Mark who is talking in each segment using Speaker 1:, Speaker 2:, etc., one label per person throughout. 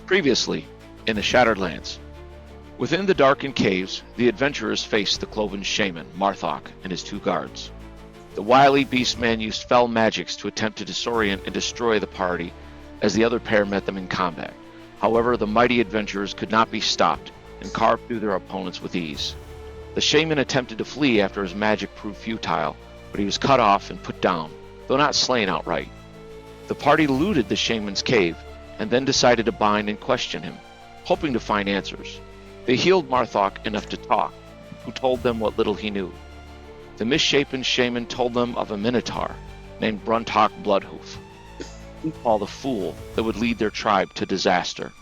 Speaker 1: Previously, in the Shattered Lands. Within the darkened caves, the adventurers faced the cloven shaman, Marthok, and his two guards. The wily beastman used fell magics to attempt to disorient and destroy the party as the other pair met them in combat. However, the mighty adventurers could not be stopped and carved through their opponents with ease. The shaman attempted to flee after his magic proved futile, but he was cut off and put down, though not slain outright. The party looted the shaman's cave and then decided to bind and question him, hoping to find answers. They healed Marthok enough to talk, who told them what little he knew. The misshapen shaman told them of a minotaur named Bruntok Bloodhoof, called the fool that would lead their tribe to disaster.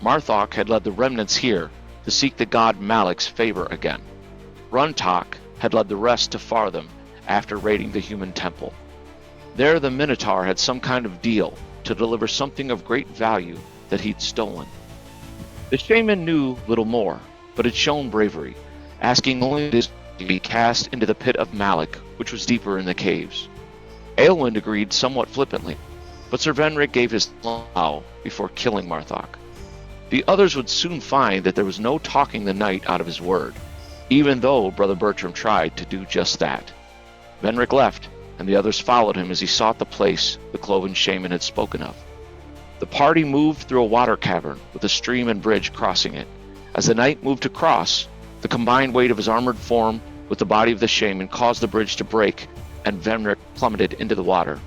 Speaker 1: Marthok had led the remnants here to seek the god Malik's favor again. Bruntok had led the rest to Fartham after raiding the human temple. There the minotaur had some kind of deal to deliver something of great value that he'd stolen. The shaman knew little more, but had shown bravery, asking only this to be cast into the pit of Malik, which was deeper in the caves. Aelwyn agreed somewhat flippantly, but Sir Venric gave his allow before killing Marthok. The others would soon find that there was no talking the knight out of his word, even though Brother Bertram tried to do just that. Venric left, and the others followed him as he sought the place the cloven shaman had spoken of. The party moved through a water cavern with a stream and bridge crossing it. As the knight moved across, the combined weight of his armored form with the body of the shaman caused the bridge to break, and Venric plummeted into the water.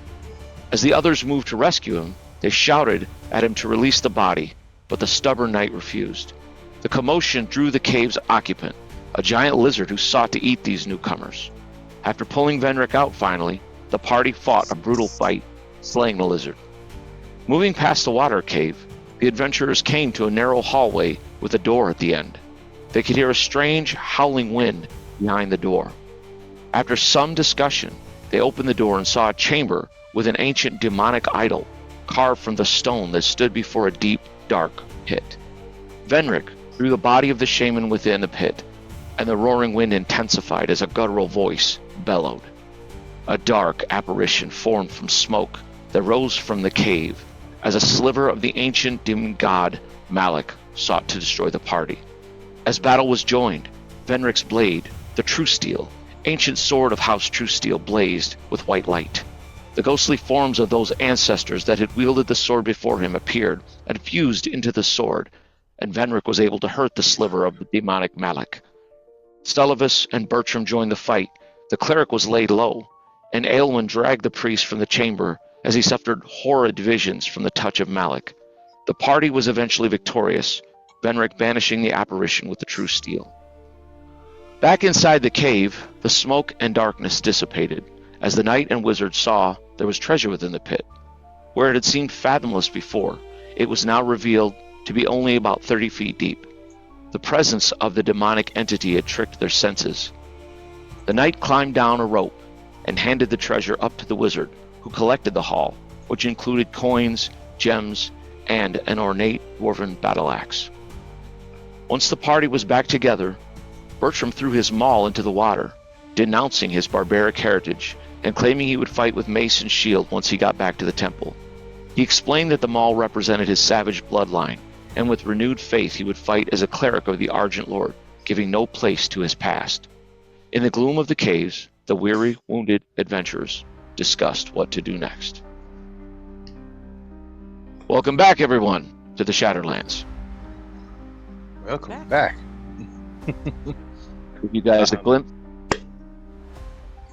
Speaker 1: As the others moved to rescue him, they shouted at him to release the body, but the stubborn knight refused. The commotion drew the cave's occupant, a giant lizard who sought to eat these newcomers. After pulling Venric out finally, the party fought a brutal fight, slaying the lizard. Moving past the water cave, the adventurers came to a narrow hallway with a door at the end. They could hear a strange, howling wind behind the door. After some discussion, they opened the door and saw a chamber with an ancient demonic idol carved from the stone that stood before a deep, dark pit. Venric threw the body of the shaman within the pit, and the roaring wind intensified as a guttural voice bellowed. A dark apparition formed from smoke that rose from the cave as a sliver of the ancient demon god Malik sought to destroy the party. As battle was joined, Venric's blade, the True Steel, ancient sword of House True Steel, blazed with white light. The ghostly forms of those ancestors that had wielded the sword before him appeared and fused into the sword, and Venric was able to hurt the sliver of the demonic Malik. Stellivus and Bertram joined the fight. The cleric was laid low, and Aelwyn dragged the priest from the chamber as he suffered horrid visions from the touch of Malik. The party was eventually victorious, Venric banishing the apparition with the True Steel. Back inside the cave, the smoke and darkness dissipated, as the knight and wizard saw there was treasure within the pit. Where it had seemed fathomless before, it was now revealed to be only about 30 feet deep. The presence of the demonic entity had tricked their senses. The knight climbed down a rope and handed the treasure up to the wizard, who collected the haul, which included coins, gems, and an ornate dwarven battle axe. Once the party was back together, Bertram threw his maul into the water, denouncing his barbaric heritage and claiming he would fight with mace and shield once he got back to the temple. He explained that the maul represented his savage bloodline, and with renewed faith he would fight as a cleric of the Argent Lord, giving no place to his past. In the gloom of the caves, the weary, wounded adventurers discussed what to do next. Welcome back, everyone, to the Shattered Lands.
Speaker 2: Welcome back.
Speaker 1: Give you guys a glimpse.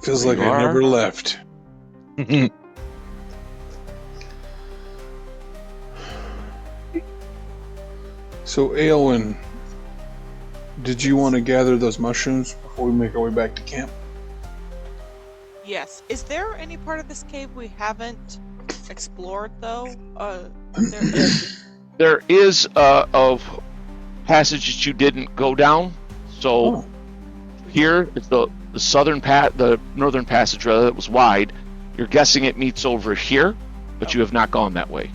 Speaker 3: Feels like I never left. So, Aelwyn, did you want to gather those mushrooms before we make our way back to camp?
Speaker 4: Yes. Is there any part of this cave we haven't explored, though?
Speaker 1: There is a passage that you didn't go down. So here is the northern passage rather, that was wide. You're guessing it meets over here, but you have not gone that way.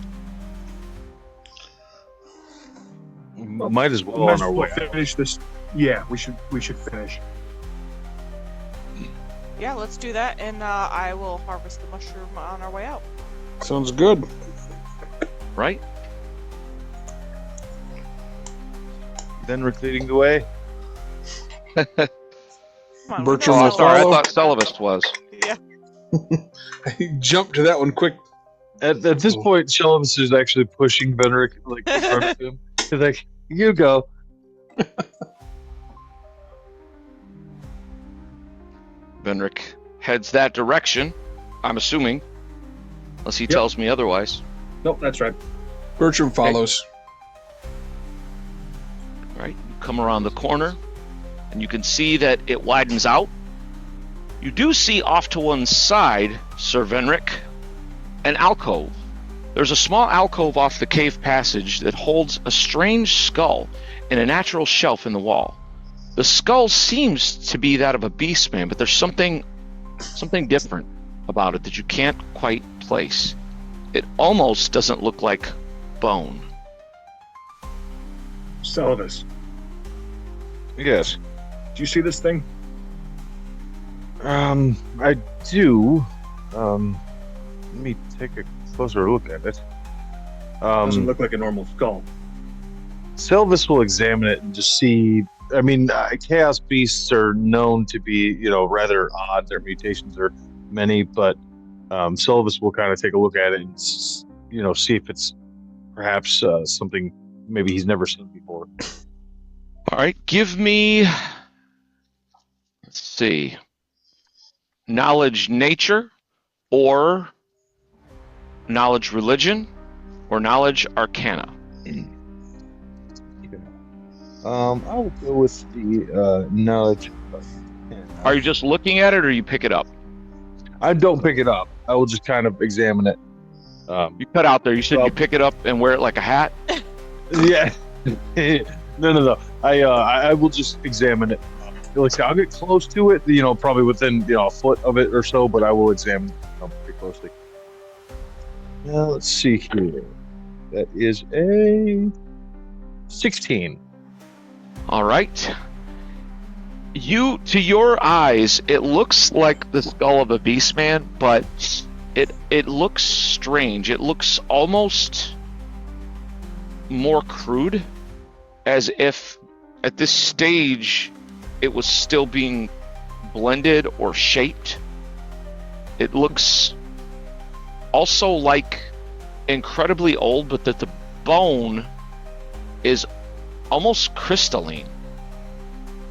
Speaker 2: Might as well on our way.
Speaker 5: Finish this. Yeah, we should finish.
Speaker 4: Yeah, let's do that, and I will harvest the mushroom on our way out.
Speaker 3: Sounds good.
Speaker 1: Right?
Speaker 2: Benrick leading the way.
Speaker 4: Come on, we
Speaker 3: Bertram
Speaker 4: know
Speaker 3: will
Speaker 1: Sorry, I
Speaker 3: follow.
Speaker 1: thought Celovus was.
Speaker 4: Yeah.
Speaker 3: He jumped to that one quick.
Speaker 2: At this point, Shelvis is actually pushing Benrick like in front of him. He's like, "You go."
Speaker 1: Benrick heads that direction, I'm assuming. Unless he tells me otherwise.
Speaker 5: Nope, that's right.
Speaker 3: Bertram follows.
Speaker 1: Right? You come around the corner, and you can see that it widens out. You do see off to one side, Sir Venric, an alcove. There's a small alcove off the cave passage that holds a strange skull in a natural shelf in the wall. The skull seems to be that of a beastman, but there's something different about it that you can't quite place. It almost doesn't look like bone.
Speaker 5: Celadus,
Speaker 2: Yes.
Speaker 5: do you see this thing?
Speaker 2: I do. Let me take a closer look at it.
Speaker 5: Doesn't look like a normal skull.
Speaker 2: Selvis will examine it and just see. I mean, chaos beasts are known to be, rather odd. Their mutations are many, but Selvis will kind of take a look at it and, see if it's perhaps something maybe he's never seen before.
Speaker 1: All right, give me, let's see, knowledge nature, or knowledge religion, or knowledge arcana.
Speaker 2: I'll go with the knowledge.
Speaker 1: Are you just looking at it, or you pick it up?
Speaker 2: I don't pick it up. I will just kind of examine it.
Speaker 1: You cut out there. You said you pick it up and wear it like a hat.
Speaker 2: Yeah. No. I will just examine it. I'll get close to it. Probably within a foot of it or so, but I will examine it pretty closely. Now let's see here. That is a 16.
Speaker 1: All right. To your eyes, it looks like the skull of a beastman, but it looks strange. It looks almost more crude, as if at this stage it was still being blended or shaped. It looks also like incredibly old, but that the bone is almost crystalline,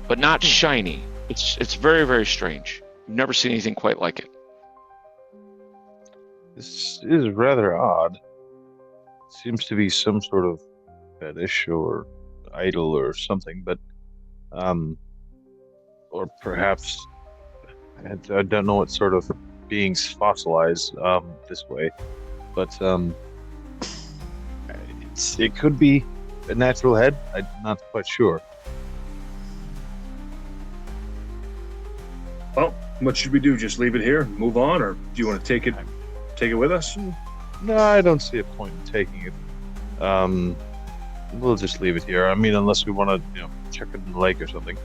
Speaker 1: but not shiny. It's very, very strange. I've never seen anything quite like it.
Speaker 2: This is rather odd. Seems to be some sort of fetish or idol or something, but or perhaps I don't know what sort of beings fossilize this way, but it could be a natural head. I'm not quite sure.
Speaker 5: Well, what should we do? Just leave it here and move on, or do you want to take it with us?
Speaker 2: No, I don't see a point in taking it. We'll just leave it here. I mean, unless we want to, check it in the lake or something.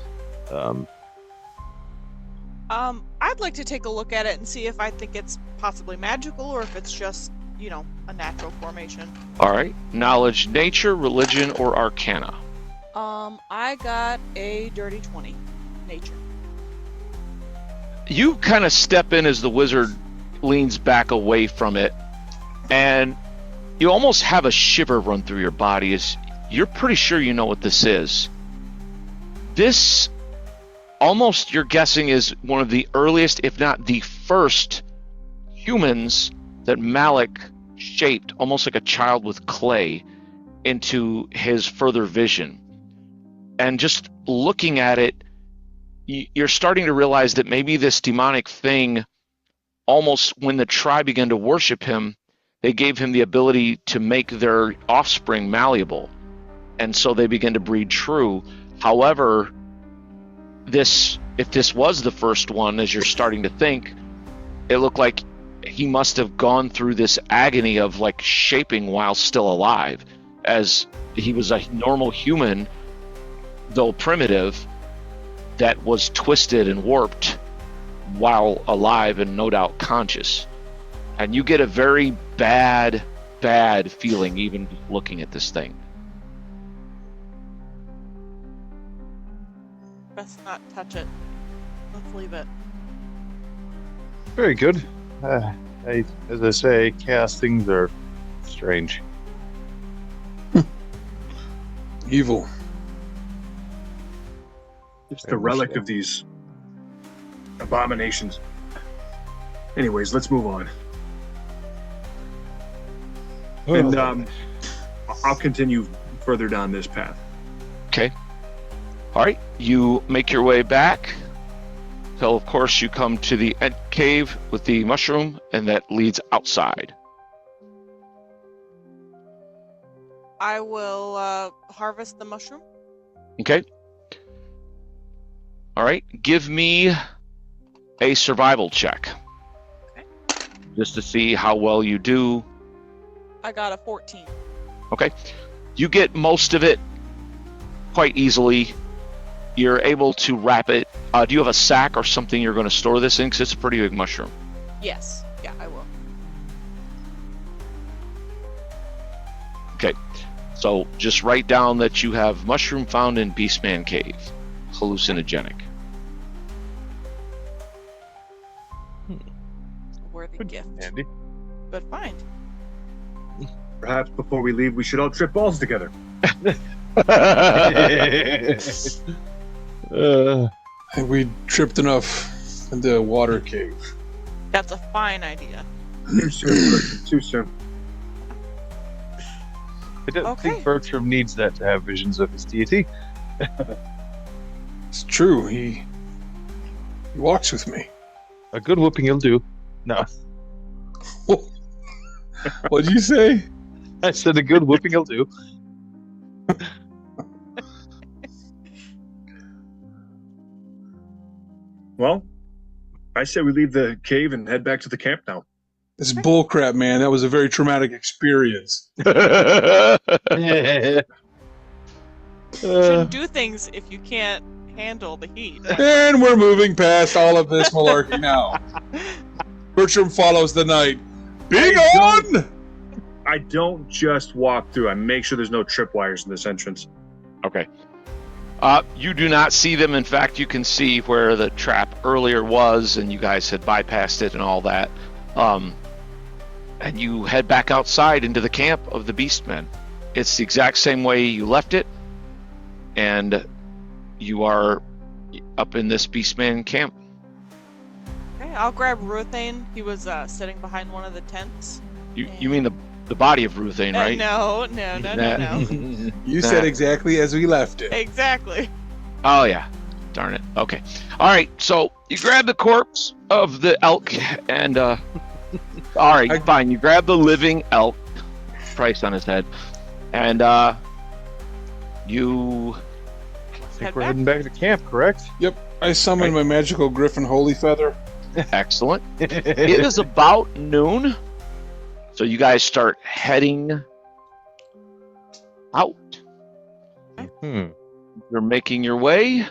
Speaker 4: I'd like to take a look at it and see if I think it's possibly magical or if it's just, a natural formation.
Speaker 1: All right. Knowledge, nature, religion, or arcana.
Speaker 4: I got a dirty 20. Nature.
Speaker 1: You kind of step in as the wizard leans back away from it, and you almost have a shiver run through your body as you're pretty sure you know what this is. This, almost you're guessing, is one of the earliest, if not the first, humans that Malik shaped, almost like a child with clay, into his further vision. And just looking at it, you're starting to realize that maybe this demonic thing, almost when the tribe began to worship him, they gave him the ability to make their offspring malleable. And so they began to breed true. However, if this was the first one, as you're starting to think, it looked like he must have gone through this agony of shaping while still alive, as he was a normal human, though primitive, that was twisted and warped while alive and no doubt conscious. And you get a very bad feeling even looking at this thing.
Speaker 4: Best not touch it. Let's leave it.
Speaker 2: Very good. As I say, chaos things are strange.
Speaker 3: Evil.
Speaker 5: It's the relic of these abominations. Anyways, let's move on. And I'll continue further down this path.
Speaker 1: Okay. All right. You make your way back till, of course, you come to the end cave with the mushroom, and that leads outside.
Speaker 4: I will harvest the mushroom.
Speaker 1: Okay. All right. Give me a survival check.
Speaker 4: Okay.
Speaker 1: Just to see how well you do.
Speaker 4: I got a 14.
Speaker 1: Okay. You get most of it quite easily. You're able to wrap it. Do you have a sack or something you're going to store this in? Because it's a pretty big mushroom.
Speaker 4: Yes. Yeah, I will.
Speaker 1: Okay. So just write down that you have mushroom found in Beastman Cave. Hallucinogenic.
Speaker 4: Worthy gift.
Speaker 2: Andy.
Speaker 4: But find.
Speaker 5: Perhaps before we leave, we should all trip balls together.
Speaker 3: And we tripped enough in the water cave.
Speaker 4: That's a fine idea.
Speaker 5: Too soon, Bertram, too soon.
Speaker 2: I don't
Speaker 4: Okay.
Speaker 2: think Bertram needs that to have visions of his deity.
Speaker 3: It's true. He walks with me.
Speaker 2: A good whooping he'll do. No,
Speaker 3: What'd you say?
Speaker 2: I said a good whooping he'll do.
Speaker 5: Well, I say we leave the cave and head back to the camp now.
Speaker 3: This is bullcrap, man. That was a very traumatic experience.
Speaker 4: Shouldn't do things if you can't handle the heat.
Speaker 3: And we're moving past all of this malarkey now. Bertram follows the knight. Be gone!
Speaker 5: I don't just walk through. I make sure there's no tripwires in this entrance.
Speaker 1: Okay. You do not see them. In fact, you can see where the trap earlier was, and you guys had bypassed it and all that. And you head back outside into the camp of the Beastmen. It's the exact same way you left it, and you are up in this Beastman camp.
Speaker 4: Okay, I'll grab Ruthane. He was sitting behind one of the tents.
Speaker 1: You mean the body of Ruthane, right?
Speaker 4: No.
Speaker 3: You said exactly as we left it.
Speaker 4: Exactly.
Speaker 1: Oh, yeah. Darn it. Okay. All right. So you grab the corpse of the elk and, all right, fine. You grab the living elk, price on his head, and, you...
Speaker 2: I think we're heading back to camp, correct?
Speaker 3: Yep. I summoned my magical griffin holy feather.
Speaker 1: Excellent. It is about noon. So you guys start heading out. You're making your way.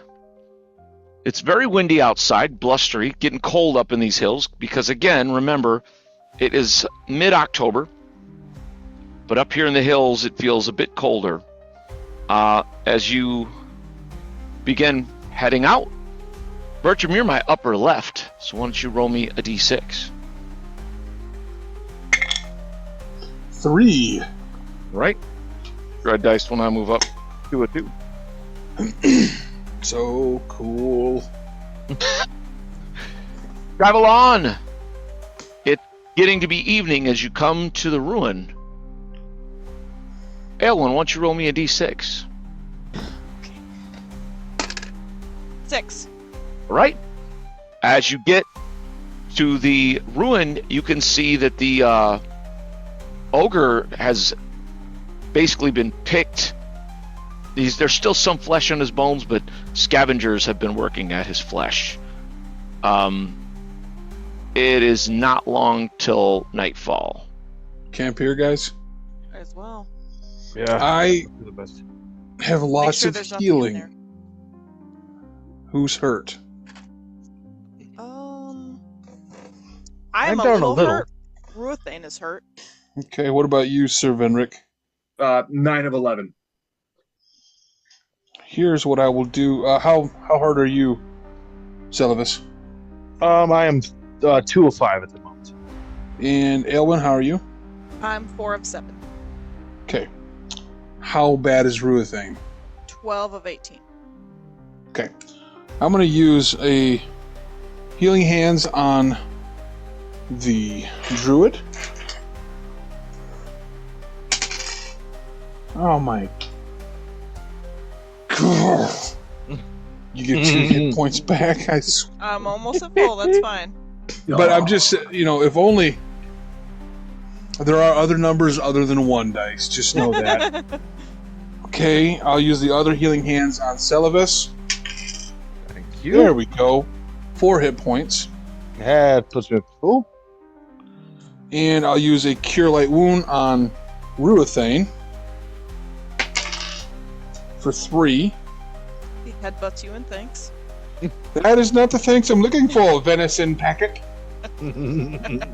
Speaker 1: It's very windy outside, blustery, getting cold up in these hills because, again, remember, it is mid-October, but up here in the hills it feels a bit colder. As you begin heading out, Bertram, you're my upper left, so why don't you roll me a d6?
Speaker 3: 3.
Speaker 1: Right? Red dice will now move up to a 2.
Speaker 3: So cool.
Speaker 1: Travel on! It's getting to be evening as you come to the ruin. Aelwyn, why don't you roll me a d6?
Speaker 4: 6.
Speaker 1: Right? As you get to the ruin, you can see that the ogre has basically been picked. There's still some flesh on his bones, but scavengers have been working at his flesh. It is not long till nightfall.
Speaker 3: Camp here, guys.
Speaker 4: As well.
Speaker 2: Yeah.
Speaker 3: I
Speaker 2: do the best.
Speaker 3: have lots
Speaker 4: sure
Speaker 3: of
Speaker 4: there's nothing in
Speaker 3: healing.
Speaker 4: there.
Speaker 3: Who's hurt?
Speaker 4: I'm a
Speaker 2: down a
Speaker 4: little
Speaker 2: little.
Speaker 4: hurt. Ruthane is hurt.
Speaker 3: Okay, what about you, Sir Venric?
Speaker 5: 9 of 11.
Speaker 3: Here's what I will do. How hard are you, Celibus?
Speaker 2: I am 2 of 5 at the moment.
Speaker 3: And Aylwin, how are you?
Speaker 4: I'm 4 of 7.
Speaker 3: Okay. How bad is Ruithane?
Speaker 4: 12 of 18.
Speaker 3: Okay. I'm going to use a Healing Hands on the Druid. Oh my God. You get 2 hit points back.
Speaker 4: I'm almost at full, that's fine.
Speaker 3: But I'm just, if only there are other numbers other than 1 dice. Just know that. Okay, I'll use the other Healing Hands on Celibus.
Speaker 2: Thank you.
Speaker 3: There we go. 4 hit points.
Speaker 2: Yeah, it puts me up full.
Speaker 3: And I'll use a Cure Light Wound on Ruithane for 3.
Speaker 4: He headbutts you and thanks.
Speaker 3: That is not the thanks I'm looking for, venison packet.
Speaker 2: Yeah,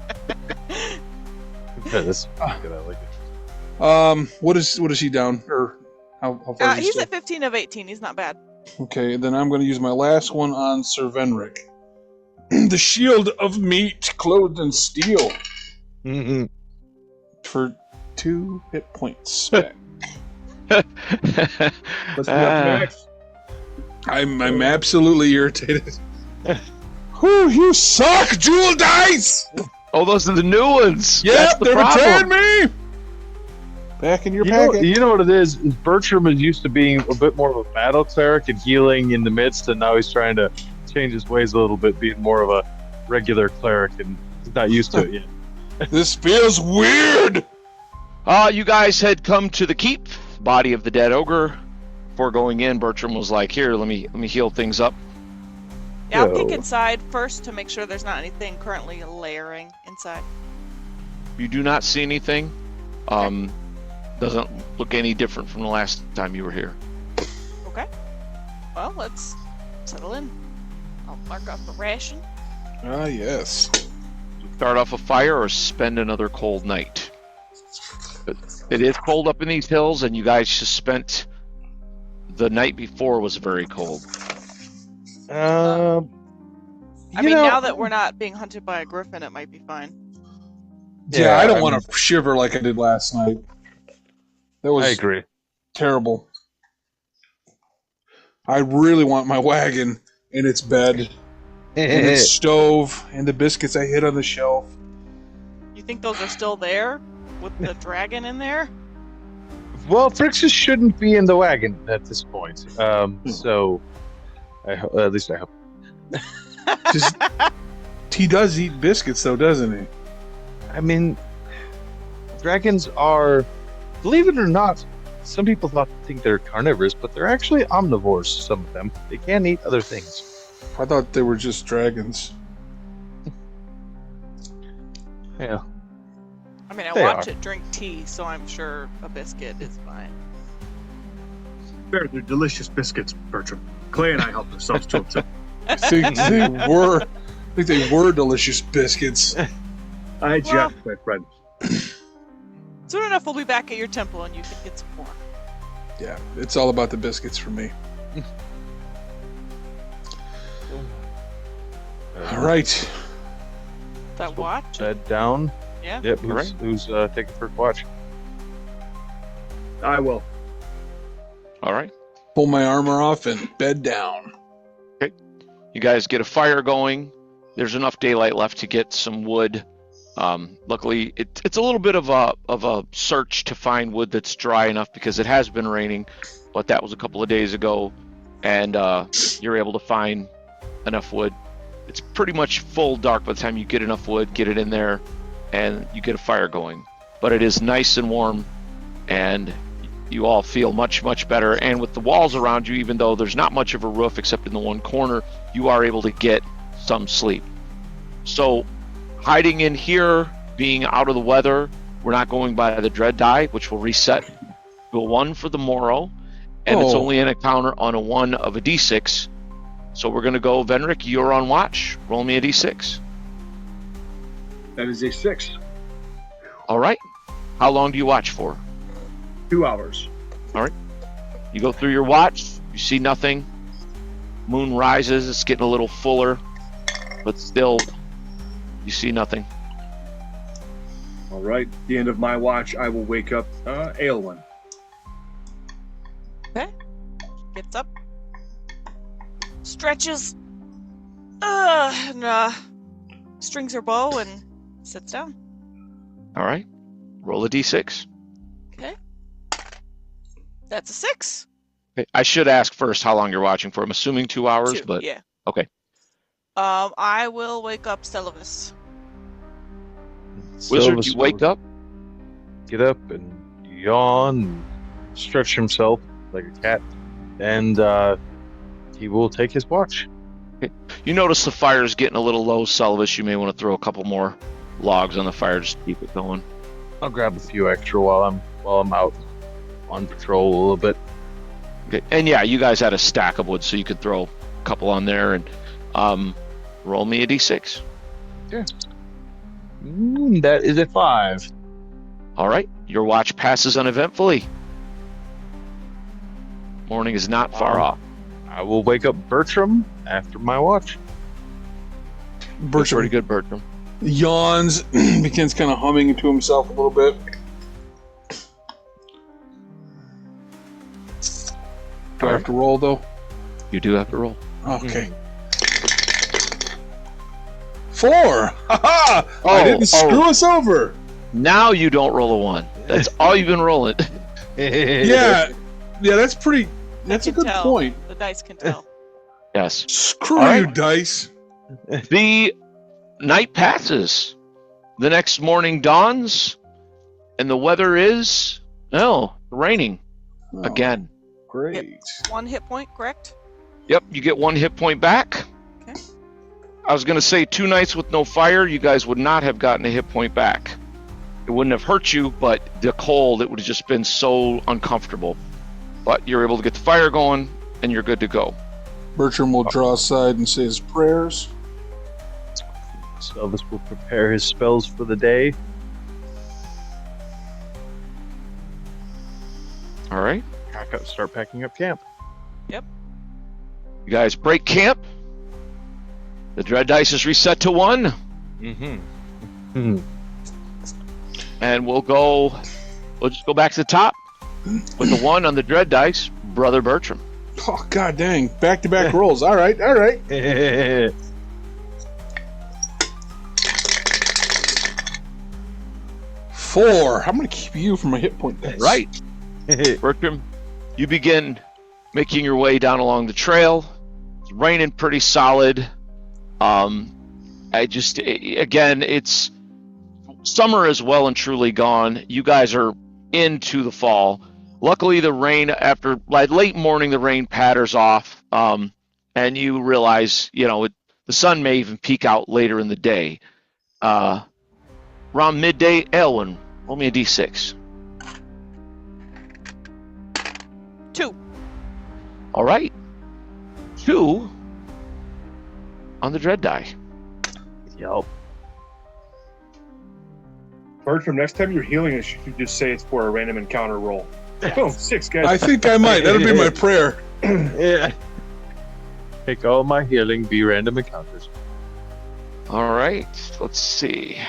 Speaker 2: that's good. I like it.
Speaker 3: What is he down? Or how far is he
Speaker 4: He's
Speaker 3: still?
Speaker 4: at 15 of 18. He's not bad.
Speaker 3: Okay, then I'm going to use my last one on Sir Venric. The shield of meat, clothed in steel, for 2 hit points back.
Speaker 5: Let's be up next.
Speaker 3: I'm absolutely irritated. Whew, you suck, Jewel Dice!
Speaker 1: Oh, those are the new ones.
Speaker 3: Yep,
Speaker 1: That's the
Speaker 3: they
Speaker 1: problem.
Speaker 3: returned me! Back in your
Speaker 2: You know,
Speaker 3: packet.
Speaker 2: you know what it is? Bertram is used to being a bit more of a battle cleric and healing in the midst, and now he's trying to change his ways a little bit, being more of a regular cleric, and he's not used to it yet.
Speaker 3: This feels weird!
Speaker 1: You guys had come to the keep, body of the dead ogre. Before going in, Bertram was like, "Here, let me heal things up."
Speaker 4: Yeah, I'll peek
Speaker 2: Yo.
Speaker 4: inside first to make sure there's not anything currently layering inside.
Speaker 1: You do not see anything. Doesn't look any different from the last time you were here.
Speaker 4: Okay. Well, let's settle in. I'll mark up a ration.
Speaker 3: Ah, yes.
Speaker 1: Start off a fire or spend another cold night. It is cold up in these hills, and you guys just spent the night before was very cold.
Speaker 4: I mean, now that we're not being hunted by a griffin, it might be fine.
Speaker 3: Yeah, I don't
Speaker 2: mean,
Speaker 3: want to shiver like I did last night. That was
Speaker 2: I agree.
Speaker 3: terrible. I really want my wagon and its bed and its stove and the biscuits I hid on the shelf.
Speaker 4: You think those are still there with the dragon in there?
Speaker 2: Well, Frixus shouldn't be in the wagon at this point. So, at least I hope.
Speaker 3: Just, he does eat biscuits, though, doesn't he?
Speaker 2: I mean, dragons are, believe it or not, some people think they're carnivorous, but they're actually omnivores, some of them. They can eat other things.
Speaker 3: I thought they were just dragons.
Speaker 2: Yeah.
Speaker 4: I mean, I
Speaker 2: They
Speaker 4: watch
Speaker 2: are.
Speaker 4: it drink tea, so I'm sure a biscuit is fine.
Speaker 5: They're delicious biscuits, Bertram. Clay and I helped ourselves to them, too.
Speaker 3: I think they were delicious biscuits.
Speaker 5: I jest, my friend.
Speaker 4: Soon enough, we'll be back at your temple and you can get some more.
Speaker 3: Yeah, it's all about the biscuits for me. All right.
Speaker 4: That watch?
Speaker 2: Bed down.
Speaker 4: Yeah.
Speaker 2: Yep.
Speaker 1: All right.
Speaker 2: Who's taking first watch?
Speaker 5: I will.
Speaker 1: All right.
Speaker 3: Pull my armor off and bed down.
Speaker 1: You guys get a fire going. There's enough daylight left to get some wood. Luckily, it's a little bit of a search to find wood that's dry enough because it has been raining, but that was a couple of days ago, and you're able to find enough wood. It's pretty much full dark by the time you get enough wood, get it in there, and you get a fire going. But it is nice and warm, and you all feel much, much better. And with the walls around you, even though there's not much of a roof except in the one corner, you are able to get some sleep. So hiding in here, being out of the weather, we're not going by the dread die, which will reset to a 1 for the morrow, and it's only an encounter on a 1 of a d6. So we're going to go, Venric, you're on watch. Roll me a d6.
Speaker 5: That is a 6.
Speaker 1: All right. How long do you watch for?
Speaker 5: 2 hours.
Speaker 1: You go through your watch, you You see nothing. Moon rises. It's getting a little fuller, but still, you see nothing.
Speaker 5: All right. At the end of my watch, I will wake up Aelwyn.
Speaker 4: Okay. Gets up. Stretches. And strings her bow and sits down.
Speaker 1: All right. Roll a d6.
Speaker 4: Okay. That's a 6.
Speaker 1: Okay. I should ask first how long you're watching for. I'm assuming 2 hours,
Speaker 4: 2,
Speaker 1: but
Speaker 4: yeah.
Speaker 1: okay.
Speaker 4: I will wake up Celavis.
Speaker 1: Wizard, you wake up.
Speaker 2: Get up and yawn, and stretch himself like a cat, and he will take his watch.
Speaker 1: Okay. You notice the fire is getting a little low, Celavis. You may want to throw a couple more logs on the fire just to keep it going.
Speaker 2: I'll grab a few extra while I'm out on patrol a little bit.
Speaker 1: Okay. And yeah, you guys had a stack of wood, so you could throw a couple on there and roll me a d6.
Speaker 2: Yeah. That is a 5.
Speaker 1: All right. Your watch passes uneventfully. Morning is not far off.
Speaker 2: I will wake up Bertram after my watch.
Speaker 1: Pretty
Speaker 3: Bertram
Speaker 1: good, Bertram.
Speaker 3: yawns, begins kind of humming to himself a little bit. Do I have to roll, though?
Speaker 1: You do have to roll.
Speaker 3: Okay. 4! Ha-ha! I didn't screw us over!
Speaker 1: Now you don't roll a 1. That's all you've been rolling.
Speaker 3: Yeah, that's pretty... That's a good point.
Speaker 4: The dice can tell.
Speaker 1: Yes.
Speaker 3: Screw
Speaker 1: All
Speaker 3: you,
Speaker 1: right.
Speaker 3: dice.
Speaker 1: The night passes. The next morning dawns, and the weather is raining
Speaker 3: Oh,
Speaker 1: again.
Speaker 3: Great.
Speaker 4: 1 hit point, correct?
Speaker 1: Yep, you get 1 hit point back.
Speaker 4: Okay.
Speaker 1: I was going to say 2 nights with no fire, you guys would not have gotten a hit point back. It wouldn't have hurt you, but the cold, it would have just been so uncomfortable. But you're able to get the fire going, and you're good to go.
Speaker 3: Bertram will draw aside and say his prayers.
Speaker 2: Elvis will prepare his spells for the day.
Speaker 1: All right.
Speaker 2: Start packing up camp.
Speaker 1: You guys break camp. The dread dice is reset to 1.
Speaker 2: Mm-hmm.
Speaker 1: And we'll just go back to the top with the 1 on the dread dice, Brother Bertram.
Speaker 3: Oh, god dang. Back-to-back rolls. All right. 4. I'm going to keep you from a hit point dice.
Speaker 1: Right. Bertram, you begin making your way down along the trail. It's raining pretty solid. It's summer is well and truly gone. You guys are into the fall. Luckily, the rain late morning, the rain patters off, and you realize, the sun may even peek out later in the day. Around midday, Aelwyn, roll me a d6.
Speaker 4: 2.
Speaker 1: All right. 2 on the dread die.
Speaker 2: Yup.
Speaker 5: Bertram, next time you're healing us, you should just say it's for a random encounter roll. Boom, 6, guys.
Speaker 3: I think I might. That'll be my prayer.
Speaker 2: Yeah. Take all my healing, be random encounters.
Speaker 1: All right. Let's see.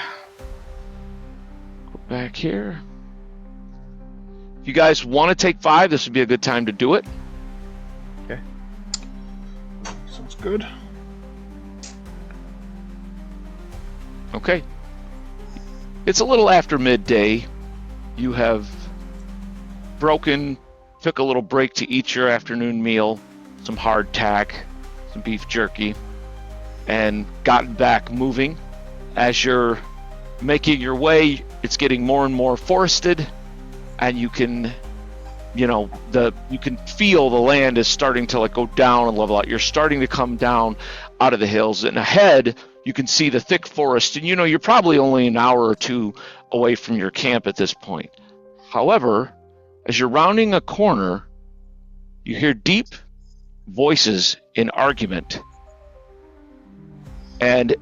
Speaker 1: Go back here. If you guys want to take 5, this would be a good time to do it.
Speaker 2: Okay.
Speaker 3: Sounds good.
Speaker 1: Okay. It's a little after midday. You have took a little break to eat your afternoon meal, some hardtack, some beef jerky, and gotten back moving. As you're making your way, it's getting more and more forested, and you can feel the land is starting to go down and level out. You're starting to come down out of the hills, and ahead you can see the thick forest, and you're probably only an hour or 2 away from your camp at this point. However, as you're rounding a corner, you hear deep voices in argument, and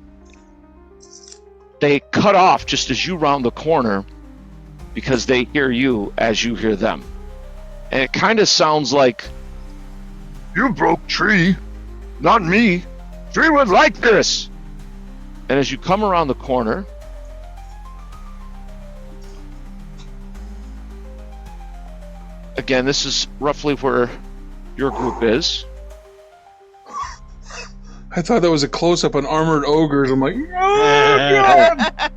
Speaker 1: they cut off just as you round the corner because they hear you as you hear them. And it kind of sounds like You broke tree, not me. Tree would like this. And as you come around the corner, again, this is roughly where your group is.
Speaker 3: I thought that was a close-up on armored ogres. I'm like, oh, God!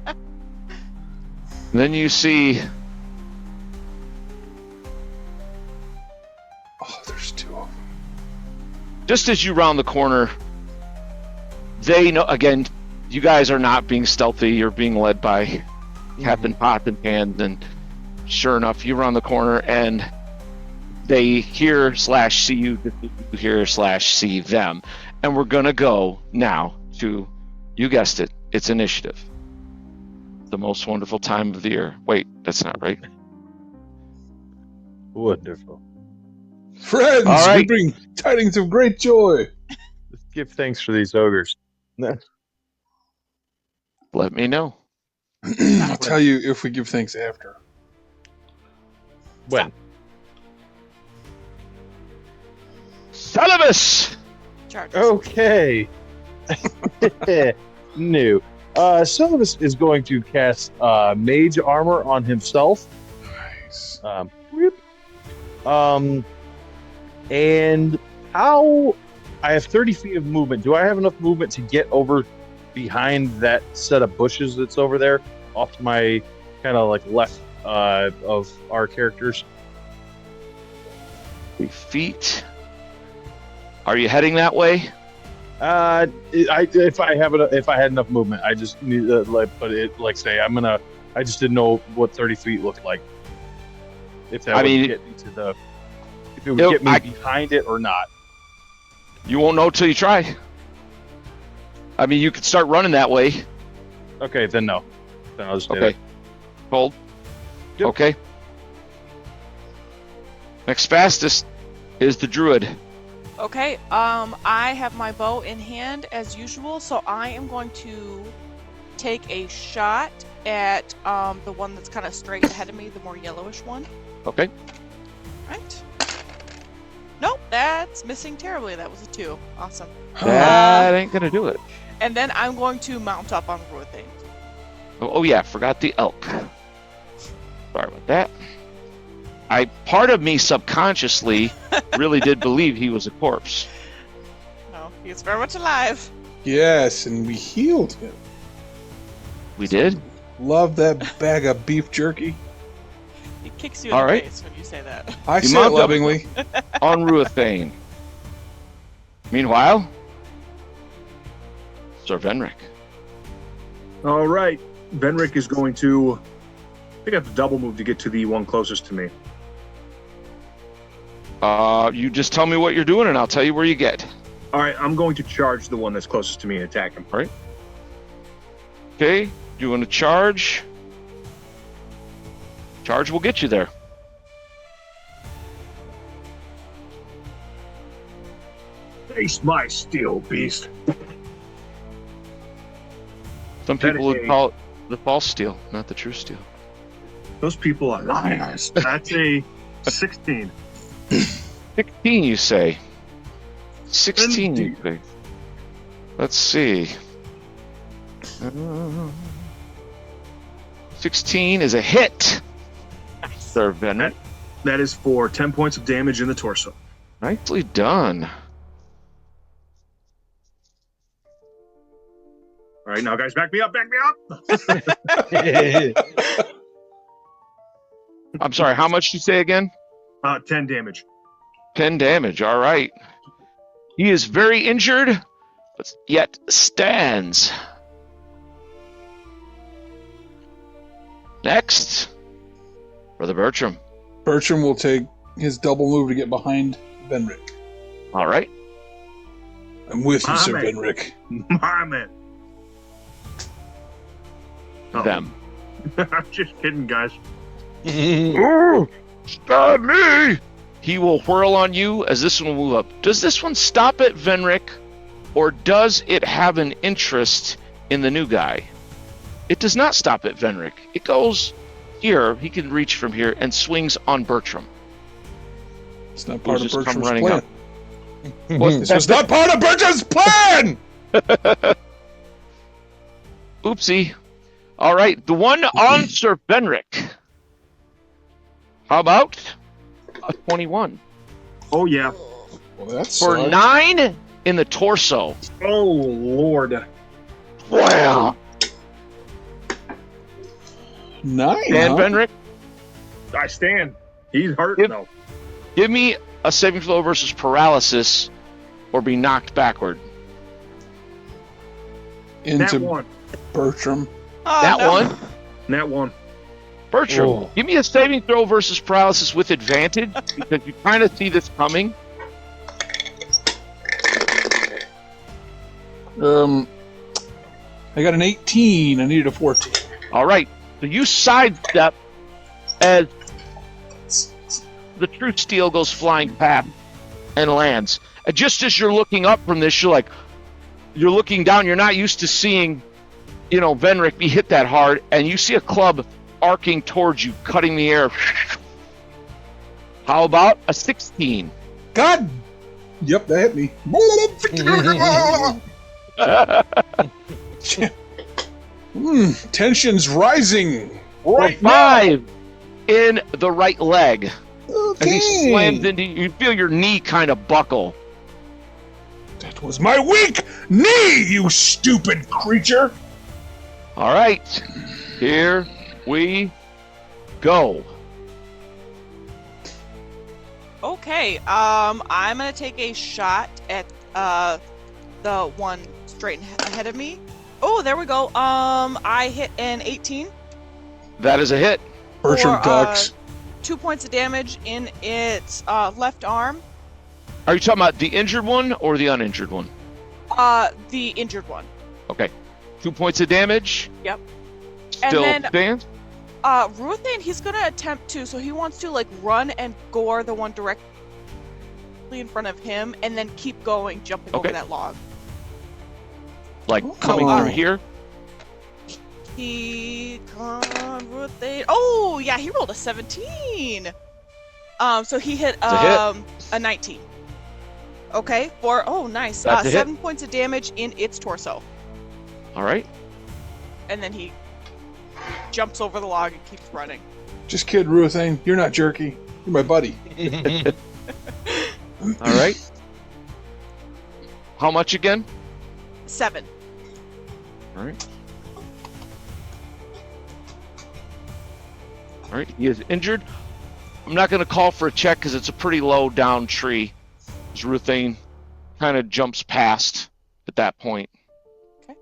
Speaker 1: Then you see
Speaker 3: Oh, there's two of them.
Speaker 1: just as you round the corner, they know, again, you guys are not being stealthy. You're being led by Captain Pot and Pan, and sure enough, you round the corner, and they hear/see you, hear/see them. And we're going to go now to, you guessed it, it's initiative. The most wonderful time of the year. Wait, that's not right.
Speaker 2: Wonderful.
Speaker 3: Friends,
Speaker 1: All right.
Speaker 3: we bring tidings of great joy.
Speaker 2: Let's give thanks for these ogres.
Speaker 1: Let me know.
Speaker 3: I'll tell you if we give thanks after.
Speaker 2: When?
Speaker 1: Celibus!
Speaker 4: Charges.
Speaker 2: Okay. New. Celibus is going to cast Mage Armor on himself.
Speaker 3: Nice.
Speaker 2: And how... I have 30 feet of movement. Do I have enough movement to get over behind that set of bushes that's over there, off to my kind of like left of our characters?
Speaker 1: 3 feet. Are you heading that way?
Speaker 2: If I had enough movement, I just need to I just didn't know what 30 feet looked like. If that would get me to the, if it would get me behind it or not.
Speaker 1: You won't know till you try. I mean, you could start running that way.
Speaker 2: Okay, then no. Then I'll just do
Speaker 1: Okay.
Speaker 2: it.
Speaker 1: Hold.
Speaker 2: Yep.
Speaker 1: Okay. Next fastest is the druid.
Speaker 4: Okay, I have my bow in hand as usual, so I am going to take a shot at the one that's kind of straight ahead of me, the more yellowish one.
Speaker 1: Okay.
Speaker 4: Right. Nope, that's missing terribly. That was a 2. Awesome.
Speaker 1: That ain't gonna do it.
Speaker 4: And then I'm going to mount up on Ruthing.
Speaker 1: Oh yeah, forgot the elk. Sorry about that. Part of me subconsciously really did believe he was a corpse.
Speaker 4: No, he's very much alive.
Speaker 3: Yes, and we healed him.
Speaker 1: We did?
Speaker 3: Love that bag of beef jerky.
Speaker 4: He kicks you in
Speaker 1: All
Speaker 4: the
Speaker 1: right.
Speaker 4: face when you say that.
Speaker 3: I
Speaker 1: You
Speaker 3: say it
Speaker 1: mount up.
Speaker 3: lovingly.
Speaker 1: On Ruathane. Meanwhile, Sir Venric.
Speaker 5: All right. Venric is going to... I think I have to double move to get to the one closest to me.
Speaker 1: You just tell me what you're doing and I'll tell you where you get.
Speaker 5: All right, I'm going to charge the one that's closest to me and attack him.
Speaker 1: Okay, you want to charge? Charge will get you there.
Speaker 5: Face my steel, beast.
Speaker 1: Some
Speaker 5: That
Speaker 1: people
Speaker 5: is
Speaker 1: would
Speaker 5: a-
Speaker 1: call it the false steel, not the true steel.
Speaker 5: Those people are liars. That's a 16.
Speaker 1: 16, you say? 16, you say? Let's see. 16 is a hit. Sir Venric.
Speaker 5: That is for 10 points of damage in the torso.
Speaker 1: Nicely done.
Speaker 5: All right, now guys, back me up, back me up.
Speaker 1: I'm sorry, how much did you say again?
Speaker 5: 10 damage.
Speaker 1: 10 damage, all right. He is very injured, but yet stands. Next, Brother Bertram.
Speaker 3: Bertram will take his double move to get behind Venric.
Speaker 1: All right.
Speaker 3: I'm with you, Sir
Speaker 5: Amen.
Speaker 3: Venric.
Speaker 5: My man. Oh,
Speaker 1: Them.
Speaker 5: I'm just kidding, guys.
Speaker 1: Oh, stab me! He will whirl on you as this one will move up. Does this one stop at Venric, or does it have an interest in the new guy? It does not stop at Venric. It goes here. He can reach from here and swings on Bertram.
Speaker 3: It's not part
Speaker 1: Who's
Speaker 3: of
Speaker 1: just come
Speaker 3: Bertram's
Speaker 1: running
Speaker 3: plan.
Speaker 1: up.
Speaker 3: This was not part of Bertram's plan!
Speaker 1: Oopsie. All right, the one on Sir Benric. How about a 21?
Speaker 5: Oh, yeah.
Speaker 3: Well, that's
Speaker 1: For 9 in the torso.
Speaker 5: Oh, Lord.
Speaker 1: Wow.
Speaker 3: 9,
Speaker 1: And
Speaker 3: huh?
Speaker 1: Benric,
Speaker 5: I stand. He's hurt,
Speaker 1: Yep.
Speaker 5: though.
Speaker 1: give me a saving throw versus paralysis or be knocked backward.
Speaker 5: Nat
Speaker 3: Into
Speaker 5: 1.
Speaker 3: Bertram.
Speaker 4: Oh,
Speaker 1: That
Speaker 4: no.
Speaker 1: one?
Speaker 5: Nat 1.
Speaker 1: Bertram,
Speaker 3: Oh.
Speaker 1: give me a saving throw versus paralysis with advantage because you kind of see this coming.
Speaker 3: I got an 18. I needed a 14.
Speaker 1: All right, so you sidestep as the true steel goes flying past and lands. And just as you're looking up from this, you're looking down. You're not used to seeing, Venric be hit that hard, and you see a club arcing towards you, cutting the air. How about a 16?
Speaker 3: God! Yep, that hit me. Tension's rising.
Speaker 1: Right, 5 in the right leg.
Speaker 3: Okay.
Speaker 1: As he slams into you, you feel your knee kind of buckle.
Speaker 3: That was my weak knee, you stupid creature.
Speaker 1: All right, here we go.
Speaker 4: Okay, I'm gonna take a shot at the one straight ahead of me. Oh, there we go. I hit an 18
Speaker 1: That is a hit.
Speaker 3: Bertram
Speaker 4: for,
Speaker 3: ducks.
Speaker 4: 2 points of damage in its left arm.
Speaker 1: Are you talking about the injured one or the uninjured one?
Speaker 4: The injured one.
Speaker 1: Okay. 2 points of damage.
Speaker 4: Yep.
Speaker 1: Still
Speaker 4: And then-
Speaker 1: stands.
Speaker 4: Ruthan, he's gonna attempt to, so he wants to run and gore the one directly in front of him, and then keep going, jumping over
Speaker 1: Okay.
Speaker 4: that log.
Speaker 1: Like
Speaker 3: Oh.
Speaker 1: coming through here.
Speaker 4: Ruthan. Oh yeah, he rolled a 17. So he hit
Speaker 1: It's a
Speaker 4: a 19. Okay, nice.
Speaker 1: That's a hit.
Speaker 4: 7 points of damage in its torso,
Speaker 1: All right.
Speaker 4: and then he jumps over the log and keeps running.
Speaker 3: Just kid, Ruthane. You're not jerky. You're my buddy.
Speaker 1: All right. How much again?
Speaker 4: 7.
Speaker 1: All right. All right. He is injured. I'm not going to call for a check because it's a pretty low down tree. As Ruthane kind of jumps past at that point.
Speaker 4: Okay.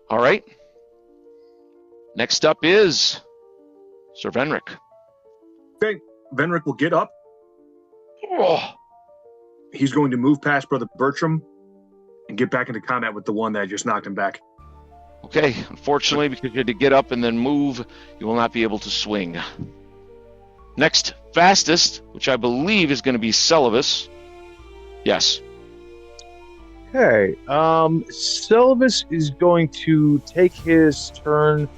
Speaker 1: All right. Next up is Sir Venric.
Speaker 5: Okay. Venric will get up.
Speaker 1: Oh,
Speaker 5: He's going to move past Brother Bertram and get back into combat with the one that just knocked him back.
Speaker 1: okay. Unfortunately, because you had to get up and then move, you will not be able to swing. Next, fastest, which I believe is going to be Celovus. Yes.
Speaker 2: Okay. Selvus is going to take his turn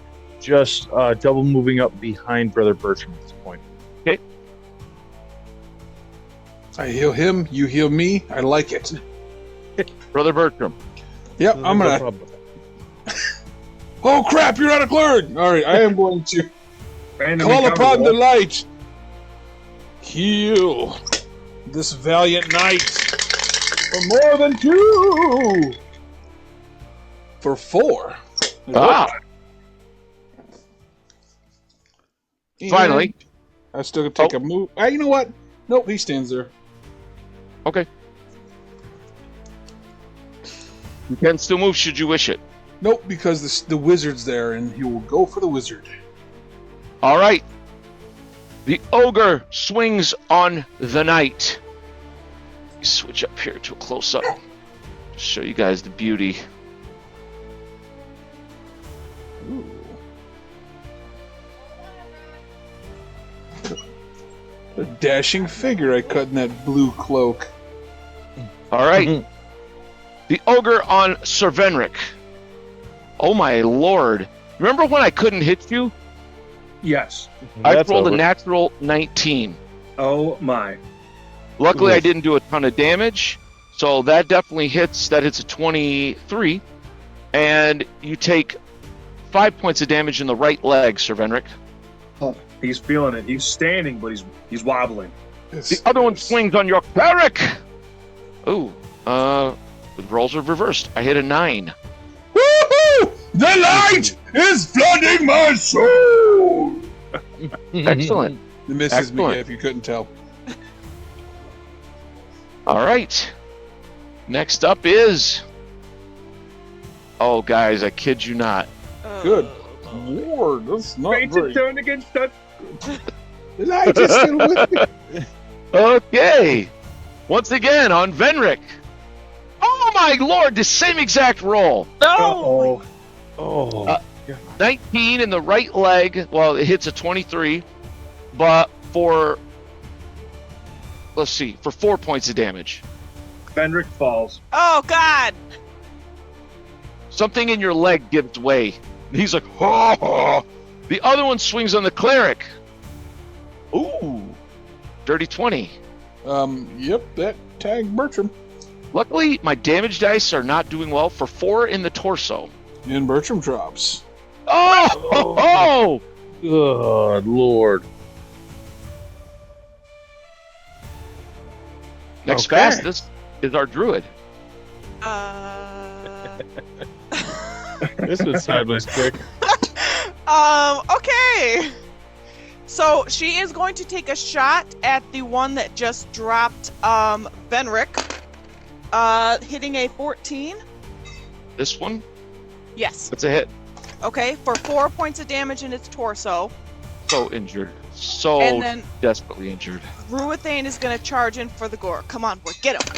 Speaker 2: just double moving up behind Brother Bertram at this point.
Speaker 3: I heal him. You heal me. I like it.
Speaker 1: Brother Bertram.
Speaker 3: Yep, I'm
Speaker 2: No
Speaker 3: gonna.
Speaker 2: problem.
Speaker 3: Oh crap! You're not a cleric. All right, I am going to
Speaker 5: And
Speaker 3: call upon the light. Heal this valiant knight for more than 2. For 4.
Speaker 1: Ah,
Speaker 3: And
Speaker 1: finally.
Speaker 3: I still gotta take a move. You know what? Nope, he stands there.
Speaker 1: Okay. You can still move should you wish it.
Speaker 3: Nope, because the wizard's there, and he will go for the wizard.
Speaker 1: All right. The ogre swings on the knight. Switch up here to a close up. Show you guys the beauty.
Speaker 3: Ooh. A dashing figure I cut in that blue cloak.
Speaker 1: All right. The ogre on Sir Venric. Oh my lord. Remember when I couldn't hit you?
Speaker 5: Yes.
Speaker 1: I
Speaker 2: That's
Speaker 1: rolled
Speaker 2: over.
Speaker 1: a natural 19.
Speaker 5: Oh my.
Speaker 1: Luckily, I
Speaker 2: Oof.
Speaker 1: didn't do a ton of damage, So that definitely hits. That hits a 23. And you take 5 points of damage in the right leg, Sir Venric.
Speaker 5: He's feeling it. He's standing, but he's wobbling.
Speaker 1: The other one swings on your cleric. Ooh, the rolls are reversed. I hit a 9.
Speaker 3: Woohoo! The light is flooding my soul!
Speaker 1: Excellent.
Speaker 3: It misses me
Speaker 1: Excellent.
Speaker 3: if you couldn't tell.
Speaker 1: All right. Next up is... Oh, guys, I kid you not.
Speaker 3: Good Lord, that's not
Speaker 5: Fates
Speaker 3: very...
Speaker 5: turn against us.
Speaker 3: The light is still with me.
Speaker 1: Okay. Once again, on Venric. Oh, my lord, the same exact roll.
Speaker 4: No!
Speaker 2: Oh.
Speaker 1: 19 in the right leg. Well, it hits a 23. But for... Let's see. For 4 points of damage.
Speaker 5: Fenric falls.
Speaker 4: Oh, God!
Speaker 1: Something in your leg gives way. He's like, oh. The other one swings on the cleric. Ooh. Dirty 20.
Speaker 3: Yep, that tagged Bertram.
Speaker 1: Luckily, my damage dice are not doing well for 4 in the torso.
Speaker 3: And Bertram drops.
Speaker 1: Oh!
Speaker 2: Good Lord.
Speaker 1: Next
Speaker 2: Okay.
Speaker 1: fastest is our druid.
Speaker 2: This was sideways quick.
Speaker 4: Okay. So she is going to take a shot at the one that just dropped Venric, hitting a 14.
Speaker 1: This one,
Speaker 4: Yes.
Speaker 1: that's a hit.
Speaker 4: Okay, for 4 points of damage in its torso.
Speaker 1: So injured. So
Speaker 4: And then
Speaker 1: desperately injured.
Speaker 4: Ruithane is going to charge in for the gore. Come on, boy, get him.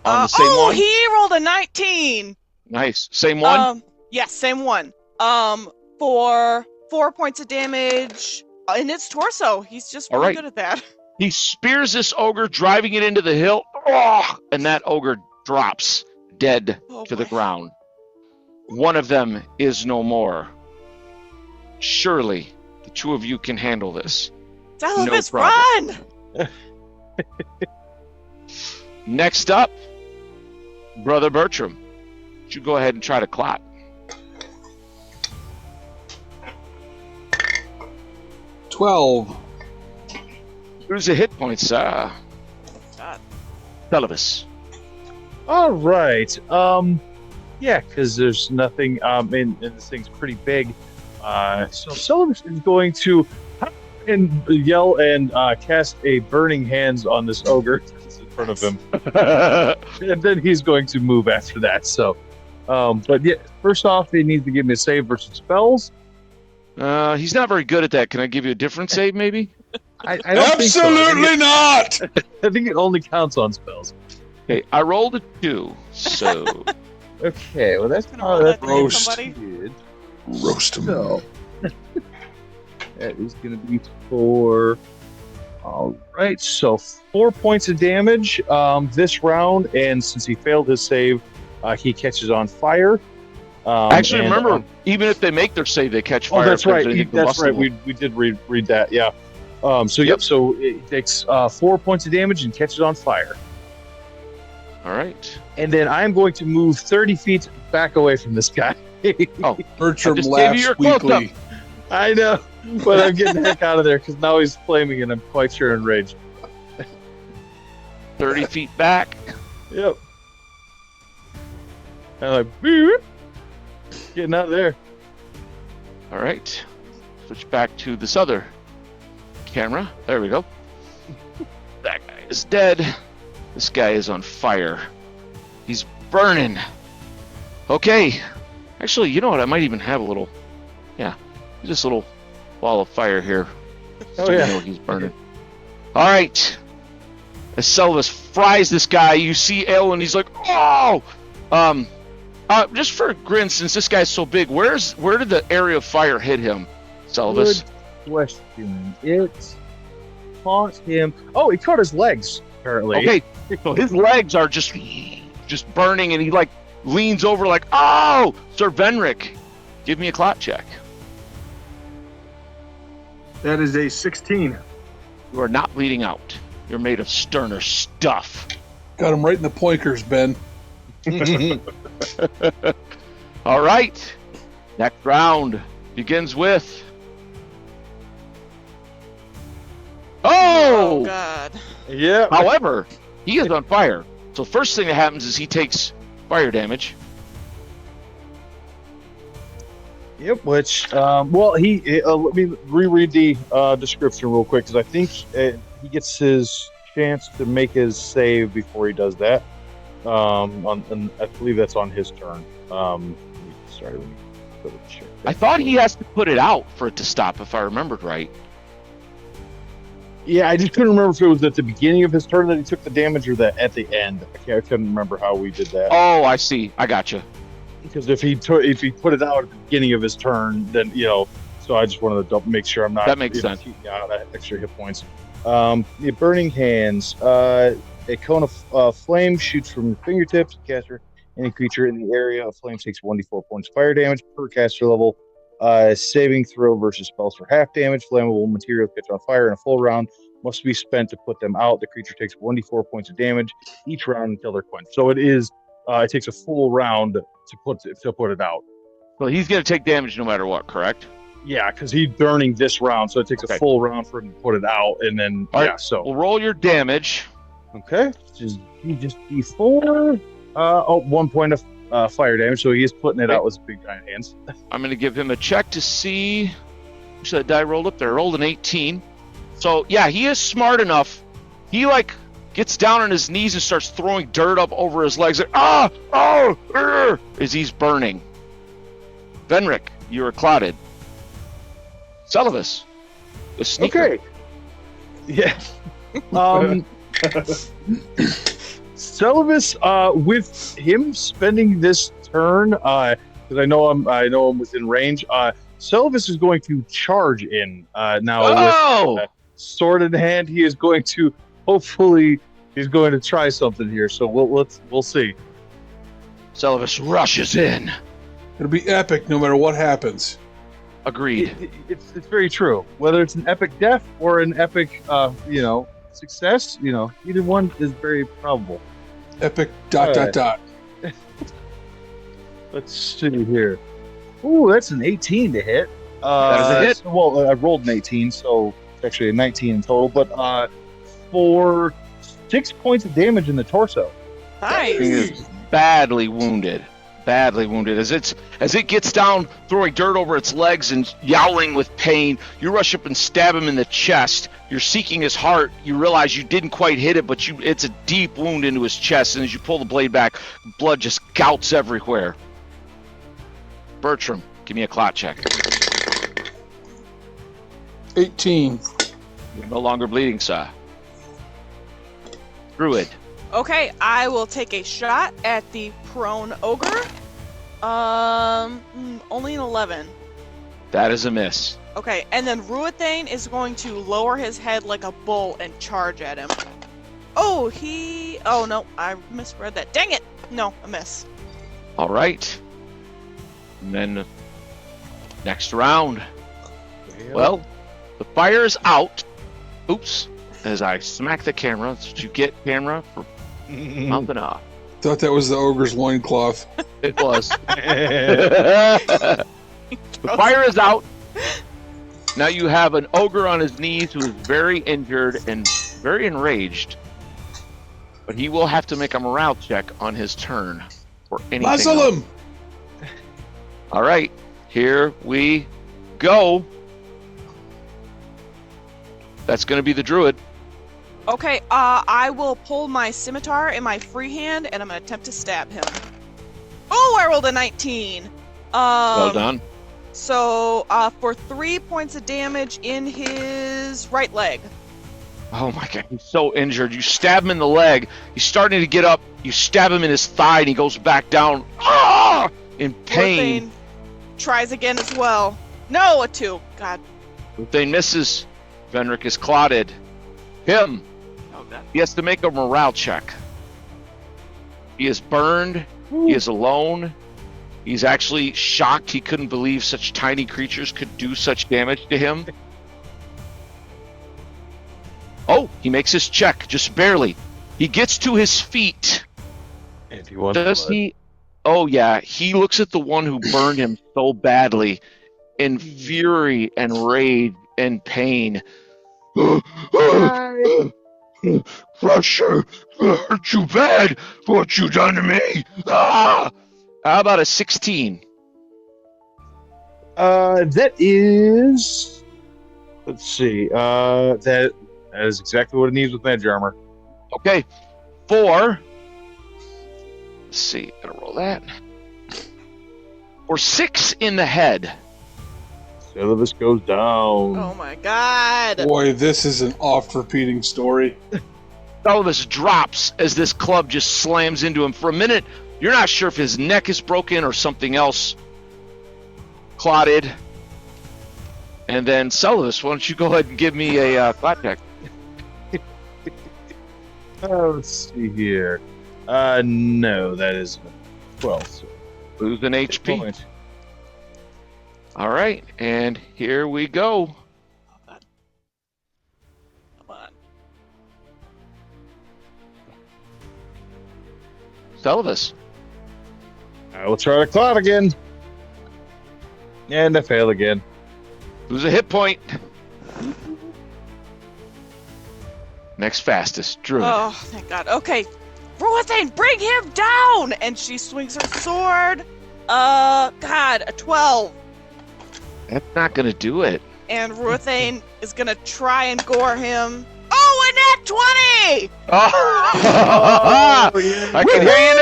Speaker 1: On the same one?
Speaker 4: He rolled a 19.
Speaker 1: Nice. Same one?
Speaker 4: Yes, same one. For 4 points of damage in its torso. He's just really
Speaker 1: All right.
Speaker 4: good at that.
Speaker 1: He spears this ogre, driving it into the hill. Oh, and that ogre drops dead
Speaker 4: Oh,
Speaker 1: to the
Speaker 4: boy.
Speaker 1: ground. One of them is no more. Surely the two of you can handle this.
Speaker 4: Delvis,
Speaker 1: problem.
Speaker 4: run!
Speaker 1: Next up, Brother Bertram. You go ahead and try to clap.
Speaker 3: 12.
Speaker 1: Here's the hit points,
Speaker 4: God.
Speaker 1: Delvis.
Speaker 2: All right. Yeah, because there's nothing. And this thing's pretty big. So Sullivan is going to and yell and cast a burning hands on this ogre that's in front of him, and then he's going to move after that. So, but yeah, first off, he needs to give me a save versus spells.
Speaker 1: He's not very good at that. Can I give you a different save, maybe?
Speaker 2: I don't think so.
Speaker 3: Absolutely not!
Speaker 2: I think it only counts on spells.
Speaker 1: Okay, I rolled a 2, so
Speaker 2: Okay, well that's
Speaker 4: Gonna roll that to hit
Speaker 3: roast.
Speaker 4: somebody.
Speaker 2: good.
Speaker 3: Roast him.
Speaker 2: So that is going to be for. All right, so 4 points of damage this round, and since he failed his save, he catches on fire.
Speaker 1: actually,
Speaker 2: and,
Speaker 1: remember, even if they make their save, they catch
Speaker 2: oh,
Speaker 1: fire.
Speaker 2: that's
Speaker 1: if there's
Speaker 2: right.
Speaker 1: anything
Speaker 2: That's right.
Speaker 1: combustible.
Speaker 2: We did read that. Yeah. So yep. So it takes 4 points of damage and catches on fire.
Speaker 1: All right.
Speaker 2: And then I'm going to move 30 feet back away from this guy.
Speaker 3: Bertram
Speaker 1: I just gave you
Speaker 3: laughs
Speaker 1: your close-up.
Speaker 3: weakly.
Speaker 2: I know, but I'm getting the heck out of there because now he's flaming and I'm quite sure enraged.
Speaker 1: 30 feet back.
Speaker 2: Yep. I'm like, boop, getting out of there.
Speaker 1: All right. Switch back to this other camera. There we go. That guy is dead. This guy is on fire. He's burning. Okay. Actually, you know what? I might even have a little... Yeah. Just a little ball of fire here.
Speaker 2: Oh,
Speaker 1: So you
Speaker 2: yeah.
Speaker 1: know he's burning. All right. As Selvus fries this guy, you see Ellen. He's like, oh! Just for a grin, since this guy's so big, where did the area of fire hit him, Selvus?
Speaker 2: Good question. It caught him. Oh, it caught his legs, apparently.
Speaker 1: Okay, so his legs are just burning, and he like leans over like, oh, Sir Venric, give me a clot check.
Speaker 5: That is a 16.
Speaker 1: You are not bleeding out. You're made of sterner stuff.
Speaker 3: Got him right in the poinkers, Ben.
Speaker 1: All right. Next round begins with.
Speaker 4: Oh
Speaker 1: Oh!
Speaker 4: God.
Speaker 2: Yeah.
Speaker 1: However, he is on fire. So first thing that happens is he takes fire damage.
Speaker 2: Yep. Which, well, let me reread the description real quick because I think he gets his chance to make his save before he does that. And I believe that's on his turn. Let me double check.
Speaker 1: I thought he has to put it out for it to stop, if I remembered right.
Speaker 2: Yeah, I just couldn't remember if it was at the beginning of his turn that he took the damage or that at the end. I couldn't remember how we did that.
Speaker 1: Oh, I see. I gotcha.
Speaker 2: Because if he put it out at the beginning of his turn, then So I just wanted to make sure I'm not.
Speaker 1: That makes sense.
Speaker 2: Out extra hit points. Burning hands. A cone of flame shoots from your fingertips. Caster, any creature in the area of flame takes 1d4 points of fire damage per caster level. Saving throw versus spells for half damage. Flammable materials catch on fire in a full round must be spent to put them out. The creature takes 1d4 points of damage each round until they're quenched. So it is. It takes a full round to put it out.
Speaker 1: Well, he's going to take damage no matter what, correct?
Speaker 2: Yeah, because he's burning this round, so it takes a full round for him to put it out, and then
Speaker 1: All right.
Speaker 2: So
Speaker 1: We'll roll your damage.
Speaker 2: okay, just D4. 1 point of fire damage, so he is putting it out with his big giant hands.
Speaker 1: I'm going to give him a check to see. Which that die rolled up there? Rolled an 18. So yeah, he is smart enough. He gets down on his knees and starts throwing dirt up over his legs. As he's burning. Venric, you are clotted. Celibus, the sneaker.
Speaker 2: Okay. Yeah. Celibus, with him spending this turn, because I know I'm within range. Celibus is going to charge in now.
Speaker 1: Oh!
Speaker 2: With sword in hand, he is going to he's going to try something here. So we'll see.
Speaker 1: Celibus rushes in.
Speaker 3: It'll be epic no matter what happens.
Speaker 1: Agreed.
Speaker 2: It's very true. Whether it's an epic death or an epic success, either one is very probable.
Speaker 3: Epic ...
Speaker 2: Let's see here. Ooh, that's an 18 to hit.
Speaker 1: That is a hit.
Speaker 2: Well, I rolled an 18, so it's actually a 19 in total. But for 6 points of damage in the torso.
Speaker 1: He
Speaker 4: Nice.
Speaker 1: is badly wounded. As it gets down, throwing dirt over its legs and yowling with pain, you rush up and stab him in the chest. You're seeking his heart. You realize you didn't quite hit it, but it's a deep wound into his chest. And as you pull the blade back, blood just gouts everywhere. Bertram, give me a clot check.
Speaker 3: 18.
Speaker 1: You're no longer bleeding, sir. Druid.
Speaker 4: Okay, I will take a shot at the prone ogre. Only an 11.
Speaker 1: That is a miss.
Speaker 4: Okay, and then Ruithane is going to lower his head like a bull and charge at him. Oh no, I misread that. Dang it! No, a miss.
Speaker 1: All right. And then next round. Well, the fire is out. Oops. As I smack the camera. That's what you get, camera, for mouthing off.
Speaker 3: Thought that was the ogre's loincloth.
Speaker 1: It was. The fire is out. Now you have an ogre on his knees who is very injured and very enraged. But he will have to make a morale check on his turn for anything
Speaker 3: Muzzle
Speaker 1: else.
Speaker 3: him!
Speaker 1: All right, here we go. That's going to be the druid.
Speaker 4: Okay, I will pull my scimitar in my free hand and I'm gonna attempt to stab him. Oh, I rolled a 19.
Speaker 1: Well done.
Speaker 4: So, for 3 points of damage in his right leg.
Speaker 1: Oh my god, he's so injured. You stab him in the leg. He's starting to get up. You stab him in his thigh and he goes back down. In pain.
Speaker 4: Ruithane tries again as well. No, a 2. God.
Speaker 1: Ruithane misses. Venric is clotted. Him.
Speaker 4: Oh, God.
Speaker 1: He has to make a morale check. He is burned. He is alone. He's actually shocked. He couldn't believe such tiny creatures could do such damage to him. Oh, he makes his check, just barely. He gets to his feet.
Speaker 2: And he wants
Speaker 1: Does
Speaker 2: blood.
Speaker 1: he? Oh, yeah. He looks at the one who burned him so badly in fury and rage and pain. Crusher, hurt you bad. What you done to me? Ah! How about a 16?
Speaker 2: That is. Let's see. That is exactly what it needs with magic armor.
Speaker 1: Okay. 4. Let's see. Gotta roll that. Or 6 in the head.
Speaker 2: Syllabus goes down.
Speaker 4: Oh my god.
Speaker 3: Boy, this is an oft-repeating story.
Speaker 1: Elvis drops as this club just slams into him. For a minute, you're not sure if his neck is broken or something else clotted. And then, Selvus, why don't you go ahead and give me a clot check?
Speaker 2: Let's see here. No, that is 12. So
Speaker 1: Lose an HP.
Speaker 2: point.
Speaker 1: All right, and here we go.
Speaker 4: Come on.
Speaker 1: Selvus.
Speaker 2: I will try to clot again. And I fail again.
Speaker 1: Lose a hit point. Next fastest, Druid.
Speaker 4: Oh, thank God. Okay. Ruthane, bring him down! And she swings her sword. God, a 12.
Speaker 1: That's not going to do it.
Speaker 4: And Ruthane is gonna try and gore him. Oh, a nat 20!
Speaker 1: Oh,
Speaker 2: yeah.
Speaker 1: I can hear you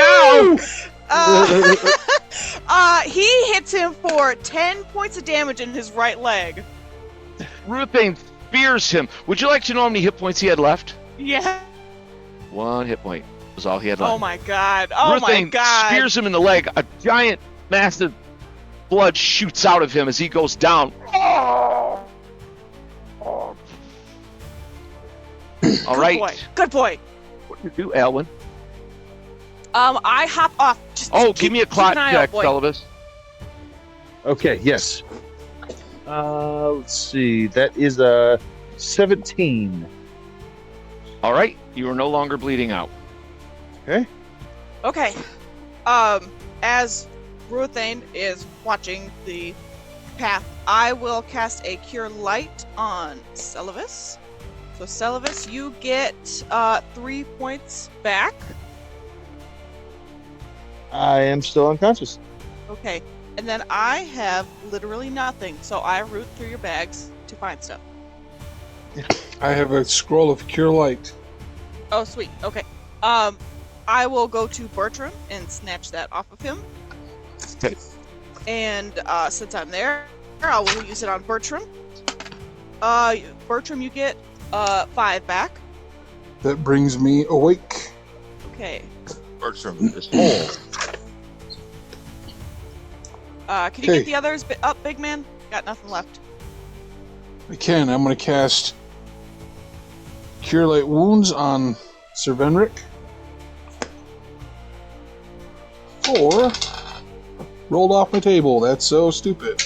Speaker 1: now.
Speaker 4: He hits him for 10 points of damage in his right leg.
Speaker 1: Ruthane spears him. Would you like to know how many hit points he had left?
Speaker 4: Yeah.
Speaker 1: 1 hit point was all he had left.
Speaker 4: Oh my God. Oh my
Speaker 1: Ruthane
Speaker 4: God.
Speaker 1: spears him in the leg. A giant, massive blood shoots out of him as he goes down. All right.
Speaker 4: Boy. Good boy.
Speaker 1: What do you do, Alwyn?
Speaker 4: I hop off. Just
Speaker 1: Give me a clot
Speaker 4: keep an eye
Speaker 1: check,
Speaker 4: out, boy.
Speaker 1: Selvus.
Speaker 2: Okay, yes. Let's see. That is a 17.
Speaker 1: All right. You are no longer bleeding out.
Speaker 4: Okay. As Ruthane is watching the path, I will cast a Cure Light on Selvus. So Selvus, you get 3 points back.
Speaker 2: I am still unconscious.
Speaker 4: Okay. And then I have literally nothing, so I root through your bags to find stuff.
Speaker 3: I have a scroll of Cure Light.
Speaker 4: Oh, sweet. Okay. I will go to Bertram and snatch that off of him.
Speaker 1: Okay.
Speaker 4: And since I'm there, I will use it on Bertram. Bertram, you get 5 back.
Speaker 3: That brings me awake.
Speaker 4: Okay.
Speaker 1: Bertram is whole.
Speaker 4: Can you
Speaker 3: Okay.
Speaker 4: get the others up, big man? Got nothing left.
Speaker 3: I can. I'm going to cast Cure Light Wounds on Sir Venric. 4. Rolled off my table. That's so stupid.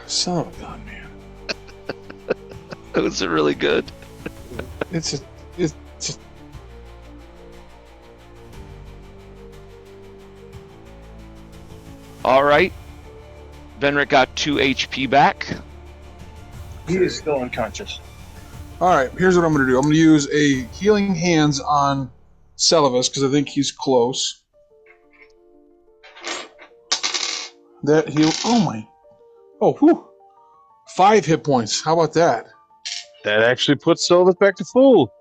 Speaker 3: Son of a gun, man.
Speaker 1: Those are really good.
Speaker 3: It's a
Speaker 1: All right. Venric got 2 HP back.
Speaker 5: He is still unconscious.
Speaker 3: Alright, here's what I'm going to do. I'm going to use a Healing Hands on Selvus, because I think he's close. That heal... Oh, my... Oh, whew. 5 hit points. How about that?
Speaker 2: That actually puts Sylvus back to full.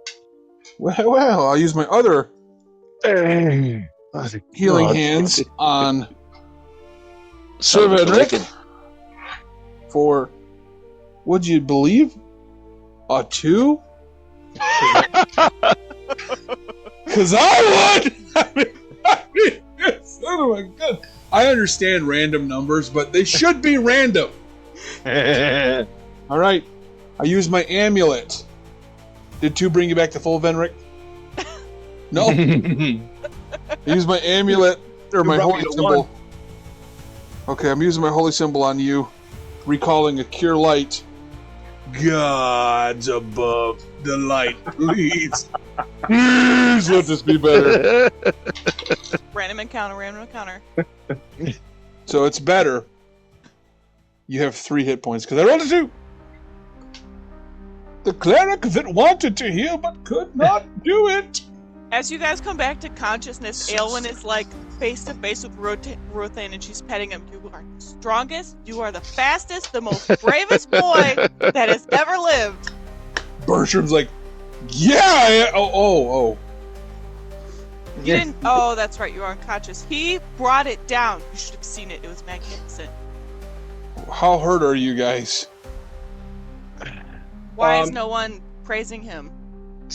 Speaker 3: Well, I'll use my other Healing Hands on Sir Venric for... Would you believe? A 2? Because I would! I mean, son of a gun. I understand random numbers, but they should be random. Alright. I use my amulet. Did 2 bring you back to full, Venric? No. I use my amulet, or my
Speaker 5: brought
Speaker 3: holy
Speaker 5: me to
Speaker 3: symbol. Okay, I'm using my holy symbol on you, recalling a Cure Light Gods above, the light, please. Please let this be better.
Speaker 4: Random encounter.
Speaker 3: So it's better. You have 3 hit points because I rolled a 2. The cleric that wanted to heal but could not do it.
Speaker 4: As you guys come back to consciousness, Aelwyn is like face to face with Rothain, and she's petting him. You are the strongest, you are the fastest, the most bravest boy that has ever lived.
Speaker 3: Bertram's like, yeah. Oh.
Speaker 4: You didn't. Oh, that's right. You were unconscious. He brought it down. You should have seen it. It was magnificent.
Speaker 3: How hurt are you guys?
Speaker 4: Why is no one praising him?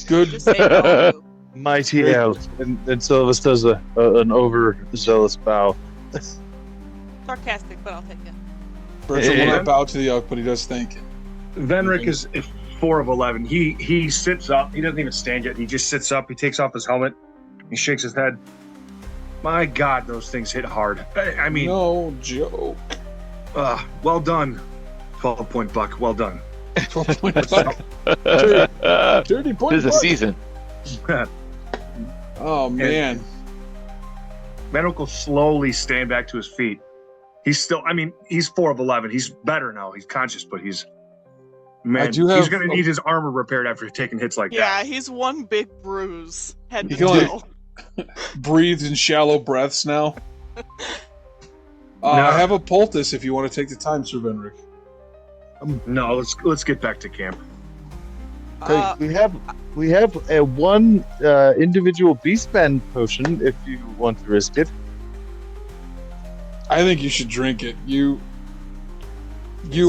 Speaker 3: Good.
Speaker 4: Just say no.
Speaker 2: Mighty elf. And Sylvis does an overzealous bow.
Speaker 4: Sarcastic, but I'll take it.
Speaker 3: Bertram will not bow to the elk, but he does thank it.
Speaker 5: Venric is 4 of 11. He sits up. He doesn't even stand yet. He just sits up. He takes off his helmet. He shakes his head. My God, those things hit hard. I mean,
Speaker 3: no joke.
Speaker 5: Well done, 12-point buck. Well done.
Speaker 3: 12-point buck. 30 point
Speaker 1: This is a
Speaker 3: buck.
Speaker 1: season.
Speaker 3: Oh man.
Speaker 5: Venric will slowly stand back to his feet. He's still. I mean, he's 4 of 11. He's better now. He's conscious, but he's. Man, he's going to need his armor repaired after taking hits like that.
Speaker 4: Yeah, he's one big bruise. Head to
Speaker 3: He can
Speaker 4: toe.
Speaker 3: Breathes in shallow breaths now. I have a poultice if you want to take the time, Sir Venric.
Speaker 5: No, let's get back to camp.
Speaker 2: We have a one individual beastman potion if you want to risk it.
Speaker 3: I think you should drink it. You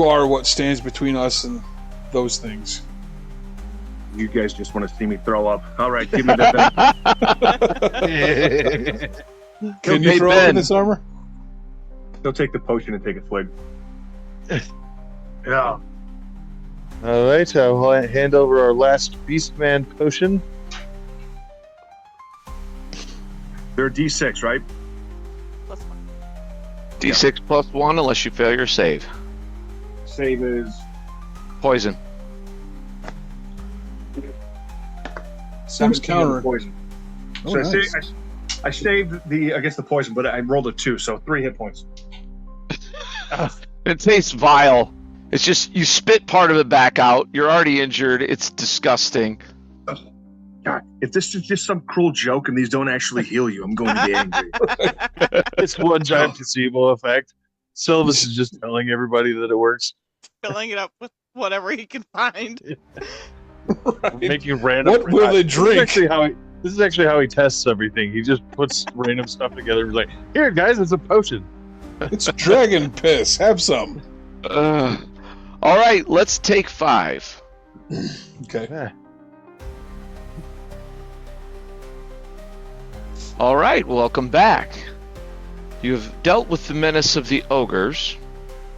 Speaker 3: are what stands between us and those things.
Speaker 5: You guys just want to see me throw up. All right, give me that.
Speaker 3: Can you throw up in this armor?
Speaker 5: He'll take the potion and take a swig. Yeah.
Speaker 2: All right, I'll hand over our last beastman potion.
Speaker 5: They're D6, right?
Speaker 4: Plus 1.
Speaker 1: D6 plus 1 unless you fail your save.
Speaker 5: Save is
Speaker 1: Poison.
Speaker 5: 17
Speaker 3: counter.
Speaker 5: poison.
Speaker 3: Oh,
Speaker 5: So
Speaker 3: nice.
Speaker 5: I saved against the poison, but I rolled a 2, so 3 hit points.
Speaker 1: It tastes vile. It's just you spit part of it back out. You're already injured. It's disgusting.
Speaker 5: God, if this is just some cruel joke and these don't actually heal you, I'm going to be angry.
Speaker 2: It's one giant placebo effect. Sylvis is just telling everybody that it works.
Speaker 4: Filling it up with whatever he can find.
Speaker 2: Making random.
Speaker 3: What will they drink?
Speaker 2: This is actually how he tests everything. He just puts random stuff together. He's like, "Here, guys, it's a potion."
Speaker 3: It's dragon piss. Have some.
Speaker 1: All right, let's take 5.
Speaker 3: Okay.
Speaker 1: All right, welcome back. You have dealt with the menace of the ogres.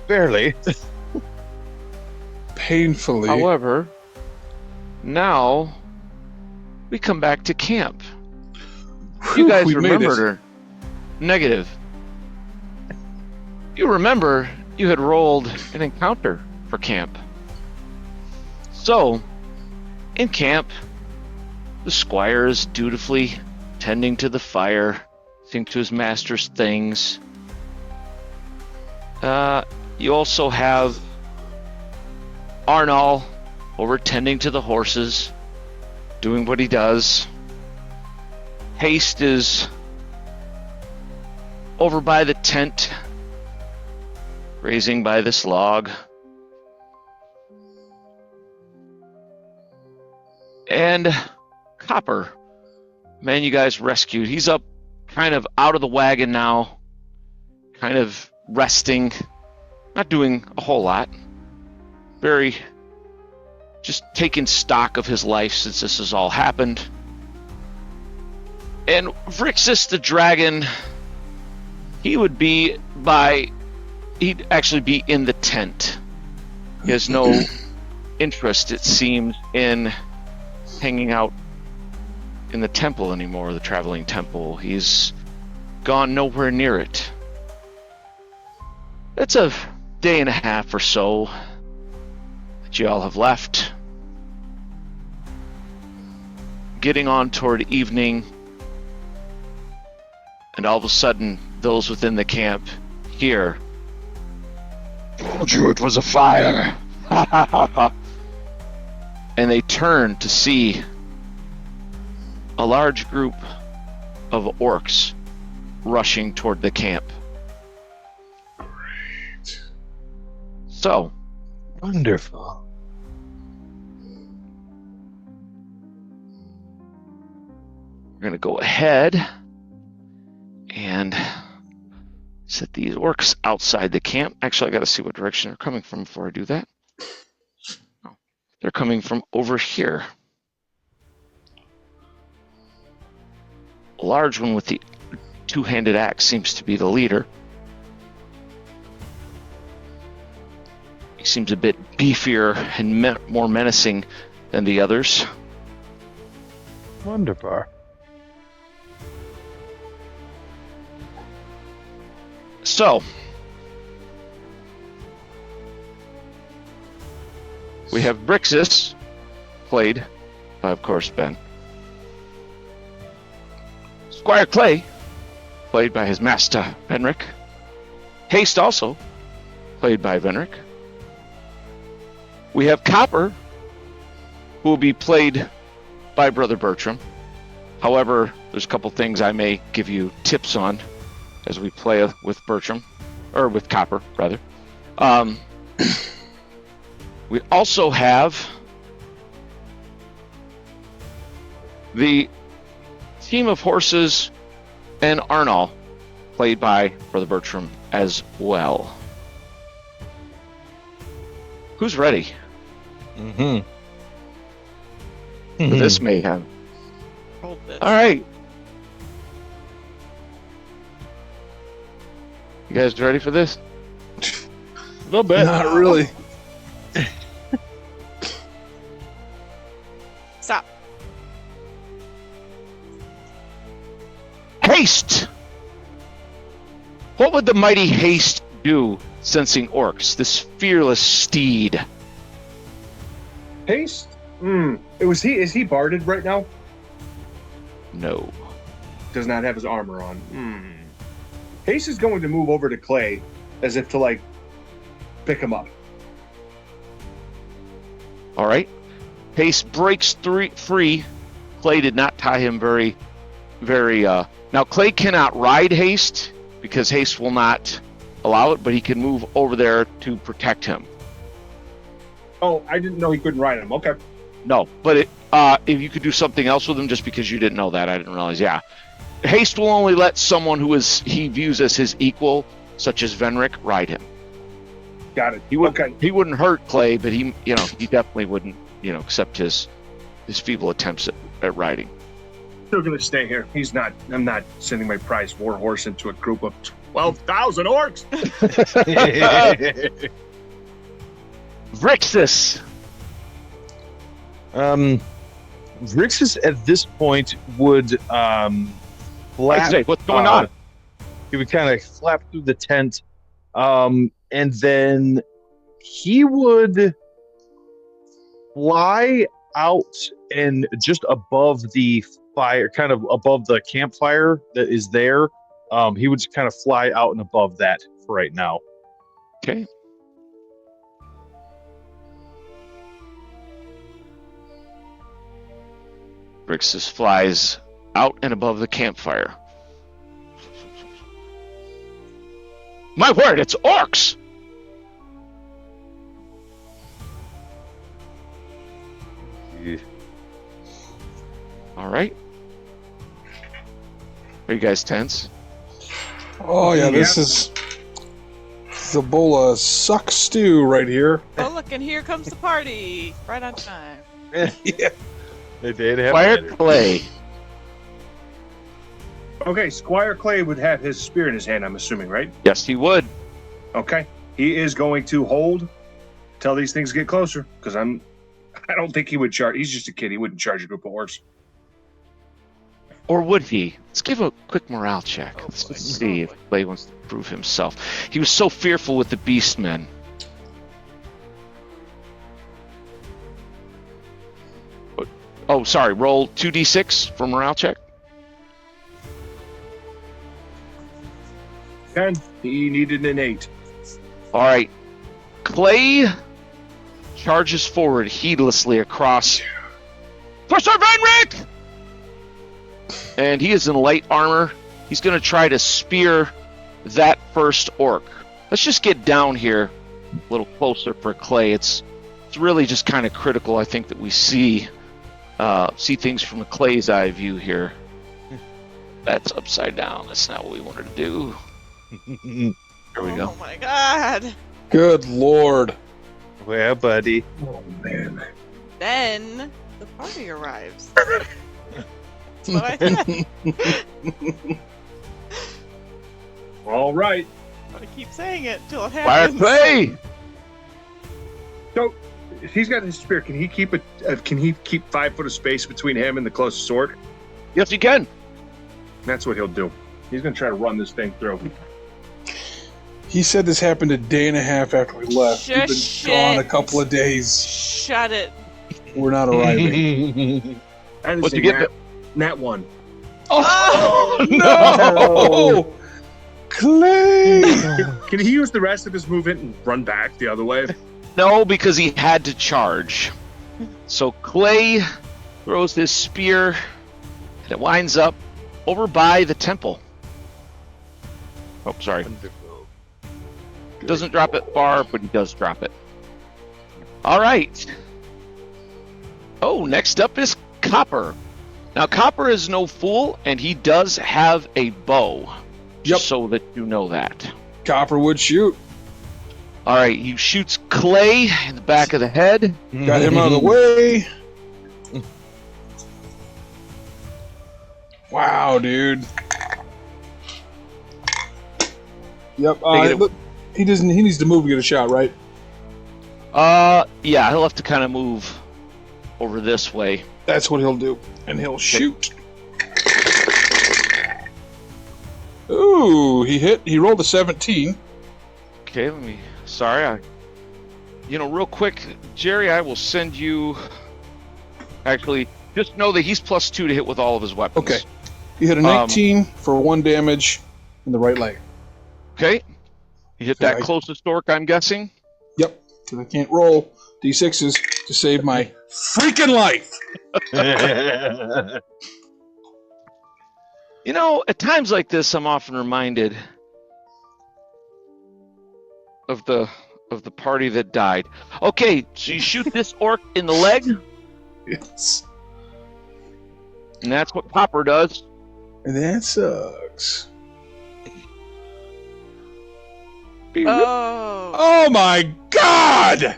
Speaker 2: Barely.
Speaker 3: Painfully.
Speaker 1: However, now we come back to camp. You guys
Speaker 3: we made it.
Speaker 1: remembered negative. You remember you had rolled an encounter for camp. So, in camp, the squire is dutifully tending to the fire, seeing to his master's things. You also have Arnall over tending to the horses, doing what he does. Haste is over by the tent, grazing by this log. And Copper, man you guys rescued, he's up kind of out of the wagon now, kind of resting, not doing a whole lot. Very just taking stock of his life since this has all happened. And Vrixis the dragon, he'd actually be in the tent. He has no interest, it seems, in hanging out in the temple anymore, the traveling temple. He's gone nowhere near it. It's a day and a half or so. that you all have left. Getting on toward evening, and all of a sudden, those within the camp hear, "Told you it was a fire!" And they turn to see a large group of orcs rushing toward the camp.
Speaker 3: Great.
Speaker 1: So,
Speaker 2: Wonderful.
Speaker 1: we're going to go ahead and set these orcs outside the camp. Actually, I got to see what direction they're coming from before I do that. Oh, they're coming from over here. A large one with the two-handed axe seems to be the leader. He seems a bit beefier and more menacing than the others.
Speaker 2: Wonderful.
Speaker 1: So, we have Brixus, played by, of course, Ben. Squire Clay, played by his master, Venric. Haste, also, played by Venric. We have Copper, who will be played by Brother Bertram. However, there's a couple things I may give you tips on as we play with Bertram, or with Copper, rather. We also have the team of horses and Arnall, played by Brother Bertram as well. Who's ready
Speaker 2: Mm-hmm.
Speaker 1: for this mayhem?
Speaker 4: Hold this.
Speaker 1: All right. You guys ready for this?
Speaker 2: A little bit.
Speaker 3: Not really.
Speaker 4: Stop.
Speaker 1: Haste! What would the mighty Haste do sensing orcs, this fearless steed?
Speaker 5: Haste? Is he barded right now?
Speaker 1: No.
Speaker 5: Does not have his armor on. Haste is going to move over to Clay as if to, like, pick him up.
Speaker 1: All right. Haste breaks free. Clay did not tie him very. Now, Clay cannot ride Haste because Haste will not allow it, but he can move over there to protect him.
Speaker 5: Oh, I didn't know he couldn't ride him. Okay.
Speaker 1: No, but if you could do something else with him, just because you didn't know that, I didn't realize. Yeah, Haste will only let someone who he views as his equal, such as Venric, ride him.
Speaker 5: Got it.
Speaker 1: He wouldn't hurt Clay, but he definitely wouldn't, accept his feeble attempts at riding.
Speaker 5: Still gonna stay here. I'm not sending my prize war horse into a group of 12,000 orcs.
Speaker 1: Vrixus.
Speaker 2: Vrixus at this point would
Speaker 1: What's going on?
Speaker 2: He would kind of flap through the tent, and then he would fly out and just above the fire, kind of above the campfire that is there. He would just kind of fly out and above that for right now.
Speaker 1: Okay. Vrixus flies out and above the campfire. My word, it's orcs! All right. Are you guys tense?
Speaker 3: Oh yeah, this is a bowl of suck stew right here.
Speaker 4: Oh, look, and here comes the party. Right on time.
Speaker 3: Yeah.
Speaker 2: They did have
Speaker 1: Squire Clay.
Speaker 5: Okay, Squire Clay would have his spear in his hand, I'm assuming, right?
Speaker 1: Yes, he would.
Speaker 5: Okay. He is going to hold till these things get closer, because I don't think he would charge. He's just a kid. He wouldn't charge a group of orcs.
Speaker 1: Or would he? Let's give a quick morale check. Let's see if Clay wants to prove himself. He was so fearful with the Beastmen. Oh, sorry. Roll 2d6 for morale check.
Speaker 5: 10. He needed an 8.
Speaker 1: All right. Clay charges forward heedlessly across. Professor Venrick! And he is in light armor. He's going to try to spear that first orc. Let's just get down here a little closer for Clay. It's really just kind of critical, I think, that we see things from Clay's eye view here. That's upside down. That's not what we wanted to do. There we go.
Speaker 4: Oh my god.
Speaker 3: Good lord.
Speaker 2: Well, buddy.
Speaker 5: Oh, man.
Speaker 4: Then the party arrives. That's what I said.
Speaker 5: All right.
Speaker 4: I keep saying it till it
Speaker 1: Fire
Speaker 4: happens.
Speaker 1: Clay!
Speaker 5: So he's got his spear. Can he keep it? Can he keep 5 foot of space between him and the closest sword?
Speaker 1: Yes, you can.
Speaker 5: That's what he'll do. He's going to try to run this thing through.
Speaker 3: He said this happened a day and a half after we left. We've been
Speaker 4: Shush
Speaker 3: gone a
Speaker 4: it.
Speaker 3: couple of days.
Speaker 4: Shut it.
Speaker 3: We're not arriving.
Speaker 5: And
Speaker 1: What'd you get?
Speaker 5: Nat 1.
Speaker 3: Oh, no! Clay!
Speaker 5: Can he use the rest of his movement and run back the other way?
Speaker 1: No, because he had to charge. So Clay throws his spear, and it winds up over by the temple. Oh, sorry. Doesn't drop it far, but he does drop it. All right. Oh, next up is Copper. Now, Copper is no fool, and he does have a bow. Just so that you know that.
Speaker 3: Copper would shoot.
Speaker 1: All right, he shoots Clay in the back of the head.
Speaker 3: Got him out of the way. Wow, dude. Yep. Look, he doesn't. He needs to move and get a shot, right?
Speaker 1: Yeah, he'll have to kind of move over this way.
Speaker 3: That's what he'll do, and he'll shoot. Ooh, he hit. He rolled a 17.
Speaker 1: Okay, let me. Sorry, real quick, Jerry, I will send you. Actually, just know that he's +2 to hit with all of his weapons.
Speaker 3: Okay. He hit a 19 for 1 damage in the right leg.
Speaker 1: Okay. You hit that closest orc, I'm guessing.
Speaker 3: Yep. Because I can't roll D6s to save my freaking life.
Speaker 1: At times like this, I'm often reminded of the party that died. Okay, so you shoot this orc in the leg,
Speaker 3: Yes.
Speaker 1: and that's what Copper does.
Speaker 3: That sucks.
Speaker 4: Oh.
Speaker 3: Oh my god!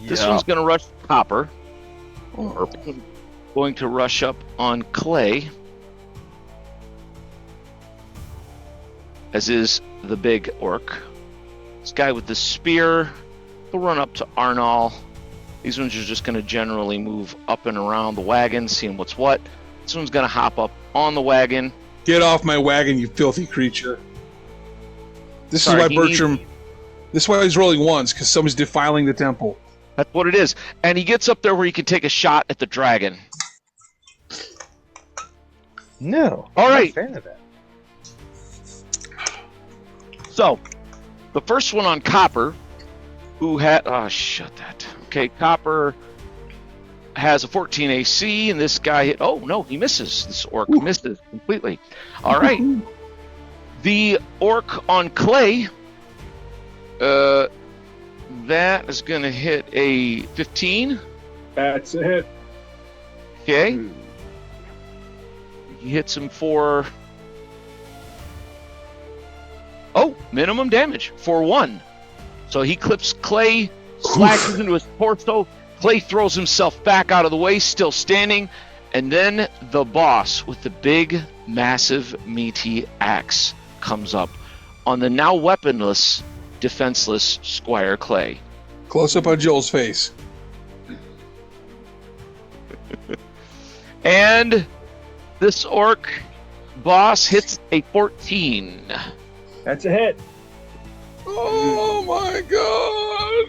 Speaker 1: This one's going to rush Copper, or going to rush up on Clay, as is the big orc. This guy with the spear, he'll run up to Arnal. These ones are just going to generally move up and around the wagon, seeing what's what. This one's going to hop up on the wagon.
Speaker 3: Get off my wagon, you filthy creature. This
Speaker 1: Sorry,
Speaker 3: is why Bertram... This is why he's rolling ones, because somebody's defiling the temple.
Speaker 1: That's what it is. And he gets up there where he can take a shot at the dragon.
Speaker 2: No.
Speaker 1: All right.
Speaker 2: I'm not a fan of that.
Speaker 1: So, the first one on Copper, who had... Oh, shut that. Okay, Copper has a 14 AC, and this guy hit... Oh, no, he misses. This orc misses completely. All right. The orc on Clay, that is going to hit a 15.
Speaker 5: That's a hit.
Speaker 1: Okay. He hits him for... Oh, minimum damage for 1. So he clips Clay, slashes into his torso. Clay throws himself back out of the way, still standing. And then the boss with the big, massive, meaty axe comes up on the now weaponless, defenseless Squire Clay.
Speaker 3: Close up on Joel's face.
Speaker 1: And this orc boss hits a 14.
Speaker 5: That's a hit.
Speaker 3: Oh my god!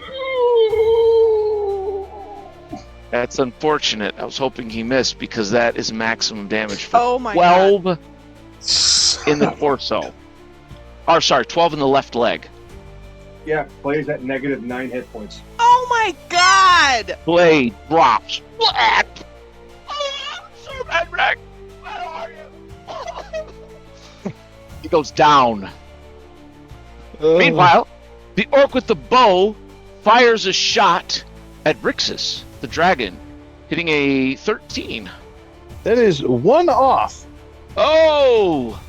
Speaker 1: That's unfortunate. I was hoping he missed because that is maximum damage for
Speaker 4: Oh my
Speaker 1: 12
Speaker 4: God.
Speaker 1: in the torso. Or sorry, 12 in the left leg.
Speaker 5: Yeah, players at -9 hit points.
Speaker 4: Oh my God!
Speaker 1: Blade drops. Black. Oh, Sir Edric, where are you? He goes down. Meanwhile, the orc with the bow fires a shot at Rixus, the dragon, hitting a 13.
Speaker 2: That is one off.
Speaker 1: Oh!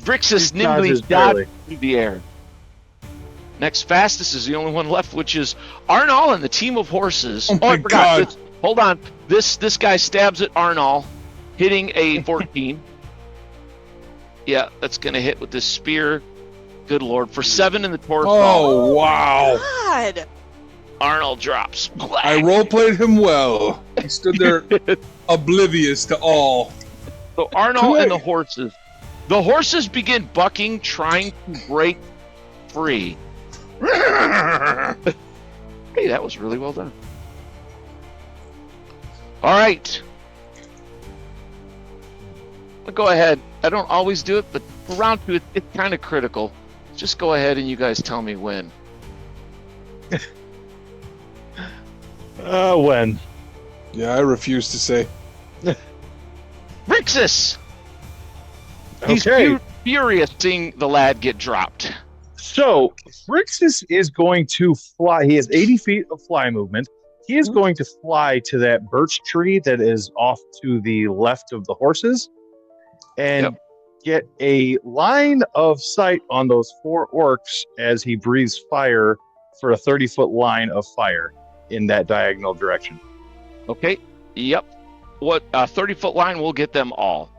Speaker 1: Rixus nimbly
Speaker 2: dodges
Speaker 1: dodged
Speaker 2: barely.
Speaker 1: through the air. Next fastest is the only one left, which is Arnall and the team of horses.
Speaker 3: Oh my
Speaker 1: I forgot.
Speaker 3: God.
Speaker 1: Hold on. This guy stabs at Arnall, hitting a 14. Yeah, that's going to hit with this spear. Good lord. For 7 in the torso.
Speaker 3: Oh, wow.
Speaker 4: God!
Speaker 1: Arnold drops.
Speaker 3: I roleplayed him well. He stood there oblivious to all.
Speaker 1: So Arnold and the horses. The horses begin bucking, trying to break free. Hey, that was really well done. All right. I'll go ahead. I don't always do it, but for round 2, it's kind of critical. Just go ahead and you guys tell me when.
Speaker 2: When?
Speaker 3: Yeah, I refuse to say.
Speaker 1: Rixus! He's
Speaker 2: Okay.
Speaker 1: furious seeing the lad get dropped.
Speaker 2: So, Rixus is going to fly. He has 80 feet of fly movement. He is going to fly to that birch tree that is off to the left of the horses and get a line of sight on those 4 orcs as he breathes fire for a 30-foot line of fire in that diagonal direction.
Speaker 1: Okay. Yep. What a 30-foot line will get them all.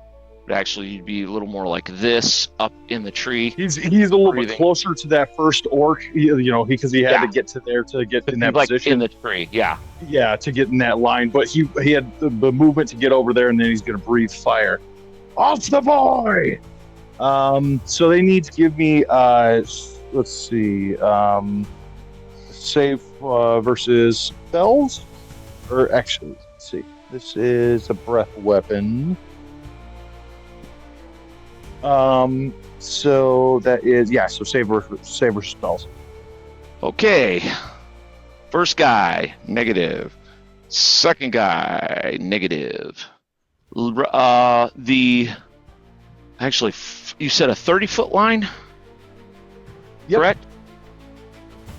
Speaker 1: But actually, you'd be a little more like this up in the tree.
Speaker 2: He's a little
Speaker 1: Breathing.
Speaker 2: bit closer to that first orc, because he had to get to there to get in that
Speaker 1: Like
Speaker 2: position.
Speaker 1: in the tree. Yeah.
Speaker 2: Yeah, to get in that line, but he had the movement to get over there, and then he's going to breathe fire. Off the boy! So they need to give me, let's see, save versus spells? Or actually, let's see. This is a breath weapon. So that is, so save versus spells.
Speaker 1: Okay. First guy, negative. Second guy, negative. Actually, you said a 30-foot line?
Speaker 2: Yep.
Speaker 1: Correct?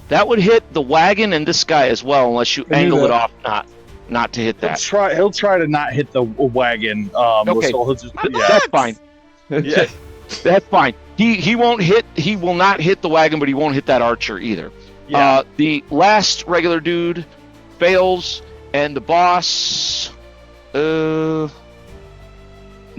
Speaker 1: That would hit the wagon and this guy as well, unless you angle it off not to hit that.
Speaker 2: He'll try to not hit the wagon.
Speaker 1: Okay.
Speaker 2: So he'll just,
Speaker 1: That's fine.
Speaker 2: Yeah.
Speaker 1: That's fine. He won't hit. He will not hit the wagon, but he won't hit that archer either.
Speaker 2: Yeah.
Speaker 1: The last regular dude fails, and the boss.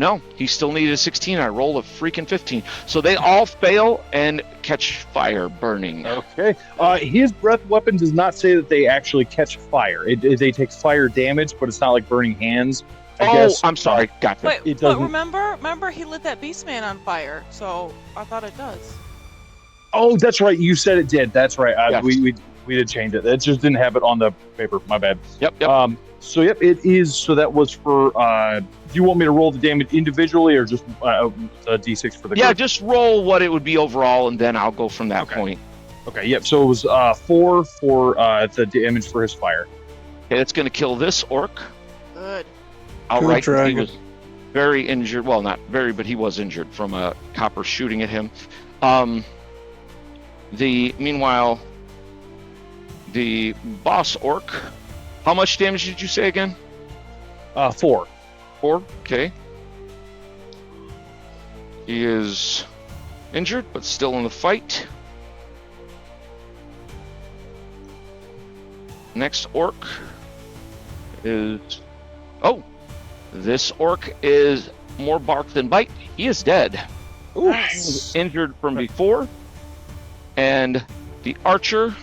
Speaker 1: No, he still needed a 16. I rolled a freaking 15. So they all fail and catch fire burning.
Speaker 2: Okay. His breath weapon does not say that they actually catch fire. They take fire damage, but it's not like burning hands. I guess.
Speaker 1: I'm sorry. Gotcha.
Speaker 4: Wait,
Speaker 2: It
Speaker 4: but
Speaker 2: doesn't-
Speaker 4: remember he lit that beast man on fire, so I thought it does.
Speaker 2: Oh, that's right. You said it did. That's right.
Speaker 1: Yes.
Speaker 2: We did change it. It just didn't have it on the paper. My bad.
Speaker 1: Yep.
Speaker 2: So it is. So that was for. Do you want me to roll the damage individually or just a d6 for the
Speaker 1: Yeah,
Speaker 2: group?
Speaker 1: just roll what it would be overall, and then I'll go from that point.
Speaker 2: Okay. Yep. So it was 4 for the damage for his fire.
Speaker 1: Okay, that's going to kill this orc.
Speaker 4: Good.
Speaker 1: Outright. He
Speaker 3: dragon.
Speaker 1: was very injured. Well, not very, but he was injured from a copper shooting at him. Meanwhile, the boss orc. How much damage did you say again?
Speaker 2: 4.
Speaker 1: 4. Okay. He is injured, but still in the fight. Next orc is. Oh, this orc is more bark than bite. He is dead.
Speaker 2: Ooh.
Speaker 1: He was injured from before. And the archer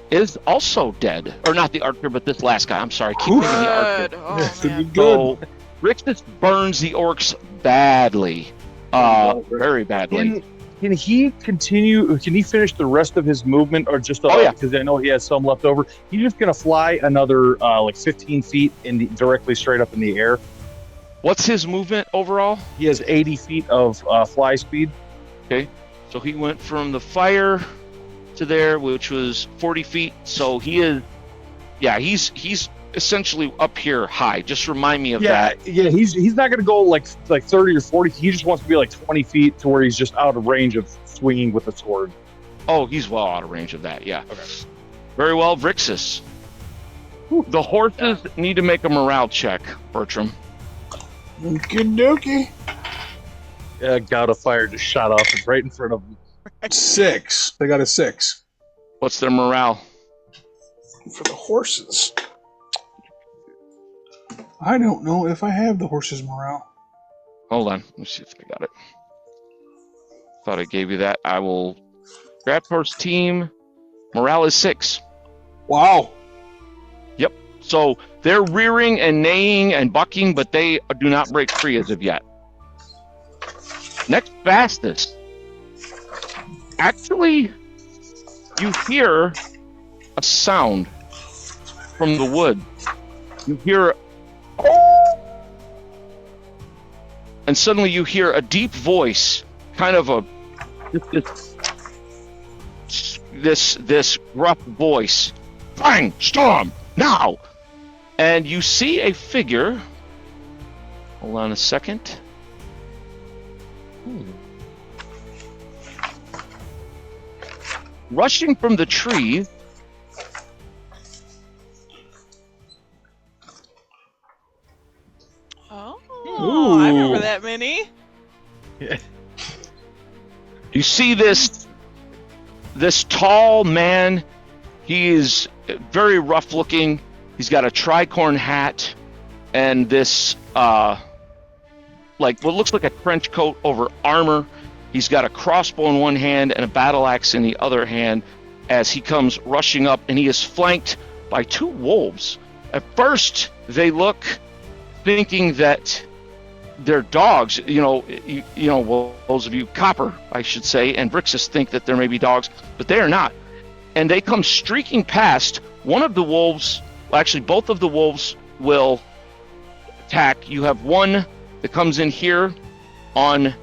Speaker 1: is also dead. Or not the archer, but this last guy. I'm sorry. I keep thinking the archer.
Speaker 4: Good. Oh, man.
Speaker 1: So, Rixus burns the orcs badly. Very badly.
Speaker 2: Can he continue? Can he finish the rest of his movement, or just? Because I know he has some left over. He's just gonna fly another 15 feet directly straight up in the air.
Speaker 1: What's his movement overall?
Speaker 2: He has 80 feet of fly speed.
Speaker 1: Okay, so he went from the fire to there, which was 40 feet. So he is, he's essentially up here high. Just remind me of that.
Speaker 2: Yeah, he's not gonna go like 30 or 40. He just wants to be like 20 feet to where he's just out of range of swinging with a sword.
Speaker 1: Oh, he's well out of range of that. Yeah.
Speaker 2: Okay.
Speaker 1: Very well, Vrixis. The horses need to make a morale check, Bertram.
Speaker 3: Okie dokie.
Speaker 2: God of Fire just shot off right in front of him.
Speaker 3: 6. They got a 6.
Speaker 1: What's their morale?
Speaker 3: For the horses. I don't know if I have the horses' morale.
Speaker 1: Hold on. Let's see if I got it. Thought I gave you that. I will grab horse team. Morale is 6.
Speaker 3: Wow.
Speaker 1: Yep. So they're rearing and neighing and bucking, but they do not break free as of yet. Next fastest. Actually, you hear a sound from the wood. You hear, and suddenly you hear a deep voice, kind of this gruff voice. Bang! Storm! Now! And you see a figure. Hold on a second. Rushing from the tree.
Speaker 4: Oh, I remember that mini.
Speaker 2: Yeah.
Speaker 1: You see this tall man. He is very rough looking. He's got a tricorn hat and this what looks like a trench coat over armor. He's got a crossbow in one hand and a battle axe in the other hand as he comes rushing up, and he is flanked by 2 wolves. At first, they look thinking that they're dogs. Well, those of you, Copper, I should say, and Vrixis think that there may be dogs, but they are not. And they come streaking past. One of the wolves, actually both of the wolves will attack. You have one that comes in here on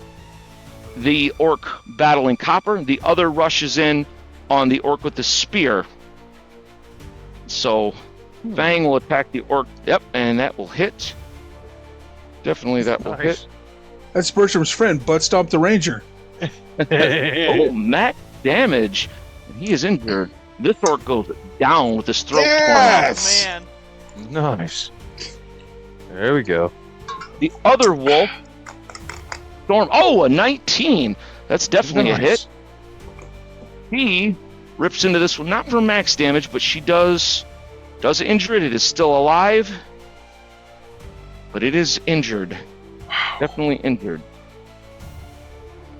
Speaker 1: the orc battling Copper. The other rushes in on the orc with the spear. So Fang will attack the orc. Yep, and that will hit. Definitely that will hit.
Speaker 3: That's Bertram's friend, Butt Stomp the Ranger.
Speaker 1: Oh, max damage. He is injured. This orc goes down with his throat torn out.
Speaker 3: Yes!
Speaker 4: Oh, man.
Speaker 2: Nice. There we go.
Speaker 1: The other wolf, Storm. Oh, a 19. That's definitely a hit. He rips into this one, not for max damage, but she does injure it. It is still alive, but it is injured. Definitely injured.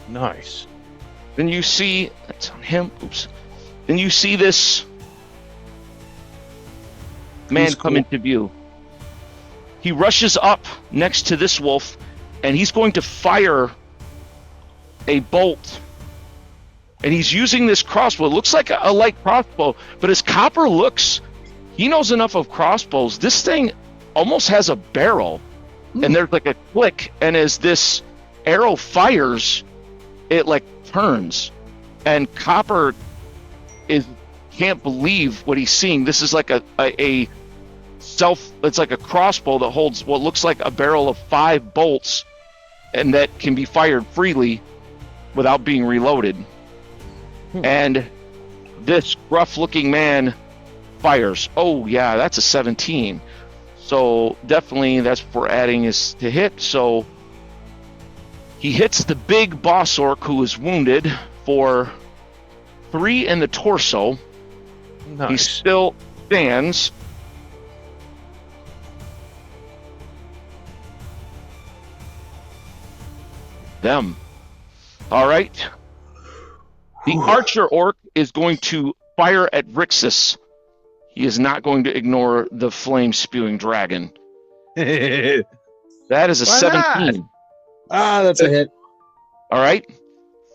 Speaker 2: Nice.
Speaker 1: Then you see, that's on him. Oops. Then you see this man come into view. He rushes up next to this wolf, and he's going to fire a bolt. And he's using this crossbow. It looks like a light crossbow, but as Copper looks, he knows enough of crossbows. This thing almost has a barrel, and there's like a click, and as this arrow fires, it like turns, and Copper can't believe what he's seeing. This is like it's like a crossbow that holds what looks like a barrel of 5 bolts, and that can be fired freely without being reloaded. And this rough-looking man fires. Oh yeah, that's a 17. So definitely that's for adding is to hit. So he hits the big boss orc who is wounded for 3 in the torso.
Speaker 2: Nice.
Speaker 1: He still stands. Them. All right. The archer orc is going to fire at Vrixis. He is not going to ignore the flame-spewing dragon. That is a 17.
Speaker 2: That's a hit.
Speaker 1: All right.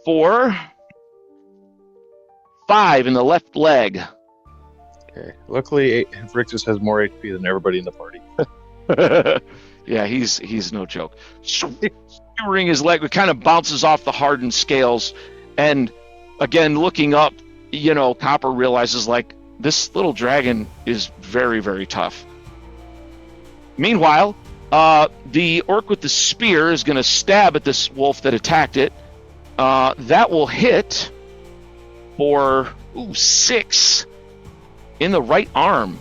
Speaker 1: for 5 in the left leg.
Speaker 2: Okay. Luckily, Rixus has more HP than everybody in the party.
Speaker 1: Yeah, he's no joke. Skewering his leg, it kind of bounces off the hardened scales, and again, looking up, Copper realizes, like, this little dragon is very, very tough. Meanwhile, the orc with the spear is going to stab at this wolf that attacked it. That will hit for 6 in the right arm.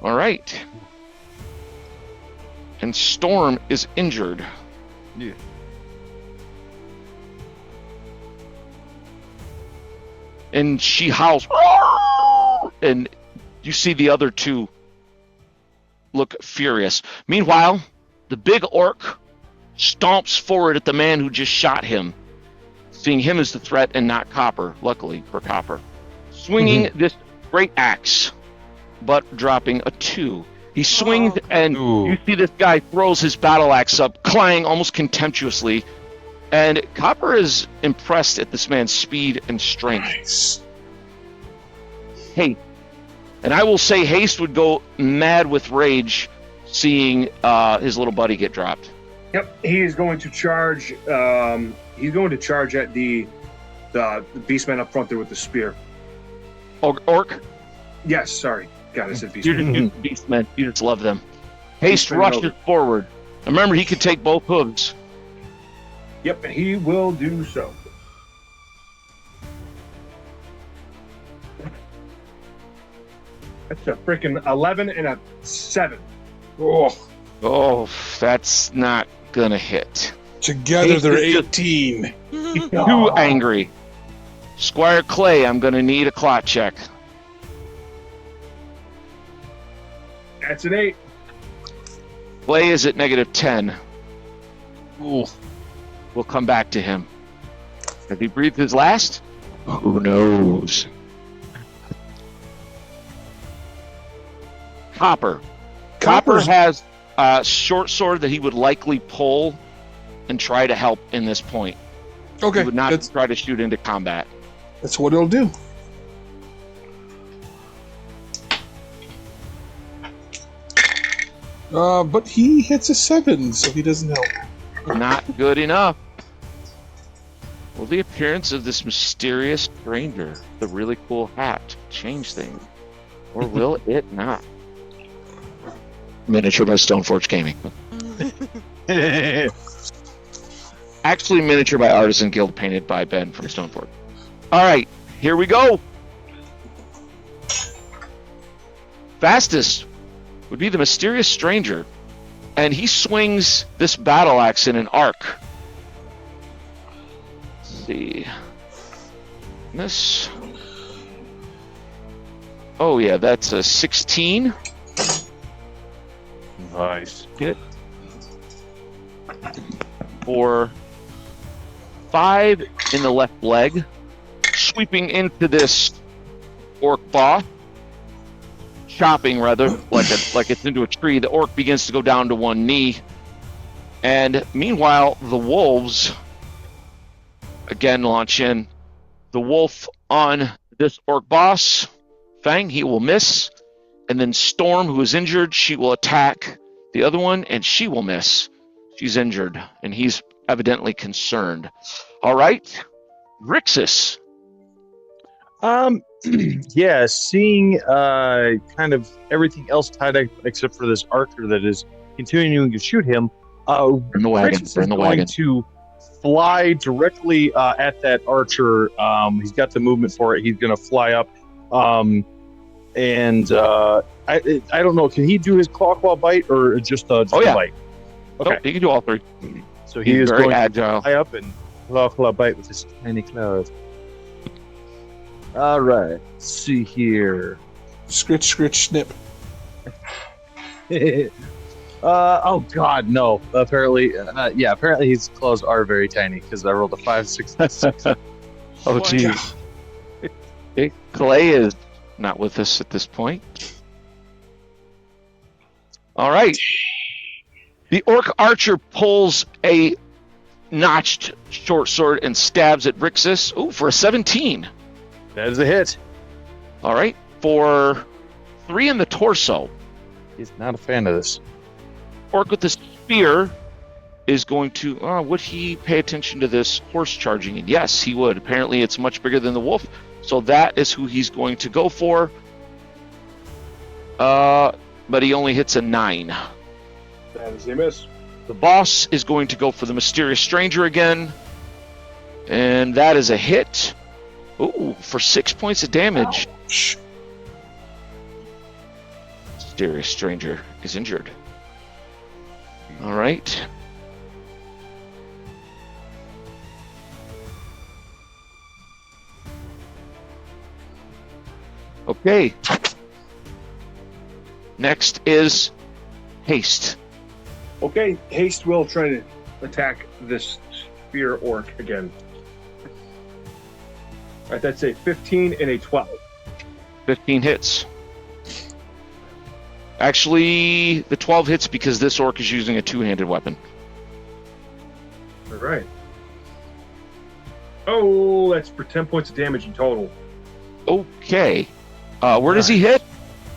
Speaker 1: All right. And Storm is injured.
Speaker 2: Yeah.
Speaker 1: And she howls. "Roar!" And you see the other two look furious. Meanwhile, the big orc stomps forward at the man who just shot him, seeing him as the threat and not Copper, luckily for Copper. Swinging this great axe, but dropping a 2. He swings, and you see this guy throws his battle axe up, clang almost contemptuously. And Copper is impressed at this man's speed and strength.
Speaker 3: Nice.
Speaker 1: Hey, and I will say Haste would go mad with rage seeing his little buddy get dropped.
Speaker 5: Yep, he is going to charge. He's going to charge at the beastman up front there with the spear.
Speaker 1: Orc?
Speaker 5: Yes, sorry. God, I said beastman.
Speaker 1: You're beastmen. You just love them. Haste rushes forward. Remember, he can take both hooves.
Speaker 5: Yep, and he will do so. That's a freaking 11 and a 7.
Speaker 1: Oh, that's not gonna hit.
Speaker 3: Together, they're 18.
Speaker 1: Too angry. Squire Clay, I'm gonna need a clot check.
Speaker 5: That's an 8.
Speaker 1: Clay is at -10.
Speaker 2: Ooh.
Speaker 1: We'll come back to him. Has he breathed his last? Who knows? Copper. Copper has a short sword that he would likely pull and try to help in this point.
Speaker 3: Okay,
Speaker 1: He would not try to shoot into combat.
Speaker 3: that's what it'll do. But he hits a 7, so he doesn't help.
Speaker 1: Not good enough. Will the appearance of this mysterious stranger, the really cool hat, change things? Or will it not? Miniature by Stoneforge Gaming. Actually, miniature by Artisan Guild, painted by Ben from Stoneforge. All right, here we go. Fastest would be the mysterious stranger, and he swings this battle axe in an arc. Let's see. This. Oh yeah, that's a 16.
Speaker 2: Nice.
Speaker 1: Hit. For 5 in the left leg, sweeping into this orc boss, chopping rather, like it's into a tree. The orc begins to go down to one knee, and meanwhile the wolves again launch in. The wolf on this orc boss, Fang, he will miss, and then Storm, who is injured, she will attack the other one, and she will miss. She's injured, and he's evidently concerned. All right, Rixus.
Speaker 2: Yeah, seeing kind of everything else tied up except for this archer that is continuing to shoot him.
Speaker 1: In the wagon.
Speaker 2: Rixus is going to fly directly at that archer. He's got the movement for it. He's going to fly up. And I don't know. Can he do his claw bite or just a bite? Okay,
Speaker 1: Nope, he can do all 3.
Speaker 2: So he is
Speaker 1: very
Speaker 2: going
Speaker 1: agile.
Speaker 2: to fly up and claw bite with his tiny claws. All right. Let's see here.
Speaker 3: Scritch, scritch, snip.
Speaker 2: Oh God, no. Apparently, apparently his claws are very tiny because I rolled a 5, 6, and 6.
Speaker 1: Oh, gee. Clay is not with us at this point. All right. The orc archer pulls a notched short sword and stabs at Rixus. Ooh, for a 17.
Speaker 2: That is a hit.
Speaker 1: All right, for 3 in the torso.
Speaker 2: He's not a fan of this.
Speaker 1: Orc with the spear is going to... would he pay attention to this horse charging in? Yes, he would. Apparently, it's much bigger than the wolf, so that is who he's going to go for. But he only hits a 9.
Speaker 5: That is a miss.
Speaker 1: The boss is going to go for the mysterious stranger again, and that is a hit. Ooh, for 6 points of damage.
Speaker 3: Ouch.
Speaker 1: Mysterious stranger is injured. All right. Okay. Next is Haste.
Speaker 5: Okay, Haste will try to attack this spear orc again. All right, that's a 15 and a 12.
Speaker 1: 15 hits. Actually, the 12 hits because this orc is using a two-handed weapon.
Speaker 5: All right. Oh, that's for 10 points of damage in total.
Speaker 1: Okay. Where does he hit?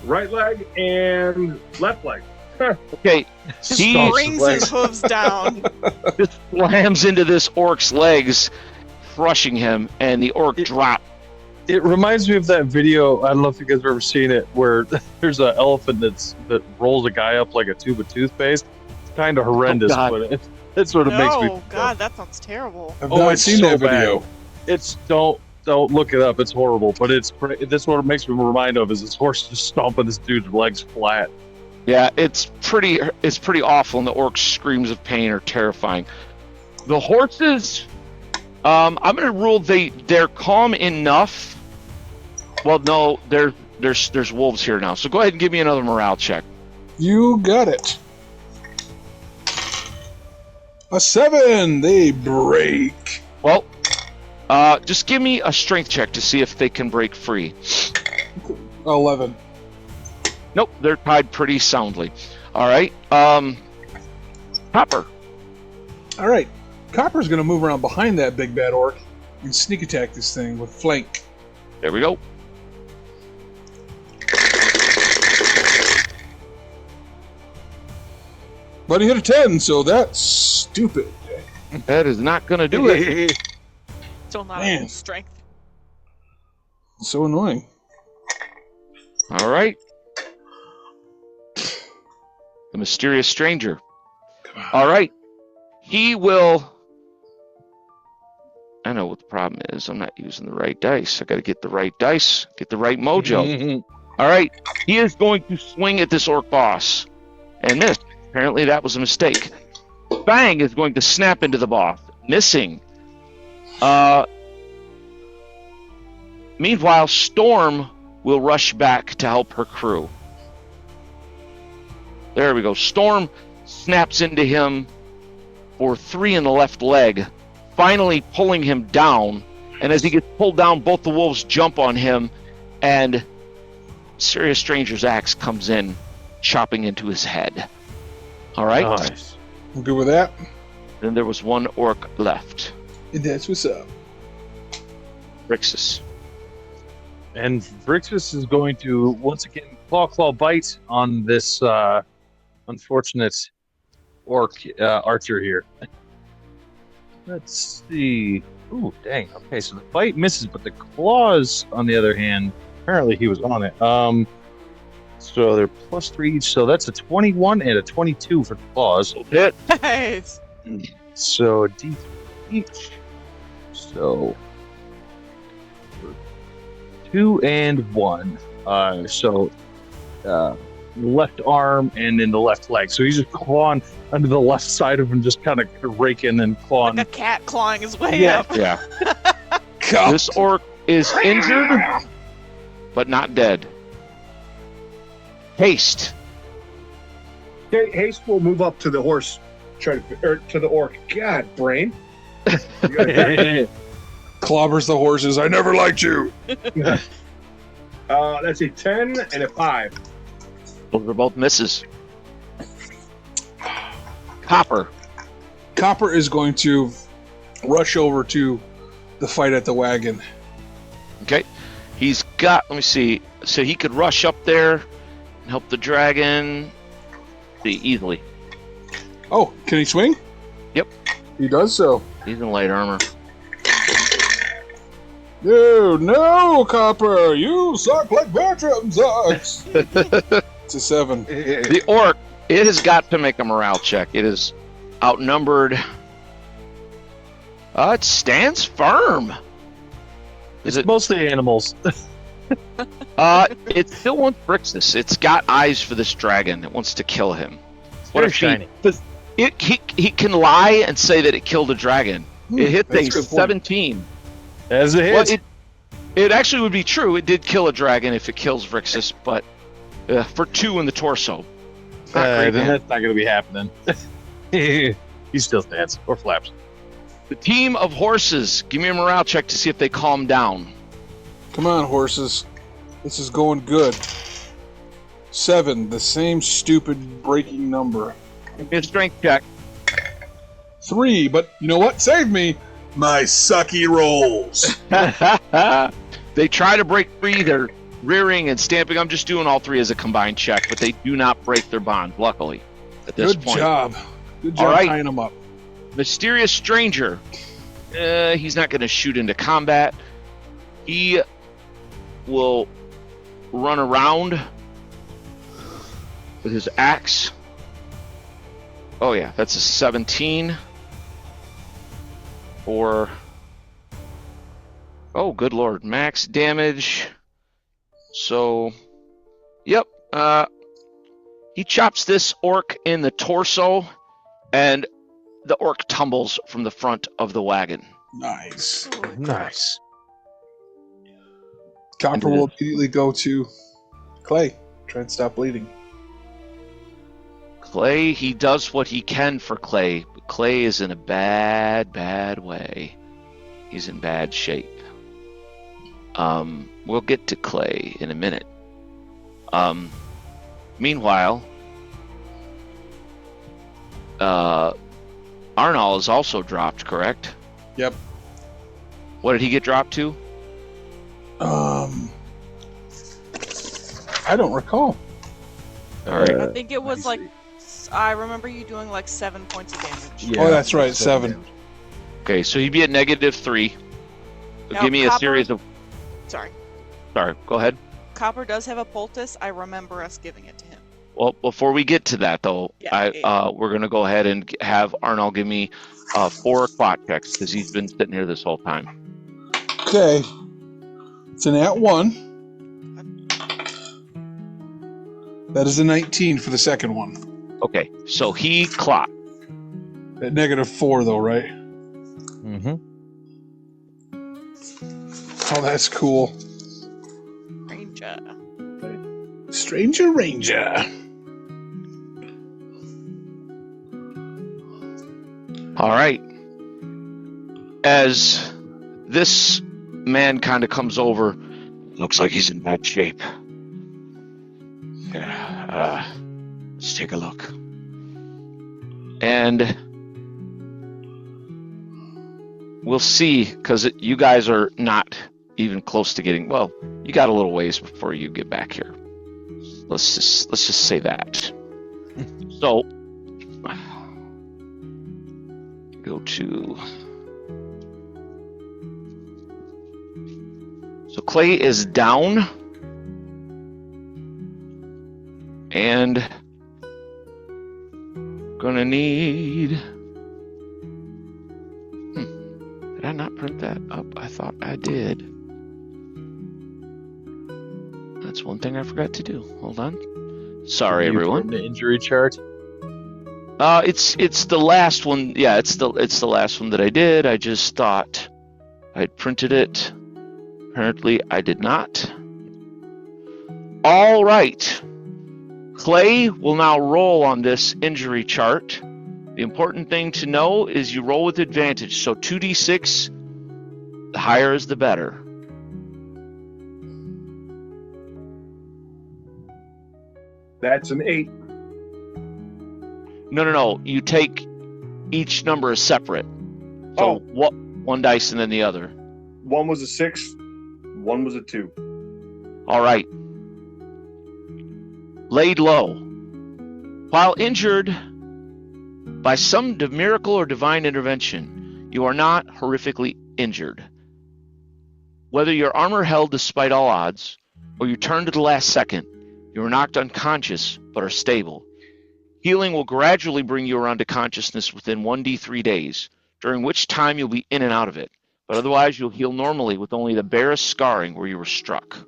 Speaker 5: Right leg and left leg.
Speaker 1: Okay. He
Speaker 4: Brings his hooves down.
Speaker 1: just slams into this orc's legs, crushing him, and the orc drops.
Speaker 2: It reminds me of that video. I don't know if you guys have ever seen it, where there's an elephant that rolls a guy up like a tube of toothpaste. It's kind of horrendous, but that's what it makes me.
Speaker 4: Oh God, that sounds terrible.
Speaker 3: I've not
Speaker 2: it's
Speaker 3: seen
Speaker 2: so
Speaker 3: that video.
Speaker 2: bad. It's don't look it up. It's horrible, but that's what it makes me remind of is this horse just stomping this dude's legs flat.
Speaker 1: Yeah, it's pretty awful, and the orc's screams of pain are terrifying. The horses, I'm gonna rule they're calm enough. Well, no, there's wolves here now. So go ahead and give me another morale check.
Speaker 3: You got it. A 7. They break.
Speaker 1: Well, just give me a strength check to see if they can break free.
Speaker 3: 11.
Speaker 1: Nope, they're tied pretty soundly. All right, Copper.
Speaker 3: All right. Copper's going to move around behind that big bad orc and sneak attack this thing with flank.
Speaker 1: There we go.
Speaker 3: But he hit a 10, so that's stupid.
Speaker 1: That is not going to do it.
Speaker 4: Still not
Speaker 3: Man.
Speaker 4: full strength.
Speaker 3: So annoying.
Speaker 1: All right. The mysterious stranger. All right. He will... I know what the problem is. I'm not using the right dice. I got to get the right dice, get the right mojo. All right. He is going to swing at this orc boss and miss. Apparently that was a mistake. Bang is going to snap into the boss, missing. Meanwhile, Storm will rush back to help her crew. There we go. Storm snaps into him for 3 in the left leg, finally pulling him down. And as he gets pulled down, both the wolves jump on him, and Serious Stranger's axe comes in, chopping into his head. All right.
Speaker 2: Nice.
Speaker 3: I'm good with that.
Speaker 1: Then there was one orc left.
Speaker 3: And that's what's up.
Speaker 1: Rixus.
Speaker 2: And Vrixus is going to once again claw bite on this unfortunate orc archer here. Let's see. Ooh, dang. Okay, so the bite misses, but the claws, on the other hand, apparently he was on it. So they're +3 each. So that's a 21 and a 22 for the claws.
Speaker 1: Hit.
Speaker 4: Nice.
Speaker 2: So D3 each. So 2 and 1. So left arm and in the left leg. So he's just clawing under the left side of him, just kind of raking and clawing.
Speaker 4: Like a cat clawing his way up.
Speaker 1: Yeah. This orc is injured, but not dead. Haste.
Speaker 5: Okay, Haste will move up to the horse, to the orc. God, brain.
Speaker 3: Clobbers the horses. I never liked you.
Speaker 5: That's a 10 and a 5.
Speaker 1: Those are both misses. Copper.
Speaker 3: Copper is going to rush over to the fight at the wagon.
Speaker 1: Okay. He's got, let me see, so he could rush up there and help the dragon easily.
Speaker 3: Oh, can he swing?
Speaker 1: Yep.
Speaker 3: He does so.
Speaker 1: He's in light armor.
Speaker 3: No, Copper, you suck like Bertram sucks. It's a 7.
Speaker 1: The orc, it has got to make a morale check. It is outnumbered. It stands firm.
Speaker 2: It's mostly animals.
Speaker 1: It still wants Brixus. It's got eyes for this dragon. It wants to kill him. What if
Speaker 2: shiny.
Speaker 1: He can lie and say that it killed a dragon. It hit a 17.
Speaker 2: As a hit.
Speaker 1: Well, it actually would be true. It did kill a dragon if it kills Vrixis, but for 2 in the torso.
Speaker 2: Then that's not going to be happening. He still stands or flaps.
Speaker 1: The team of horses, give me a morale check to see if they calm down.
Speaker 3: Come on, horses. This is going good. 7, the same stupid breaking number.
Speaker 1: Give me a strength check.
Speaker 3: 3, but you know what? Save me. My sucky rolls.
Speaker 1: They try to break free. They're rearing and stamping. I'm just doing all 3 as a combined check, but they do not break their bond, luckily, at this
Speaker 3: Good
Speaker 1: point.
Speaker 3: job. Good job
Speaker 1: All right.
Speaker 3: tying them up.
Speaker 1: Mysterious stranger. He's not going to shoot into combat. He will run around with his axe. Oh yeah, that's a 17. Or oh, good lord, max damage. So, yep. He chops this orc in the torso, and the orc tumbles from the front of the wagon.
Speaker 3: Nice.
Speaker 2: Nice.
Speaker 3: Copper will immediately go to Clay. Try and stop bleeding.
Speaker 1: Clay, he does what he can for Clay, but Clay is in a bad, bad way. He's in bad shape. We'll get to Clay in a minute. Meanwhile, Arnal is also dropped, correct?
Speaker 3: Yep.
Speaker 1: What did he get dropped to?
Speaker 3: I don't recall.
Speaker 1: All right.
Speaker 4: I think it was like, I remember you doing like 7 points of damage.
Speaker 2: Yeah,
Speaker 3: Oh, that's right, 7.
Speaker 1: Okay, so he'd be at -3.
Speaker 4: Now,
Speaker 1: Give me a
Speaker 4: Copper-
Speaker 1: series of...
Speaker 4: Sorry.
Speaker 1: Sorry, go ahead.
Speaker 4: Copper does have a poultice. I remember us giving it to him.
Speaker 1: Well, before we get to that, though,
Speaker 4: Yeah,
Speaker 1: we're going to go ahead and have Arnal give me 4 clock checks, because he's been sitting here this whole time.
Speaker 3: Okay. It's an @1. That is a 19 for the second one.
Speaker 1: Okay, so he clocked.
Speaker 3: At -4, though, right?
Speaker 2: Mm-hmm.
Speaker 3: Oh, that's cool.
Speaker 4: Ranger.
Speaker 3: Stranger Ranger.
Speaker 1: All right. As this man kind of comes over, looks like he's in bad shape. Yeah, let's take a look. And we'll see, because you guys are not even close to getting, well, you got a little ways before you get back here. Let's just say that. So go to, so Clay is down, and gonna need, did I not print that up? I thought I did. That's one thing I forgot to do. Hold on. Sorry, everyone.
Speaker 2: The injury chart.
Speaker 1: It's the last one. Yeah, it's the last one that I did. I just thought I'd printed it. Apparently, I did not. All right. Clay will now roll on this injury chart. The important thing to know is you roll with advantage. So 2d6, the higher is the better.
Speaker 5: That's an 8.
Speaker 1: No. You take each number is separate. So what? One dice and then the other.
Speaker 5: One was a 6. One was a 2.
Speaker 1: All right. Laid low. While injured by some miracle or divine intervention, you are not horrifically injured. Whether your armor held despite all odds, or you turned at the last second, you are knocked unconscious but are stable. Healing will gradually bring you around to consciousness within 1d3 days, during which time you'll be in and out of it. But otherwise, you'll heal normally with only the barest scarring where you were struck.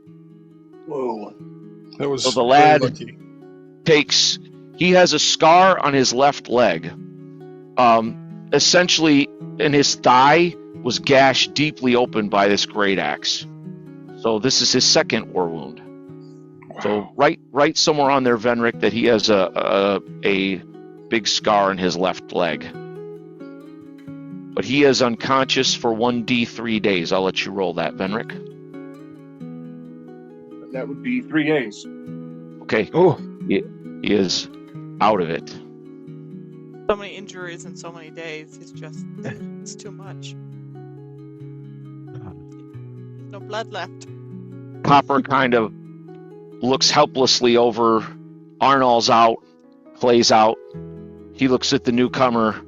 Speaker 3: Whoa. That was
Speaker 1: so the lad
Speaker 3: lucky.
Speaker 1: He has a scar on his left leg. Essentially, in his thigh was gashed deeply open by this great axe. So this is his second war wound. Wow. So right somewhere on there, Venric, that he has a big scar on his left leg. But he is unconscious for 1d3 days. I'll let you roll that, Venric.
Speaker 5: That would be 3 days.
Speaker 1: Okay. Oh, he is out of it.
Speaker 4: So many injuries in so many days. It's too much. There's no blood left.
Speaker 1: Copper kind of looks helplessly over. Arnold's out. Clay's out. He looks at the newcomer.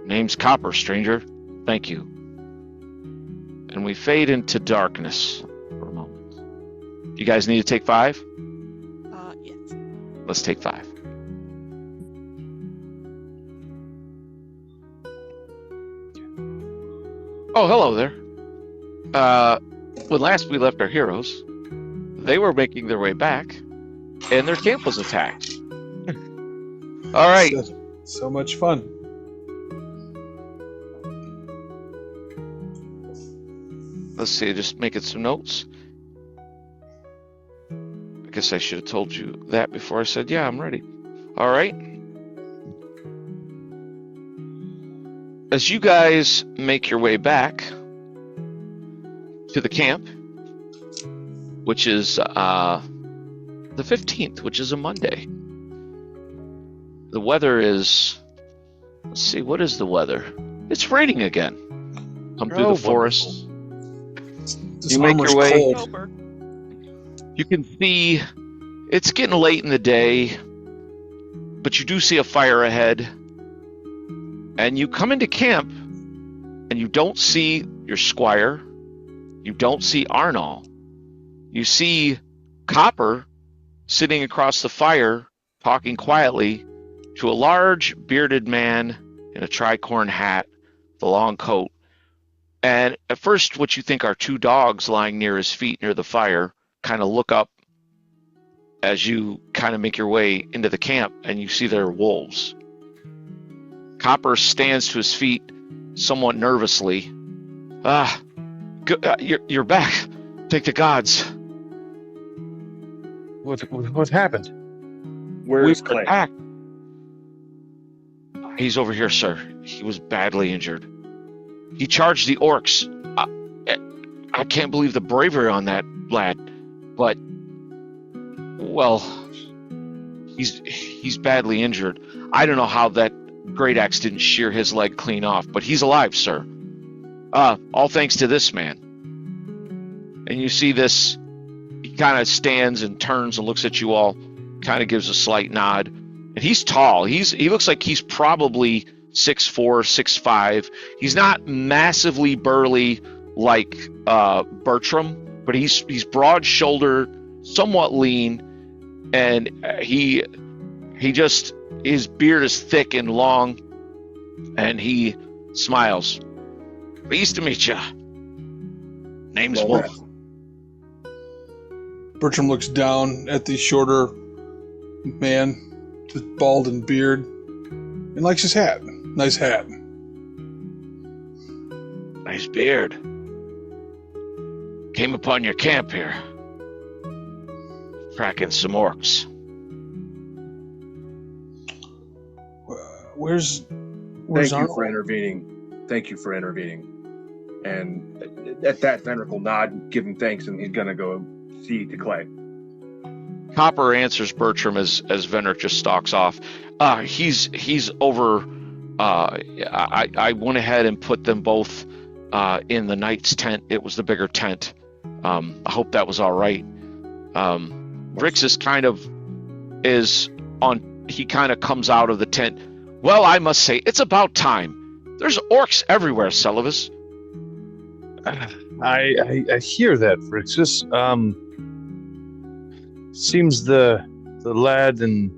Speaker 1: Name's Copper, stranger. Thank you. And we fade into darkness for a moment. You guys need to take 5?
Speaker 4: Yes.
Speaker 1: Let's take 5. Oh, hello there. When last we left our heroes, they were making their way back, and their camp was attacked. All right.
Speaker 3: So much fun.
Speaker 1: Let's see, just making some notes. I guess I should have told you that before I said, yeah, I'm ready. All right. As you guys make your way back to the camp, which is the 15th, which is a Monday. The weather is, let's see, what is the weather? It's raining again. Come through the forest.
Speaker 3: This
Speaker 1: You make your way.
Speaker 4: October.
Speaker 1: You can see it's getting late in the day, but you do see a fire ahead. And you come into camp, and you don't see your squire. You don't see Arnall. You see Copper sitting across the fire, talking quietly to a large bearded man in a tricorn hat, the long coat. And at first, what you think are 2 dogs lying near his feet near the fire kind of look up as you kind of make your way into the camp, and you see they're wolves. Copper stands to his feet somewhat nervously. You're back. Thank the gods.
Speaker 2: What happened?
Speaker 5: Where's Clay?
Speaker 1: Back. He's over here, sir. He was badly injured. He charged the orcs. I can't believe the bravery on that lad, but well, he's badly injured. I don't know how that great axe didn't shear his leg clean off, but he's alive, sir. All thanks to this man. And you see this, he kind of stands and turns and looks at you all, kind of gives a slight nod. And he's tall. He looks like he's probably 6'4", 6'5". He's not massively burly like Bertram, but he's broad-shouldered, somewhat lean, and he just, his beard is thick and long, and he smiles. Pleased to meet you. Name's Wolf.
Speaker 3: Bertram looks down at the shorter man with bald and beard and likes his hat. Nice hat.
Speaker 1: Nice beard. Came upon your camp here. Tracking some orcs.
Speaker 3: Where's
Speaker 5: Thank you
Speaker 3: Arnold?
Speaker 5: for intervening. Thank you for intervening. And at that, Venric will nod, give him thanks, and he's going to go see to Clay.
Speaker 1: Copper answers Bertram as Venric just stalks off. He's over. I went ahead and put them both in the knight's tent. It was the bigger tent. I hope that was all right. Rix is kind of he kind of comes out of the tent. Well, I must say, it's about time. There's orcs everywhere, Celovus.
Speaker 2: I hear that, Rixus. Seems the lad and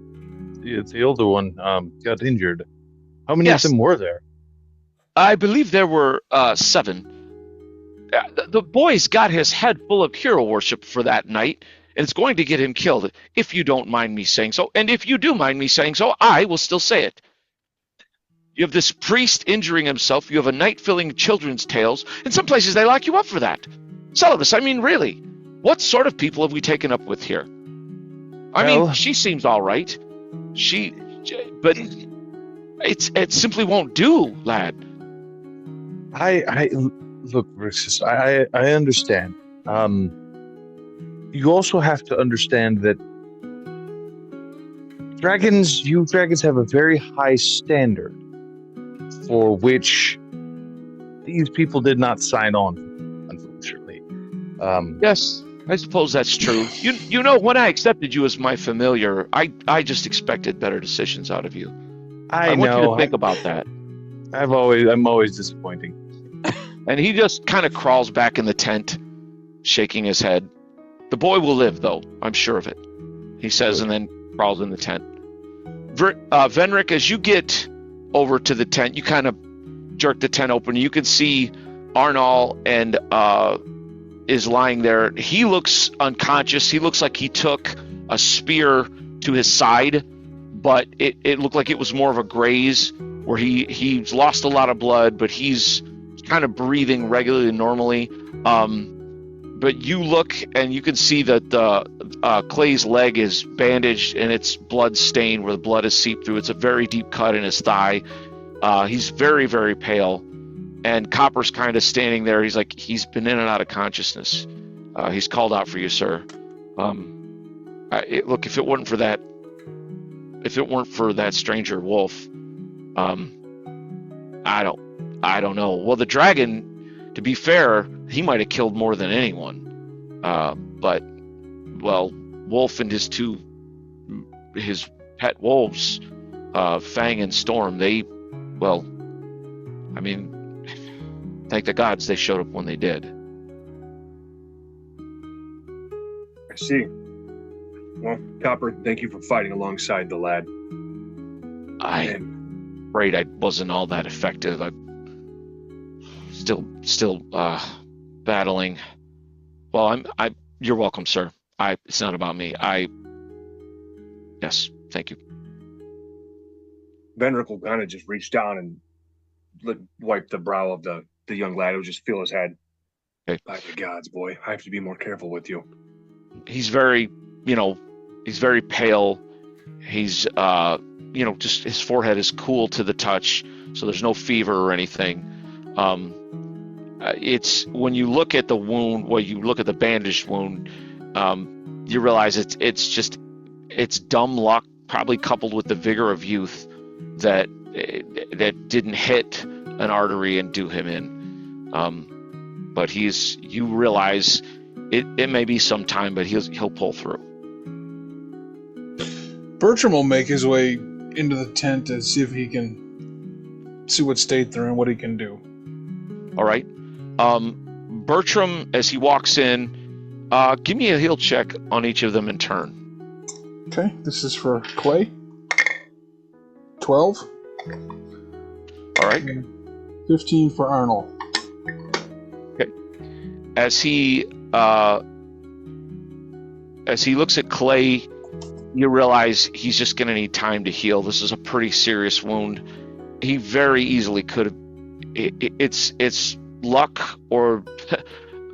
Speaker 2: the older one got injured. How many of them were there?
Speaker 1: I believe there were 7. The boy's got his head full of hero worship for that night, and it's going to get him killed, if you don't mind me saying so. And if you do mind me saying so, I will still say it. You have this priest injuring himself, you have a knight filling children's tales. In some places they lock you up for that. Celovus, I mean, really, what sort of people have we taken up with here? I mean, she seems all right. But it simply won't do, lad.
Speaker 2: I look, Rixus, I understand. You also have to understand that you dragons have a very high standard for which these people did not sign on, unfortunately.
Speaker 1: Yes, I suppose that's true. You know, when I accepted you as my familiar, I just expected better decisions out of you. I want you to think about that.
Speaker 2: I'm always disappointing.
Speaker 1: And he just kind of crawls back in the tent, shaking his head. The boy will live, though. I'm sure of it, he says, and then crawls in the tent. Venric, as you get over to the tent, you kind of jerk the tent open. You can see Arnal and is lying there. He looks unconscious. He looks like he took a spear to his side, but it looked like it was more of a graze where he's lost a lot of blood, but he's kind of breathing regularly and normally. But you look and you can see that Clay's leg is bandaged and it's blood stained where the blood has seeped through. It's a very deep cut in his thigh. He's very, very pale. And Copper's kind of standing there. He's like, he's been in and out of consciousness. He's called out for you, sir. Look, if it weren't for that stranger wolf, I don't know. Well, the dragon, to be fair, he might have killed more than anyone. But, well, Wolf and his pet wolves, Fang and Storm, thank the gods they showed up when they did.
Speaker 5: I see. Well, Copper, thank you for fighting alongside the lad.
Speaker 1: I'm afraid I wasn't all that effective. I'm still battling. Well, you're welcome, sir. It's not about me. Yes, thank you.
Speaker 5: Venric will kind of just reach down and wipe the brow of the young lad. He'll just feel his head.
Speaker 1: Okay.
Speaker 5: By the gods, boy, I have to be more careful with you.
Speaker 1: He's very pale. He's, just his forehead is cool to the touch, so there's no fever or anything. It's when you look at the wound, you look at the bandaged wound, you realize it's dumb luck, probably coupled with the vigor of youth, that didn't hit an artery and do him in. But you realize it may be some time, but he'll pull through.
Speaker 3: Bertram will make his way into the tent and see if he can see what state they're in, what he can do.
Speaker 1: All right. Bertram, as he walks in, give me a heal check on each of them in turn.
Speaker 3: Okay, this is for Clay. 12.
Speaker 1: All right.
Speaker 3: 15 for Arnold.
Speaker 1: Okay. As he looks at Clay, you realize he's just going to need time to heal. This is a pretty serious wound. He very easily could have. It's luck or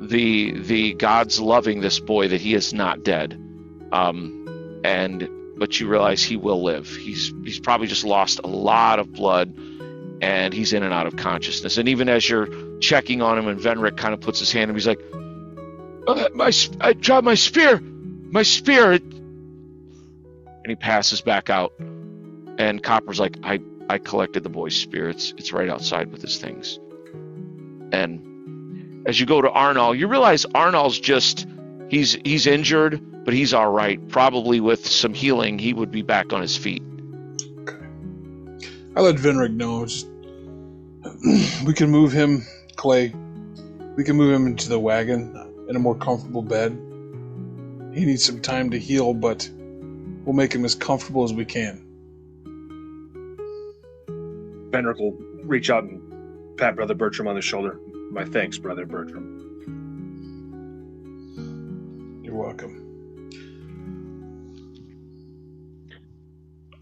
Speaker 1: the gods loving this boy that he is not dead. But you realize he will live. He's probably just lost a lot of blood, and he's in and out of consciousness. And even as you're checking on him, and Venric kind of puts his hand on him, he's like, I dropped my spear. he passes back out. And Copper's like, I collected the boy's spirits. It's right outside with his things. And as you go to Arnall, you realize Arnall's just, he's injured, but he's all right. Probably with some healing, he would be back on his feet.
Speaker 3: Okay. I let Vinrig know. We can move him, Clay. We can move him into the wagon in a more comfortable bed. He needs some time to heal, but we'll make him as comfortable as we can.
Speaker 5: Benrick will reach out and pat Brother Bertram on the shoulder. My thanks, Brother Bertram.
Speaker 3: You're welcome.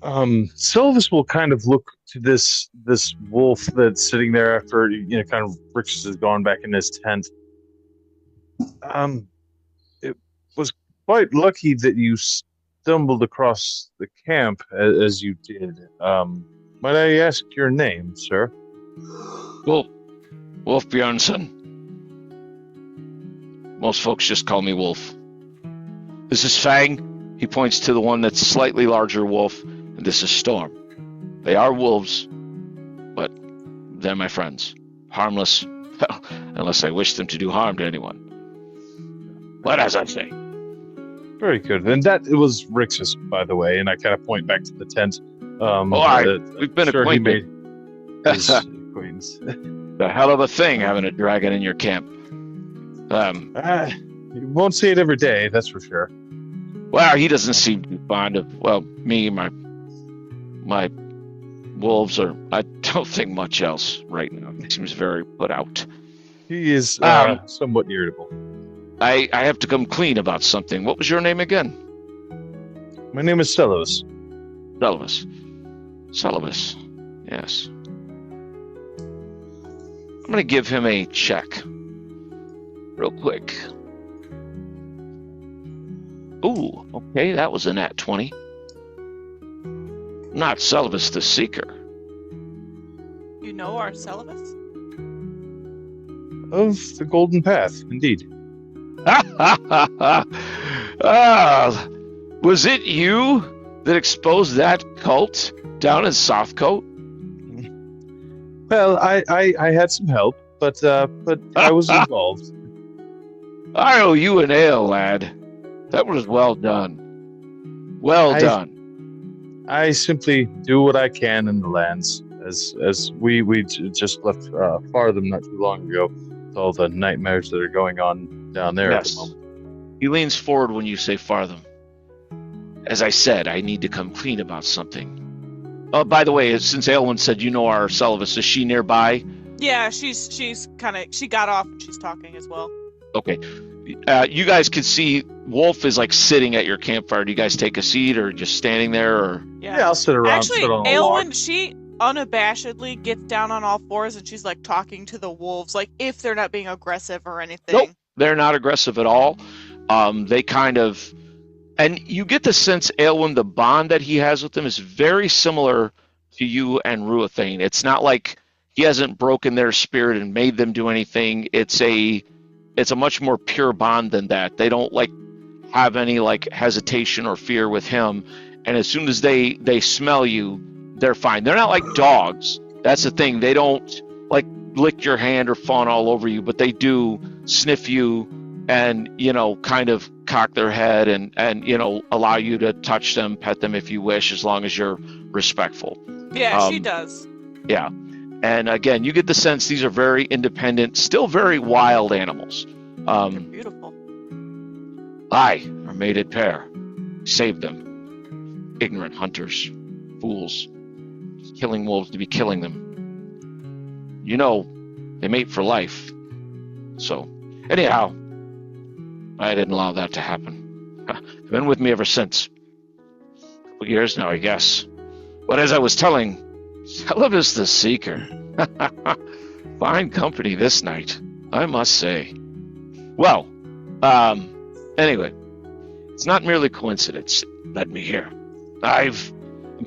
Speaker 2: Sylvis will kind of look to this wolf that's sitting there after kind of Rix has gone back in his tent. It was quite lucky that you stumbled across the camp as you did. Might I ask your name, sir?
Speaker 1: Wolf Bjornsson. Most folks just call me Wolf. This is Fang. He points to the one that's slightly larger wolf, and this is Storm. They are wolves, but they're my friends. Harmless, well, unless I wish them to do harm to anyone. But as I say.
Speaker 2: Very good. And that was Rix's, by the way, and I kind of point back to the tent.
Speaker 1: We've been acquainted.
Speaker 2: His acquaintance.
Speaker 1: The hell of a thing having a dragon in your camp.
Speaker 2: You won't see it every day, that's for sure.
Speaker 1: Well, he doesn't seem to be fond of, me, my wolves, or I don't think much else right now. He seems very put out.
Speaker 2: He is somewhat irritable.
Speaker 1: I have to come clean about something. What was your name again?
Speaker 2: My name is Celos.
Speaker 1: Celos. Yes. I'm going to give him a check. Real quick. Ooh, okay, that was a nat 20. Not Celos the Seeker.
Speaker 4: You know our Celos?
Speaker 2: Of the Golden Path, indeed.
Speaker 1: Was it you that exposed that cult down in Southcote?
Speaker 2: Well, I had some help, but I was involved.
Speaker 1: I owe you an ale, lad. That was well done. Well done.
Speaker 2: I simply do what I can in the lands, as we just left Fartham not too long ago, with all the nightmares that are going on down there at the moment.
Speaker 1: He leans forward when you say Fartham. As I said, I need to come clean about something. Oh, by the way, since Aelwyn said you know our Celos, is she nearby?
Speaker 4: Yeah, she's kind of, she got off and she's talking as well.
Speaker 1: Okay. You guys can see Wolf is like sitting at your campfire. Do you guys take a seat or just standing there? Or
Speaker 2: yeah I'll sit around.
Speaker 4: Actually,
Speaker 2: sit on
Speaker 4: Aelwyn, she unabashedly gets down on all fours and she's like talking to the wolves, like if they're not being aggressive or anything.
Speaker 1: Nope, they're not aggressive at all. They kind of, and you get the sense, Aelwyn, the bond that he has with them is very similar to you and Ruathane. It's not like he hasn't broken their spirit and made them do anything. It's a much more pure bond than that. They don't like have any like hesitation or fear with him. And as soon as they smell you, they're fine. They're not like dogs. That's the thing. They don't like lick your hand or fawn all over you, but they do sniff you and, kind of cock their head and allow you to touch them, pet them if you wish, as long as you're respectful.
Speaker 4: Yeah, she does.
Speaker 1: Yeah. And again, you get the sense these are very independent, still very wild animals.
Speaker 4: They're beautiful.
Speaker 1: I, our mated pair, saved them. Ignorant hunters, fools, killing wolves to be killing them. They mate for life. So, anyhow, I didn't allow that to happen. They've been with me ever since. A couple years now, I guess. But as I was telling, Celos the Seeker. Fine company this night, I must say. Well, anyway, it's not merely coincidence that led me here. I'm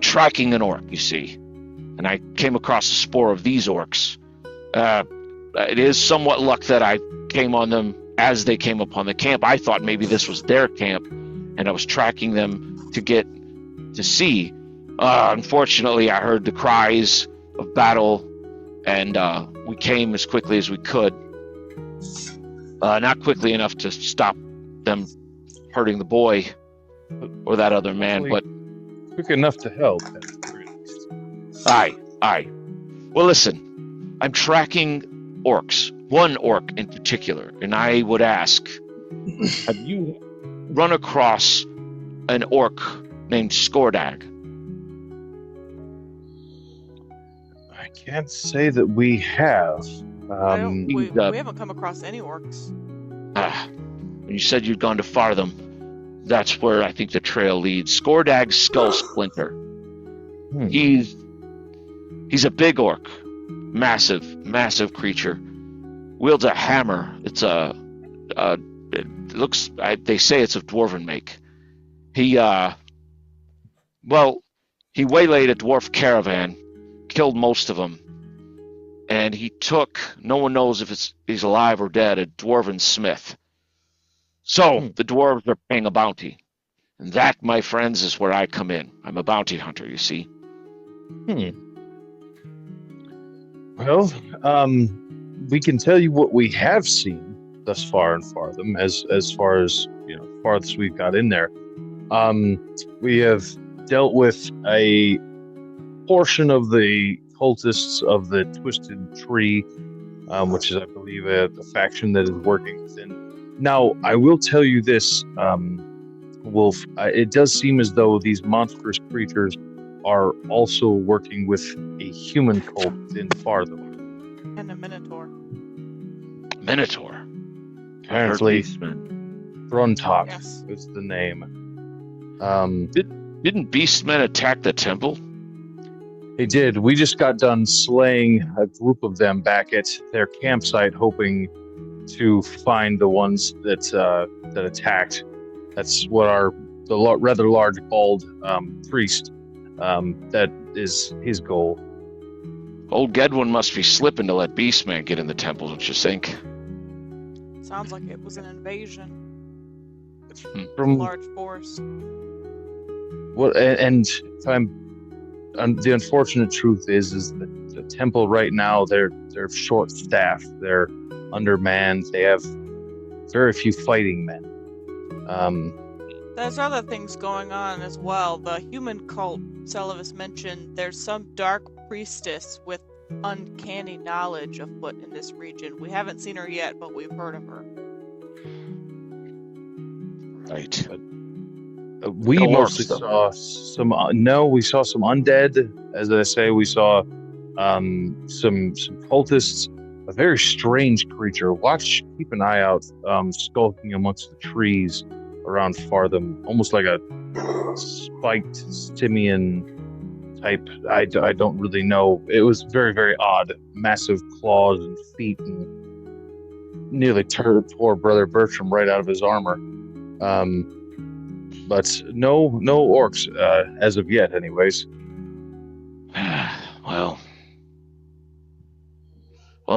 Speaker 1: tracking an orc, you see, and I came across a spore of these orcs. It is somewhat luck that I came on them as they came upon the camp. I thought maybe this was their camp, and I was tracking them to get to see. Unfortunately, I heard the cries of battle, and we came as quickly as we could. Not quickly enough to stop them hurting the boy or that other man, but
Speaker 2: quick enough to help.
Speaker 1: Aye. Well, listen, I'm tracking orcs, one orc in particular, and I would ask, have you run across an orc named Skordag?
Speaker 2: I can't say that we have.
Speaker 4: We haven't come across any orcs.
Speaker 1: When you said you'd gone to Fartham, that's where I think the trail leads. Skordag's Skull Splinter. He's a big orc, massive creature. Wields a hammer. It's it looks. They say it's of dwarven make. He waylaid a dwarf caravan, killed most of them, and he took. No one knows if he's alive or dead. A dwarven smith. So the dwarves are paying a bounty, and that, my friends, is where I come in. I'm a bounty hunter. You see.
Speaker 2: Well, we can tell you what we have seen thus far in Fartham, as far as farthest we've got in there. We have dealt with a portion of the cultists of the Twisted Tree, which is, I believe, a faction that is working within. Now, I will tell you this, Wolf. It does seem as though these monstrous creatures are also working with a human cult in Fartham.
Speaker 4: And a minotaur.
Speaker 1: Minotaur?
Speaker 2: Apparently, Gruntalk is the name.
Speaker 1: Didn't beastmen attack the temple?
Speaker 2: They did. We just got done slaying a group of them back at their campsite, hoping to find the ones that attacked. That's what the rather large bald priest. That is his goal.
Speaker 1: Old Gedwin must be slipping to let beastmen get in the temple, don't you think?
Speaker 4: Sounds like it was an invasion.
Speaker 2: From
Speaker 4: large force.
Speaker 2: What? And the unfortunate truth is that the temple right now they're short-staffed. They're undermanned. They have very few fighting men.
Speaker 4: There's other things going on as well. The human cult, Celavis mentioned, there's some dark priestess with uncanny knowledge afoot in this region. We haven't seen her yet, but we've heard of her.
Speaker 1: Right.
Speaker 2: We mostly saw some. We saw some undead. As I say, we saw some cultists. A very strange creature. Keep an eye out, skulking amongst the trees around Fartham, almost like a spiked simian type. I don't really know. It was very, very odd. Massive claws and feet, and nearly tore Brother Bertram right out of his armor. But no orcs as of yet, anyways.
Speaker 1: Well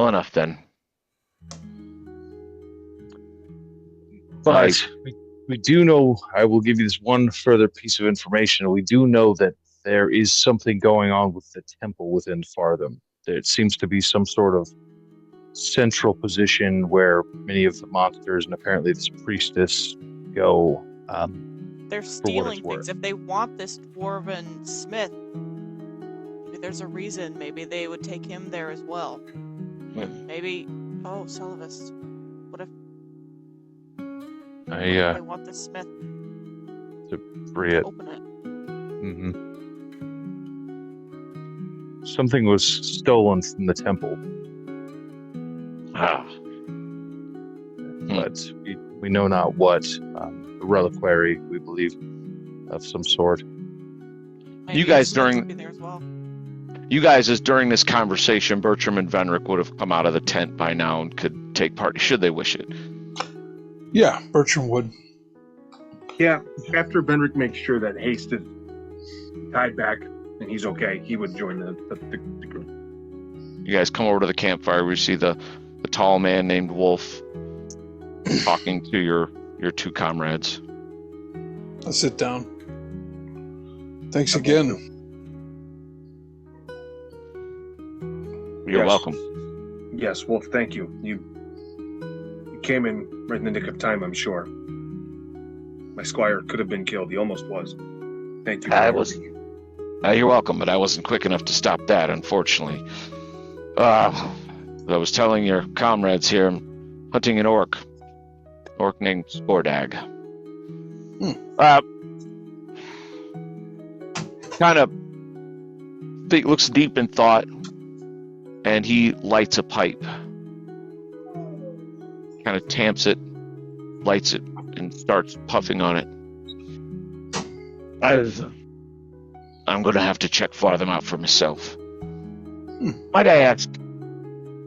Speaker 1: enough then.
Speaker 2: But we do know, I will give you this one further piece of information. We do know that there is something going on with the temple within Fartham. There seems to be some sort of central position where many of the monsters and apparently this priestess go.
Speaker 4: They're stealing things. If they want this dwarven smith, maybe there's a reason. Maybe they would take him there as well. Maybe. Oh, Celavis. What if they want the smith
Speaker 2: to free it?
Speaker 4: Open it.
Speaker 2: Mm-hmm. Something was stolen from the temple. But we know not what. A reliquary, we believe, of some sort.
Speaker 4: Maybe
Speaker 1: you guys as during this conversation, Bertram and Venric would have come out of the tent by now and could take part should they wish it.
Speaker 3: Yeah, Bertram would.
Speaker 5: Yeah, after Venric makes sure that Haste is tied back and he's okay, he would join the group.
Speaker 1: You guys come over to the campfire. We see the tall man named Wolf talking to your two comrades.
Speaker 3: I'll sit down. Thanks again.
Speaker 1: You're welcome.
Speaker 5: Yes, Wolf, thank you. You came in right in the nick of time, I'm sure. My squire could have been killed. He almost was. Thank you.
Speaker 1: You're welcome, but I wasn't quick enough to stop that, unfortunately. I was telling your comrades here, I'm hunting an orc named Spordag. Kind of looks deep in thought, and he lights a pipe. Kind of tamps it, lights it, and starts puffing on it. I'm going to have to check them out for myself. Might I ask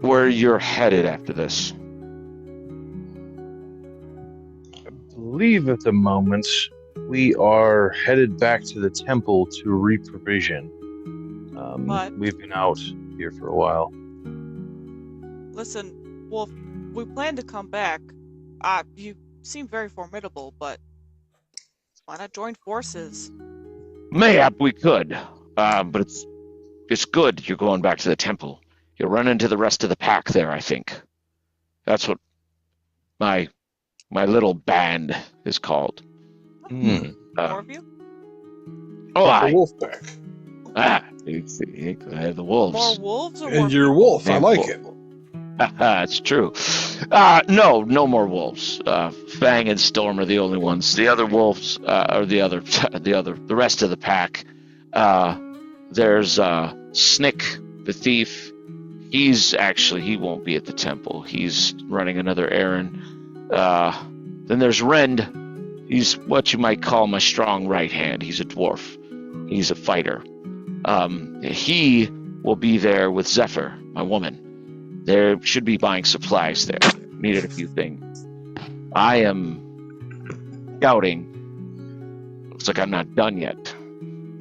Speaker 1: where you're headed after this?
Speaker 2: I believe at the moment we are headed back to the temple to reprovision. We've been out here for a while.
Speaker 4: Listen, Wolf, we plan to come back. You seem very formidable, but why not join forces?
Speaker 1: Mayhap we could, but it's good you're going back to the temple. You'll run into the rest of the pack there, I think. That's what my little band is called.
Speaker 4: More of you?
Speaker 3: The wolf pack.
Speaker 1: The wolves.
Speaker 4: More wolves or
Speaker 3: and you're wolf. I like it.
Speaker 1: It's true. No more wolves. Fang and Storm are the only ones. The other wolves are the rest of the pack. There's Snick, the thief. He won't be at the temple. He's running another errand. Then there's Rend. He's what you might call my strong right hand. He's a dwarf. He's a fighter. He will be there with Zephyr, my woman. They should be buying supplies there. Needed a few things. I am scouting. Looks like I'm not done yet.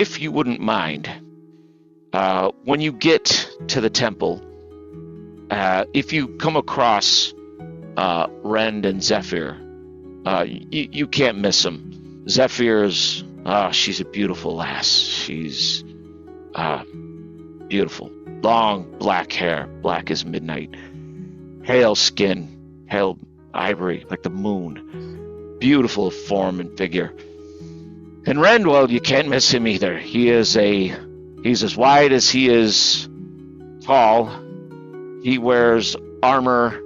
Speaker 1: If you wouldn't mind, when you get to the temple, if you come across Rend and Zephyr, you can't miss them. Zephyr's, she's a beautiful lass. She's beautiful. Long black hair, black as midnight. Pale skin, pale ivory, like the moon. Beautiful form and figure. And Rend, well, you can't miss him either. He's as wide as he is tall. He wears armor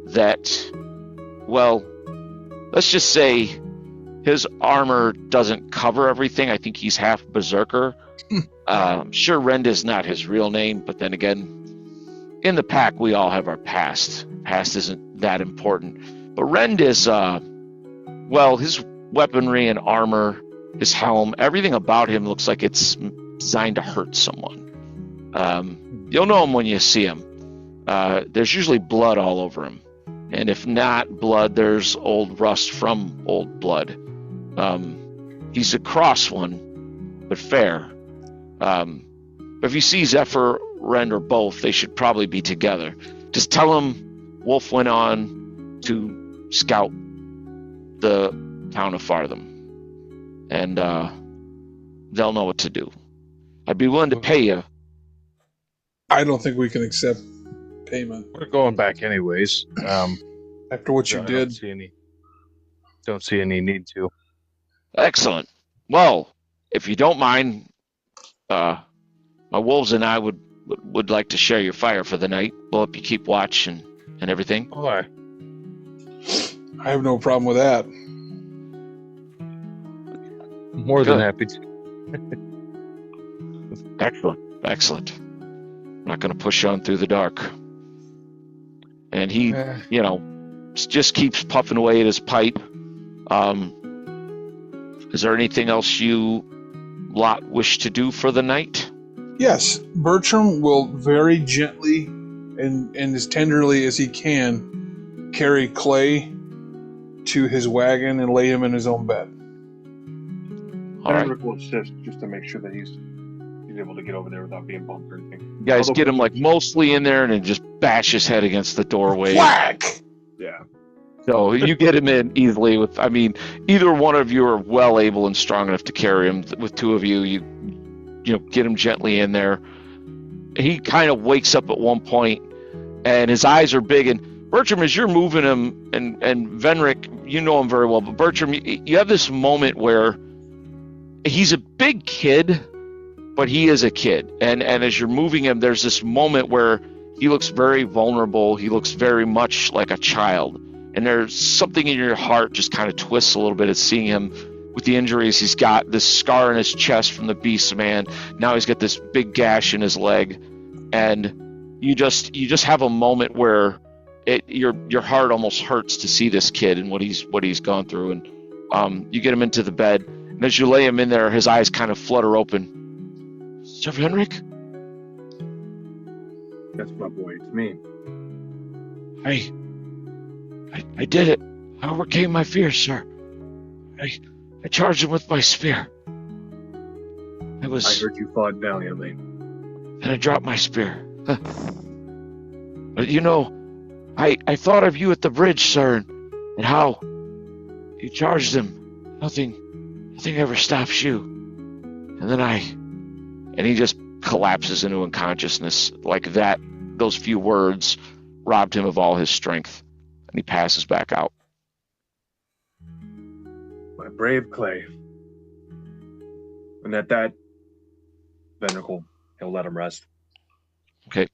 Speaker 1: that, well, let's just say his armor doesn't cover everything. I think he's half berserker. I'm sure Rend is not his real name, but then again, in the pack, we all have our past. Past isn't that important. But Rend is, his weaponry and armor, his helm, everything about him looks like it's designed to hurt someone. You'll know him when you see him. There's usually blood all over him. And if not blood, there's old rust from old blood. He's a cross one, but fair. If you see Zephyr, Rend, or both, they should probably be together. Just tell him Wolf went on to scout the town of Fartham. And they'll know what to do. I'd be willing to pay you.
Speaker 3: I don't think we can accept payment.
Speaker 2: We're going back anyways.
Speaker 3: After what you did.
Speaker 2: Don't see any need to.
Speaker 1: Excellent. Well, if you don't mind, my wolves and I would like to share your fire for the night. We'll help you keep watch and everything.
Speaker 2: Oh, I
Speaker 3: have no problem with that.
Speaker 2: More than happy to.
Speaker 1: Excellent. I'm not going to push on through the dark. And he, just keeps puffing away at his pipe. Is there anything else you lot wish to do for the night?
Speaker 3: Yes, Bertram will very gently and as tenderly as he can carry Clay to his wagon and lay him in his own bed.
Speaker 1: All right.
Speaker 5: Rick will assist just to make sure that he's able to get over there without being bumped or anything.
Speaker 1: You guys get him mostly in there and then just bash his head against the doorway.
Speaker 3: Whack!
Speaker 5: Yeah.
Speaker 1: So you get him in easily with, I mean, either one of you are well able and strong enough to carry him. With two of you, you get him gently in there. He kind of wakes up at one point, and his eyes are big. And Bertram, as you're moving him, and Venric, you know him very well, but Bertram, you have this moment where he's a big kid, but he is a kid. And as you're moving him, there's this moment where he looks very vulnerable. He looks very much like a child. And there's something in your heart just kind of twists a little bit at seeing him with the injuries. He's got this scar in his chest from the beast man. Now he's got this big gash in his leg. And you just have a moment where your heart almost hurts to see this kid and what he's gone through. And you get him into the bed. And as you lay him in there, his eyes kind of flutter open. Sir Henrik?
Speaker 5: That's my boy. It's me.
Speaker 1: I did it. I overcame my fears, sir. I charged him with my spear.
Speaker 5: I heard you fought valiantly.
Speaker 1: And I dropped my spear. But I thought of you at the bridge, sir, and how you charged him. Nothing ever stops you. And he just collapses into unconsciousness like that. Those few words robbed him of all his strength. And he passes back out.
Speaker 5: My brave Clay. And at that, Venacle, he'll let him rest.
Speaker 1: Okay.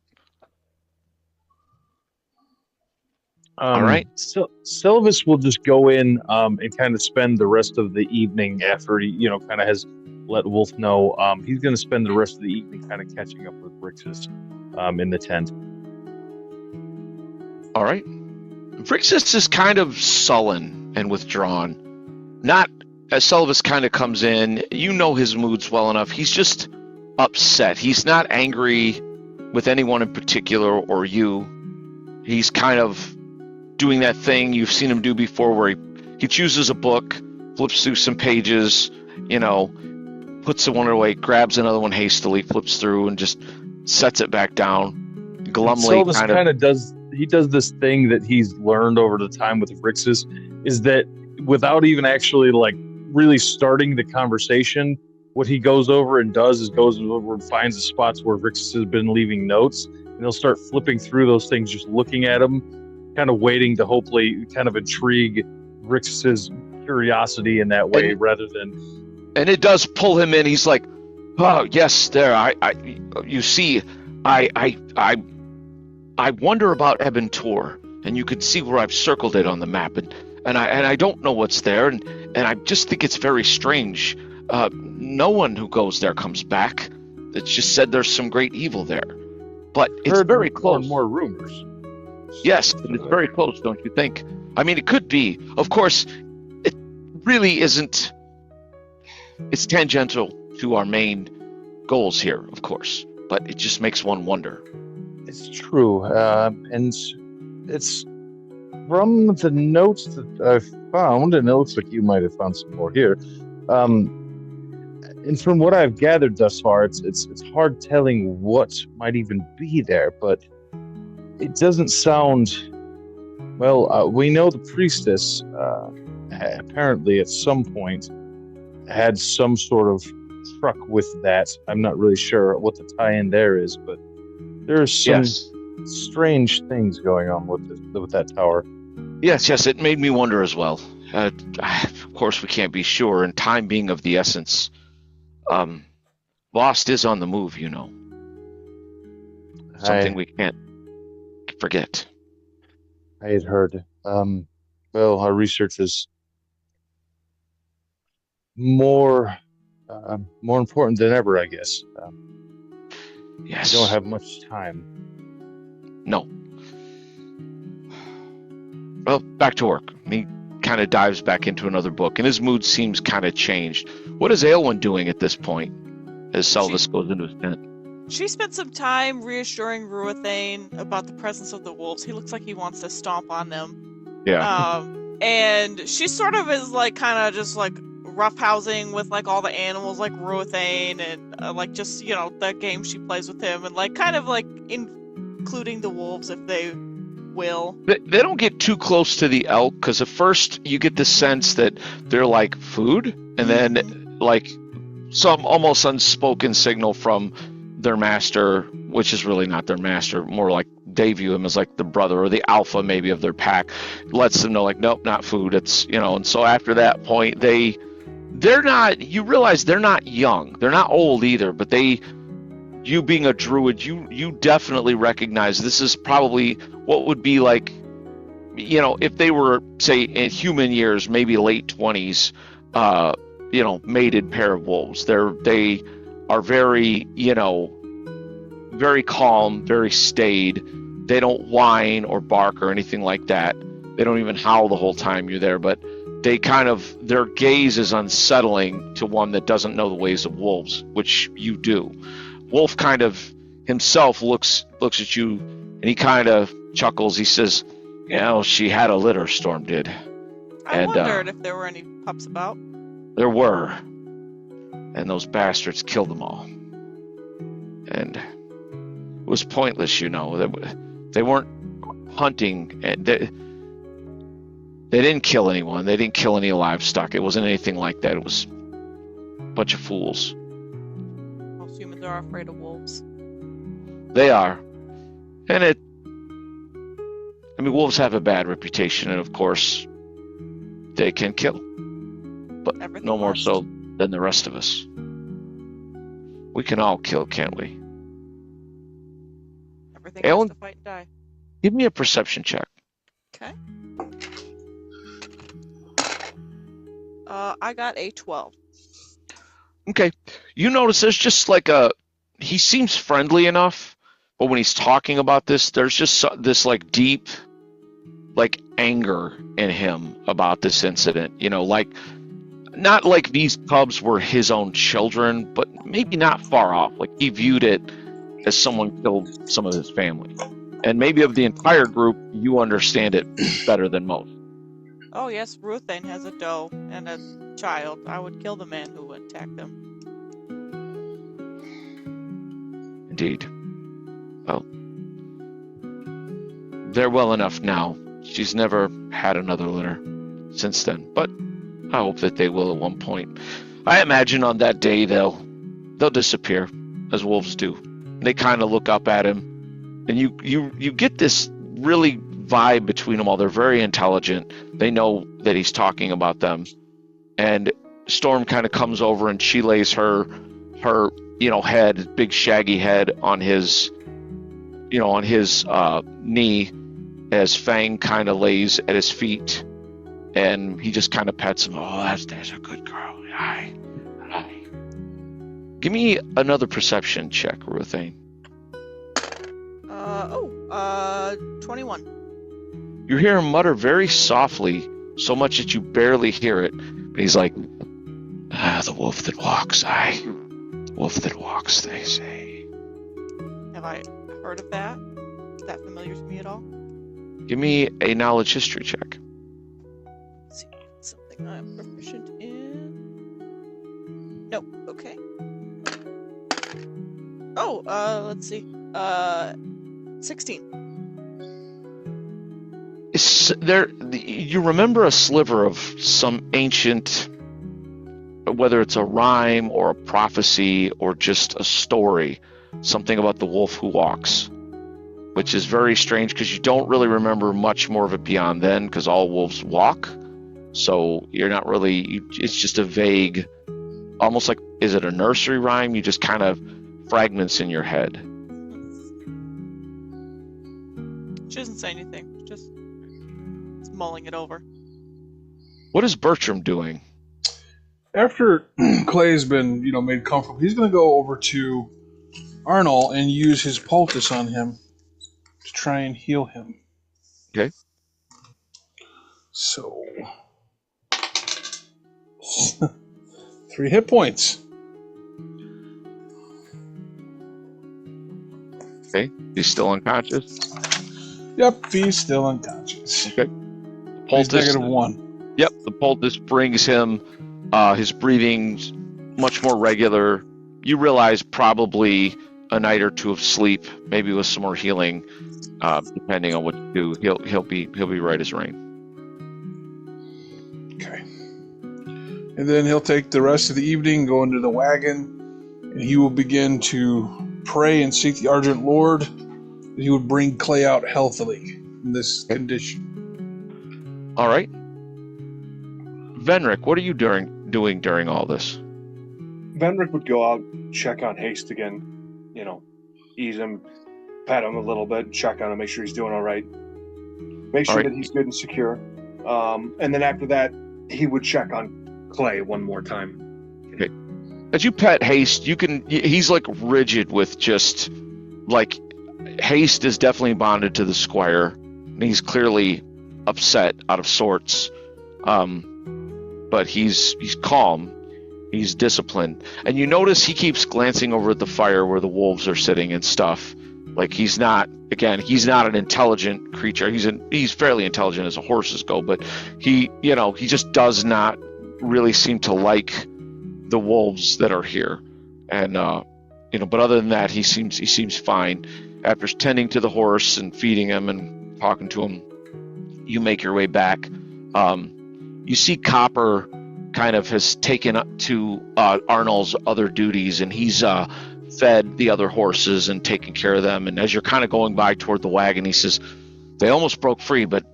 Speaker 1: All right.
Speaker 2: So Sylvis will just go in and kind of spend the rest of the evening after he, kind of has let Wolf know. He's going to spend the rest of the evening kind of catching up with Brixus in the tent.
Speaker 1: All right. Brixus is kind of sullen and withdrawn. Not as Sylvis kind of comes in, you know his moods well enough. He's just upset. He's not angry with anyone in particular or you. He's kind of doing that thing you've seen him do before where he chooses a book, flips through some pages, puts one away, grabs another one hastily, flips through, and just sets it back down. Glumly
Speaker 2: Sylvis kind of does this thing that he's learned over the time with Rixus, is that without even actually really starting the conversation, what he goes over and does is goes over and finds the spots where Rixus has been leaving notes, and he'll start flipping through those things, just looking at them, kind of waiting to hopefully kind of intrigue Rixus's curiosity in that way, rather than.
Speaker 1: And it does pull him in. He's like, "Oh yes, there. You see, I wonder about Ebon Tor, and you can see where I've circled it on the map, and I don't know what's there, and I just think it's very strange. No one who goes there comes back. It's just said there's some great evil there, but it's very close.
Speaker 2: More rumors.
Speaker 1: Yes, and it's very close, don't you think? I mean, it could be. Of course, it really isn't. It's tangential to our main goals here, of course, but it just makes one wonder."
Speaker 2: It's true, and it's from the notes that I found, and it looks like you might have found some more here. And from what I've gathered thus far, it's hard telling what might even be there, but it doesn't sound. Well, we know the priestess apparently at some point had some sort of truck with that. I'm not really sure what the tie-in there is, but there's some strange things going on with that tower.
Speaker 1: Yes, it made me wonder as well. Of course, we can't be sure, and time being of the essence. Lost is on the move, Something we can't forget.
Speaker 2: I had heard. Well, our research is more important than ever, I guess.
Speaker 1: Yes.
Speaker 2: We don't have much time.
Speaker 1: No. Well, back to work. He kind of dives back into another book, and his mood seems kind of changed. What is Aylwin doing at this point as Sylvis goes into his tent?
Speaker 4: She spent some time reassuring Ruathane about the presence of the wolves. He looks like he wants to stomp on them.
Speaker 1: Yeah.
Speaker 4: And she sort of is kind of just roughhousing with all the animals like Ruathane and the game she plays with him, and kind of including the wolves if they will.
Speaker 1: They don't get too close to the elk because at first you get the sense that they're like food, and then like some almost unspoken signal from their master, which is really not their master, more like they view him as like the brother or the alpha maybe of their pack, lets them know like, nope, not food. It's, and so after that point, they're not, you realize they're not young. They're not old either, but you being a druid, you definitely recognize this is probably what would be like, if they were, say, in human years, maybe late 20s, mated pair of wolves. They are very, very calm, very staid. They don't whine or bark or anything like that. They don't even howl the whole time you're there, but they their gaze is unsettling to one that doesn't know the ways of wolves, which you do. Wolf kind of himself looks at you, and he kind of chuckles. He says, she had a litter, Storm did.
Speaker 4: I wondered if there were any pups about.
Speaker 1: There were. And those bastards killed them all. And it was pointless, They weren't hunting. They didn't kill anyone. They didn't kill any livestock. It wasn't anything like that. It was a bunch of fools.
Speaker 4: Most humans are afraid of wolves.
Speaker 1: They are. And wolves have a bad reputation, and of course, they can kill. But
Speaker 4: Everything
Speaker 1: no more
Speaker 4: must.
Speaker 1: so than the rest of us. We can all kill, can't we?
Speaker 4: Everything
Speaker 1: Alan?
Speaker 4: has to fight and die.
Speaker 1: Give me a perception check.
Speaker 4: Okay. I got a 12.
Speaker 1: Okay. You notice there's just like he seems friendly enough, but when he's talking about this, there's just this like deep, like anger in him about this incident. Not like these cubs were his own children, but maybe not far off. Like he viewed it as someone killed some of his family. And maybe of the entire group, you understand it better than most.
Speaker 4: Oh yes, Ruthane has a doe and a child. I would kill the man who attacked them.
Speaker 1: Indeed. Well, they're well enough now. She's never had another litter since then, but I hope that they will at one point. I imagine on that day they'll disappear, as wolves do. They kind of look up at him, and you get this really vibe between them all. They're very intelligent. They know that he's talking about them, and Storm kind of comes over and she lays her head, big shaggy head, on his knee, as Fang kind of lays at his feet, and he just kind of pets him. Oh, that's a good girl. Hi. Give me another perception check, Ruthane.
Speaker 4: 21.
Speaker 1: You hear him mutter very softly, so much that you barely hear it. But he's like, the wolf that walks, wolf that walks, they say.
Speaker 4: Have I heard of that? Is that familiar to me at all?
Speaker 1: Give me a knowledge history check.
Speaker 4: Let's see, something I'm proficient in. Nope. Okay. Oh, let's see. 16.
Speaker 1: You remember a sliver of some ancient, whether it's a rhyme or a prophecy or just a story, something about the wolf who walks, which is very strange because you don't really remember much more of it beyond then, because all wolves walk. So you're not really, it's just a vague, almost like, is it a nursery rhyme? You just kind of fragments in your head.
Speaker 4: She doesn't say anything. Just mulling it over.
Speaker 1: What is Bertram doing?
Speaker 3: After Clay's been, made comfortable, he's going to go over to Arnold and use his poultice on him to try and heal him.
Speaker 1: Okay.
Speaker 3: So, 3 hit points.
Speaker 1: Okay. He's still unconscious.
Speaker 3: Yep, he's still unconscious.
Speaker 1: Okay.
Speaker 3: Poultice, he's -1.
Speaker 1: Yep, the poultice brings him his breathing's much more regular. You realize probably a night or two of sleep, maybe with some more healing, depending on what you do, he'll be right as rain.
Speaker 3: Okay. And then he'll take the rest of the evening, go into the wagon, and he will begin to pray and seek the Argent Lord that he would bring Clay out healthily in this condition.
Speaker 1: All right. Venric, what are you doing during all this?
Speaker 6: Venric would go out, check on Haste again, ease him, pat him a little bit, check on him, make sure he's doing all right. Make sure that he's good and secure. And then after that, he would check on Clay one more time.
Speaker 1: Okay. As you pet Haste, he's like rigid with just like Haste is definitely bonded to the squire, and he's clearly upset, out of sorts. But he's calm, he's disciplined, and you notice he keeps glancing over at the fire where the wolves are sitting and stuff. Like he's not an intelligent creature. He's fairly intelligent as horses go, but he just does not really seem to like the wolves that are here. And but other than that, he seems fine. After tending to the horse and feeding him and talking to him, you make your way back. You see Copper kind of has taken up to Arnold's other duties, and he's fed the other horses and taken care of them. And as you're kind of going by toward the wagon, he says, "They almost broke free, but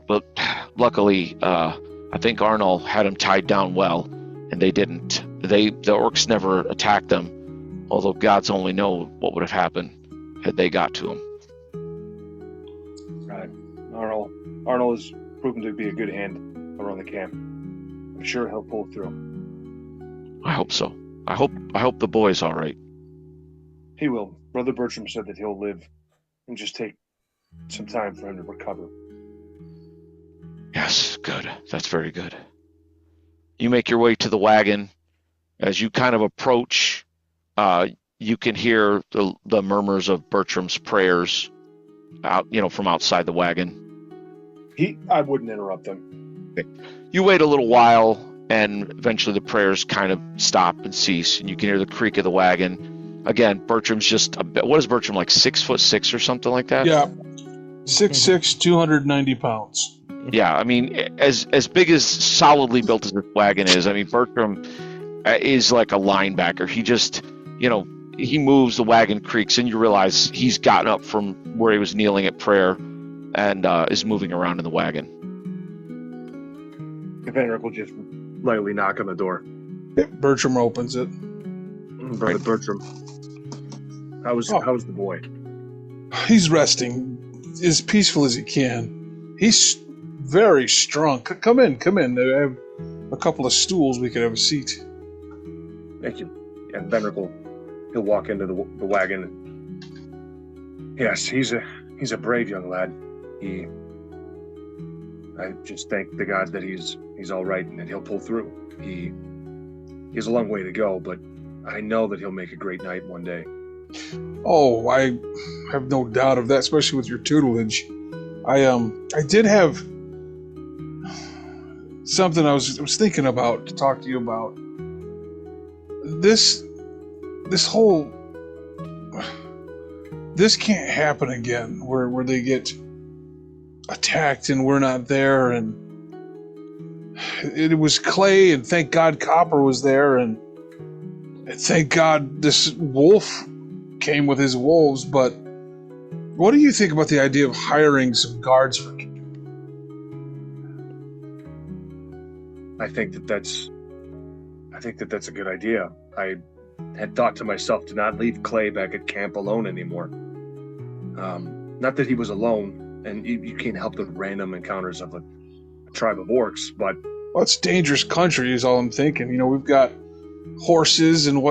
Speaker 1: luckily, I think Arnold had them tied down well, and they didn't. The orcs never attacked them, although gods only know what would have happened had they got to him."
Speaker 6: Right. Arnold has proven to be a good hand around the camp. I'm sure he'll pull through.
Speaker 1: I hope so. I hope the boy's all right.
Speaker 6: He will. Brother Bertram said that he'll live and just take some time for him to recover.
Speaker 1: Yes, good. That's very good. You make your way to the wagon. As you kind of approach, you can hear the murmurs of Bertram's prayers out, from outside the wagon.
Speaker 6: I wouldn't interrupt them.
Speaker 1: Okay. You wait a little while, and eventually the prayers kind of stop and cease, and you can hear the creak of the wagon. Again, Bertram's just what is Bertram, like 6'6" or something like that?
Speaker 3: Yeah, 6'6", 290 pounds.
Speaker 1: Yeah, I mean, as big as solidly built as this wagon is, I mean, Bertram is like a linebacker. He just, he moves, the wagon creaks, and you realize he's gotten up from where he was kneeling at prayer and is moving around in the wagon.
Speaker 6: Venric will just lightly knock on the door.
Speaker 3: Bertram opens it.
Speaker 6: Brother Bertram, how's the boy?
Speaker 3: He's resting as peaceful as he can. He's very strong. Come in. I have a couple of stools. We could have a seat.
Speaker 6: Thank you. And Venric he'll walk into the wagon. Yes, he's a brave young lad. I just thank the gods that he's all right and that he'll pull through. He has a long way to go, but I know that he'll make a great knight one day.
Speaker 3: Oh, I have no doubt of that, especially with your tutelage. I did have something I was thinking about to talk to you about. This can't happen again, where they get attacked and we're not there, and it was Clay, and thank God Copper was there, and thank God this wolf came with his wolves. But what do you think about the idea of hiring some guards for camp?
Speaker 6: I think that that's a good idea. I had thought to myself to not leave Clay back at camp alone anymore. Not that he was alone, and you can't help the random encounters of a tribe of orcs, but...
Speaker 3: Well, it's dangerous country is all I'm thinking. We've got horses and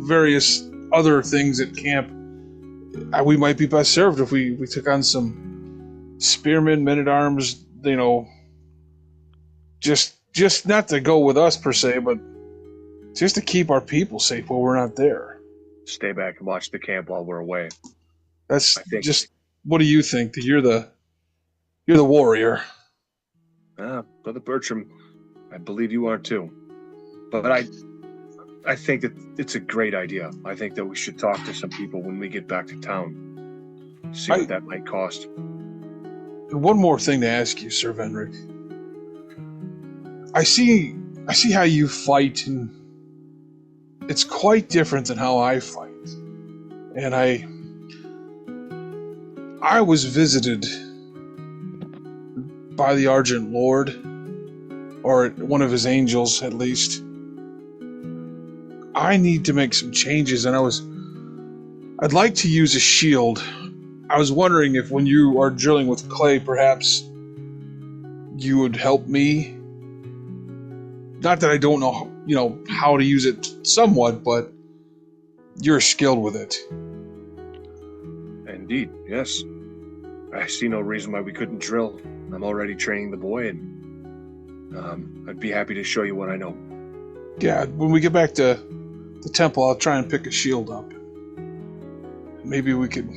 Speaker 3: various other things at camp. We might be best served if we took on some spearmen, men-at-arms, just not to go with us per se, but just to keep our people safe while we're not there.
Speaker 6: Stay back and watch the camp while we're away.
Speaker 3: What do you think? You're the warrior.
Speaker 6: Brother Bertram, I believe you are too. But I think that it's a great idea. I think that we should talk to some people when we get back to town. See what that might cost.
Speaker 3: One more thing to ask you, Sir Venric. I see how you fight, and it's quite different than how I fight. And I was visited by the Argent Lord, or one of his angels at least. I need to make some changes, and I'd like to use a shield. I was wondering if when you are drilling with clay, perhaps you would help me. Not that I don't know, how to use it somewhat, but you're skilled with it.
Speaker 6: Indeed, yes. I see no reason why we couldn't drill. I'm already training the boy, and I'd be happy to show you what I know.
Speaker 3: Yeah, when we get back to the temple, I'll try and pick a shield up. Maybe we could,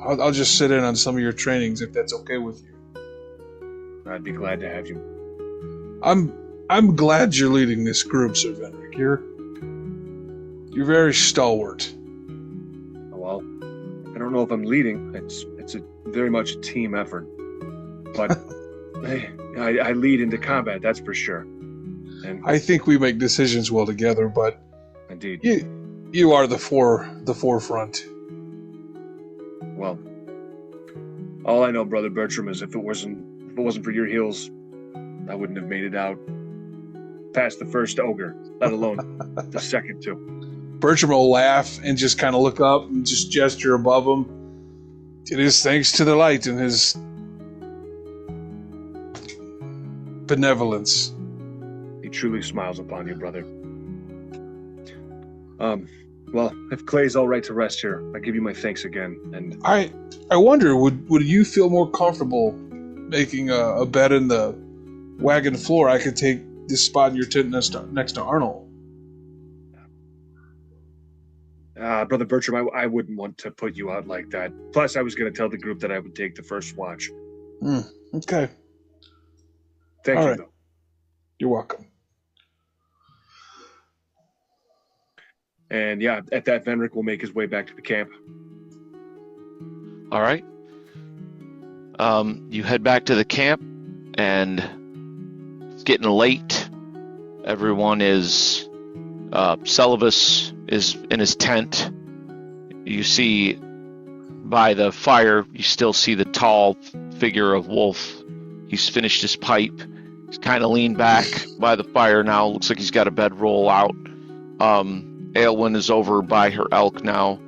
Speaker 3: I'll just sit in on some of your trainings if that's okay with you.
Speaker 6: I'd be glad to have you.
Speaker 3: I'm glad you're leading this group, Sir Venric. You're very stalwart.
Speaker 6: Well, I don't know if I'm leading. It's very much a team effort. But I lead into combat, that's for sure. And
Speaker 3: I think we make decisions well together, but
Speaker 6: indeed,
Speaker 3: you are the forefront.
Speaker 6: Well, all I know, Brother Bertram, is if it wasn't for your heals, I wouldn't have made it out past the first ogre, let alone the second two.
Speaker 3: Bertram will laugh and just kind of look up and just gesture above him. It is thanks to the light and his benevolence.
Speaker 6: He truly smiles upon you, brother. Well, if Clay's all right to rest here, I give you my thanks again. And
Speaker 3: I wonder, would you feel more comfortable making a bed in the wagon floor? I could take this spot in your tent next to Arnold.
Speaker 6: Brother Bertram, I wouldn't want to put you out like that. Plus, I was going to tell the group that I would take the first watch.
Speaker 3: Okay.
Speaker 6: Thank
Speaker 3: all
Speaker 6: you,
Speaker 3: right.
Speaker 6: though.
Speaker 3: You're welcome.
Speaker 6: And yeah, at that, Venric will make his way back to the camp.
Speaker 1: All right. You head back to the camp, and it's getting late. Everyone is... Celovus is in his tent. You see by the fire, you still see the tall figure of Wolf. He's finished his pipe. He's kind of leaned back by the fire now. Looks like he's got a bedroll out. Aelwyn is over by her elk now.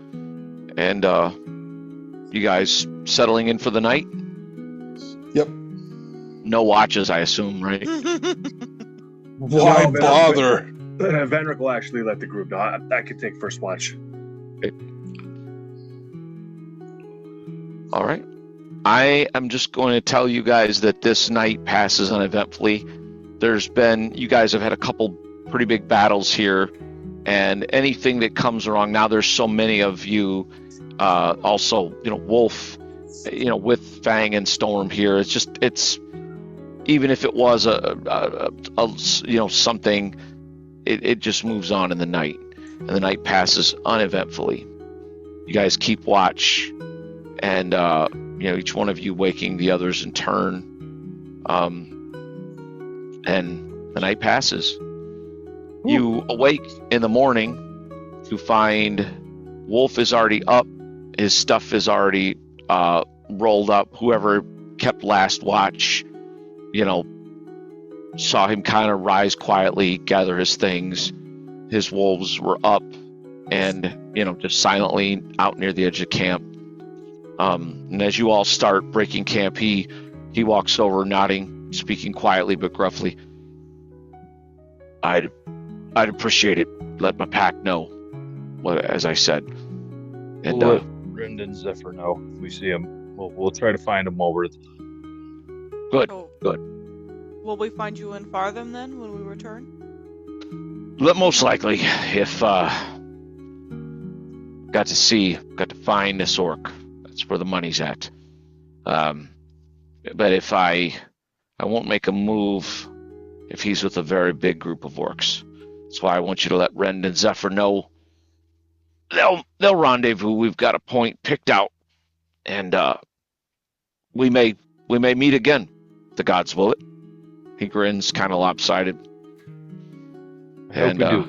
Speaker 1: And you guys settling in for the night?
Speaker 3: Yep.
Speaker 1: No watches, I assume, right?
Speaker 3: Why bother?
Speaker 6: Venric will actually let the group know. I could take first watch.
Speaker 1: Okay. All right. I am just going to tell you guys that this night passes uneventfully. You guys have had a couple pretty big battles here, and anything that comes wrong, now there's so many of you, also, Wolf, with Fang and Storm here, it's even if it was something, it just moves on in the night, and the night passes uneventfully. You guys keep watch, and each one of you waking the others in turn, and the night passes. You awake in the morning to find Wolf is already up. His stuff is already rolled up. Whoever kept last watch, saw him kind of rise quietly, gather his things. His wolves were up and, just silently out near the edge of camp. And as you all start breaking camp, he walks over, nodding, speaking quietly but gruffly. I'd appreciate it. Let my pack know, as I said. And
Speaker 2: we'll let Brendan and Zephyr know if we see him. We'll try to find him while we're...
Speaker 1: Good.
Speaker 4: Will we find you in Fartham then when we return?
Speaker 1: Most likely, if got to find this orc. That's where the money's at. But if I won't make a move if he's with a very big group of orcs. That's why I want you to let Rend and Zephyr know. They'll rendezvous. We've got a point picked out, and we may meet again. The gods will it. He grins, kind of lopsided.
Speaker 2: I hope we do.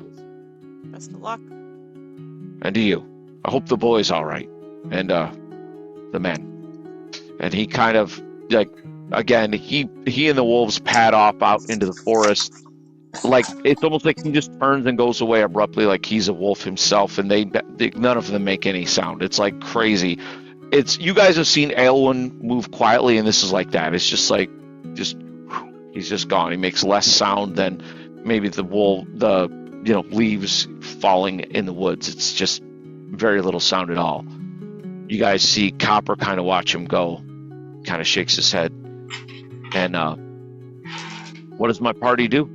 Speaker 4: Best of luck.
Speaker 1: And to you. I hope the boy's all right. And the man. And he kind of, like, again, he and the wolves pad off out into the forest. Like, it's almost like he just turns and goes away abruptly, like he's a wolf himself, and they none of them make any sound. It's like crazy. You guys have seen Aelwyn move quietly, and this is like that. It's just like, he's just gone. He makes less sound than maybe the leaves falling in the woods. It's just very little sound at all. You guys see Copper kind of watch him go, kind of shakes his head. And what does my party do?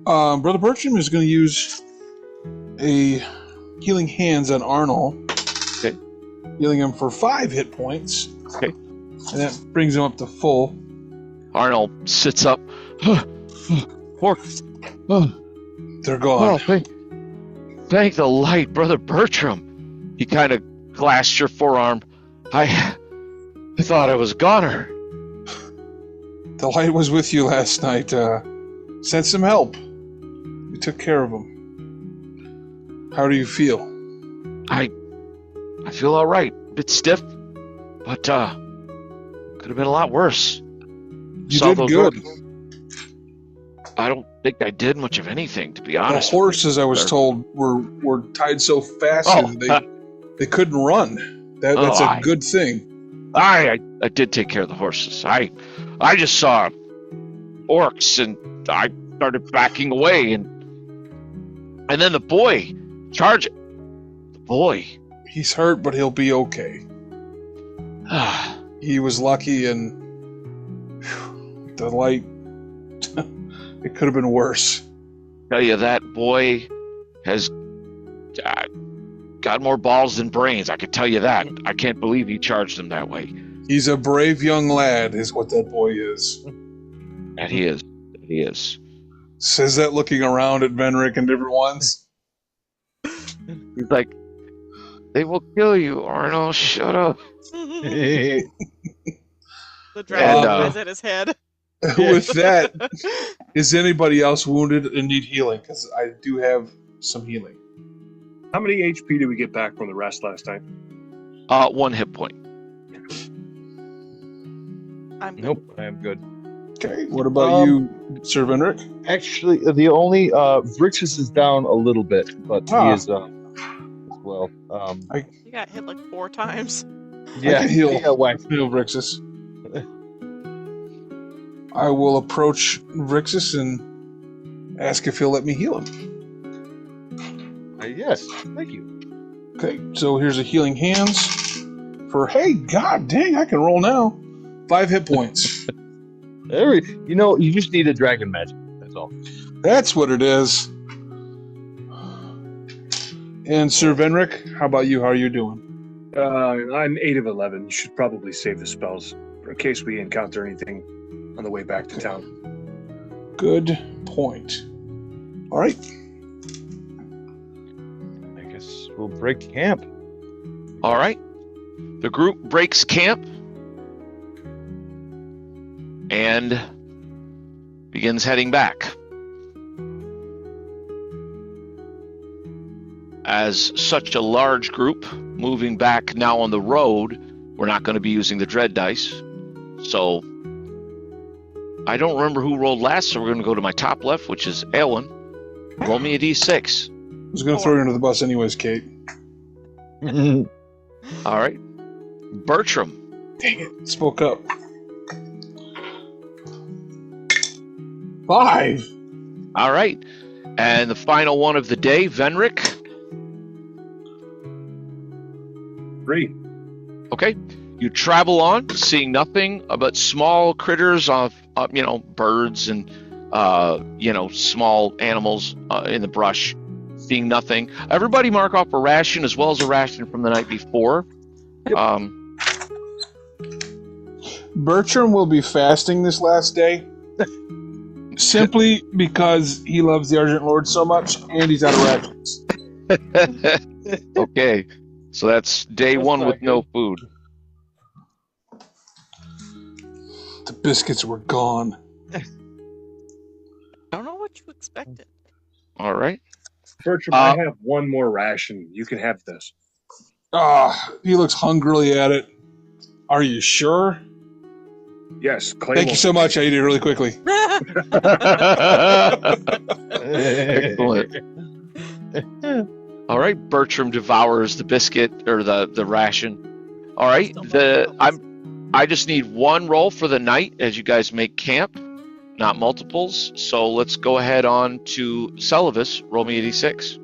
Speaker 3: Brother Bertram is going to use a healing hands on Arnold.
Speaker 1: Okay.
Speaker 3: Healing him for 5 hit points.
Speaker 1: Okay.
Speaker 3: And that brings him up to full.
Speaker 1: Arnold sits up. Orcs.
Speaker 3: They're gone.
Speaker 1: Oh, thank the light, Brother Bertram. He kind of glanced your forearm. I thought I was a goner.
Speaker 3: The light was with you last night. Sent some help. We took care of him. How do you feel?
Speaker 1: I feel all right. A bit stiff, but could have been a lot worse.
Speaker 3: You did good.
Speaker 1: I don't think I did much of anything, to be honest.
Speaker 3: The horses, I was told, were tied so fast they couldn't run. That's a good thing.
Speaker 1: I did take care of the horses. I just saw orcs and I started backing away, and then the boy charged. The boy.
Speaker 3: He's hurt, but he'll be okay. He was lucky, and the light. It could have been worse.
Speaker 1: Tell you, that boy has got more balls than brains. I can tell you that. I can't believe he charged him that way.
Speaker 3: He's a brave young lad, is what that boy is.
Speaker 1: And he is. He is.
Speaker 3: Says that looking around at Venric and different ones.
Speaker 1: He's like, they will kill you, Arnold. Shut up.
Speaker 4: The dragon is at his head.
Speaker 3: With that, is anybody else wounded and need healing? Because I do have some healing.
Speaker 6: How many HP did we get back from the rest last time?
Speaker 1: 1 hit point.
Speaker 4: I'm good.
Speaker 2: Nope, I am good.
Speaker 3: Okay, what about you, Sir Venric?
Speaker 2: Actually, the only Vrixus is down a little bit, but he is as well.
Speaker 4: You got hit like 4 times.
Speaker 3: Yeah, I can heal.
Speaker 2: Yeah, whack.
Speaker 3: Heal Vrixus. I will approach Vrixus and ask if he'll let me heal him.
Speaker 2: Yes, thank you.
Speaker 3: Okay, so here's a healing hands for, hey, god dang, I can roll now. 5 hit points.
Speaker 2: You just need a dragon magic. That's all.
Speaker 3: That's what it is. And Sir Venric, how about you? How are you doing?
Speaker 6: I'm 8 of 11. You should probably save the spells in case we encounter anything on the way back to town.
Speaker 3: Good point. All right.
Speaker 2: I guess we'll break camp.
Speaker 1: All right. The group breaks camp and begins heading back. As such a large group moving back now on the road, we're not going to be using the dread dice. So I don't remember who rolled last, so we're going to go to my top left, which is Aelwyn. Roll me a d6.
Speaker 3: I was going to throw you under the bus anyways, Kate.
Speaker 1: All right. Bertram.
Speaker 3: Dang it. Spoke up. 5.
Speaker 1: All right. And the final one of the day, Venric.
Speaker 6: 3.
Speaker 1: Okay. You travel on, seeing nothing but small critters of, birds and, small animals in the brush. Seeing nothing. Everybody mark off a ration as well as a ration from the night before.
Speaker 3: Yep. Bertram will be fasting this last day. Simply because he loves the Argent Lord so much, and he's out of rations.
Speaker 1: Okay, so that's day
Speaker 2: That's
Speaker 1: one
Speaker 2: not
Speaker 1: with no food.
Speaker 3: The biscuits were gone.
Speaker 4: I don't know what you expected.
Speaker 1: All right.
Speaker 6: Bertram, I have one more ration. You can have this.
Speaker 3: He looks hungrily at it. Are you sure?
Speaker 6: Yes, Clay.
Speaker 3: Thank you so much. I ate it really quickly.
Speaker 1: Excellent. All right, Bertram devours the biscuit or the ration. All right, I just need one roll for the night as you guys make camp, not multiples. So let's go ahead on to Celavis. Roll me 86.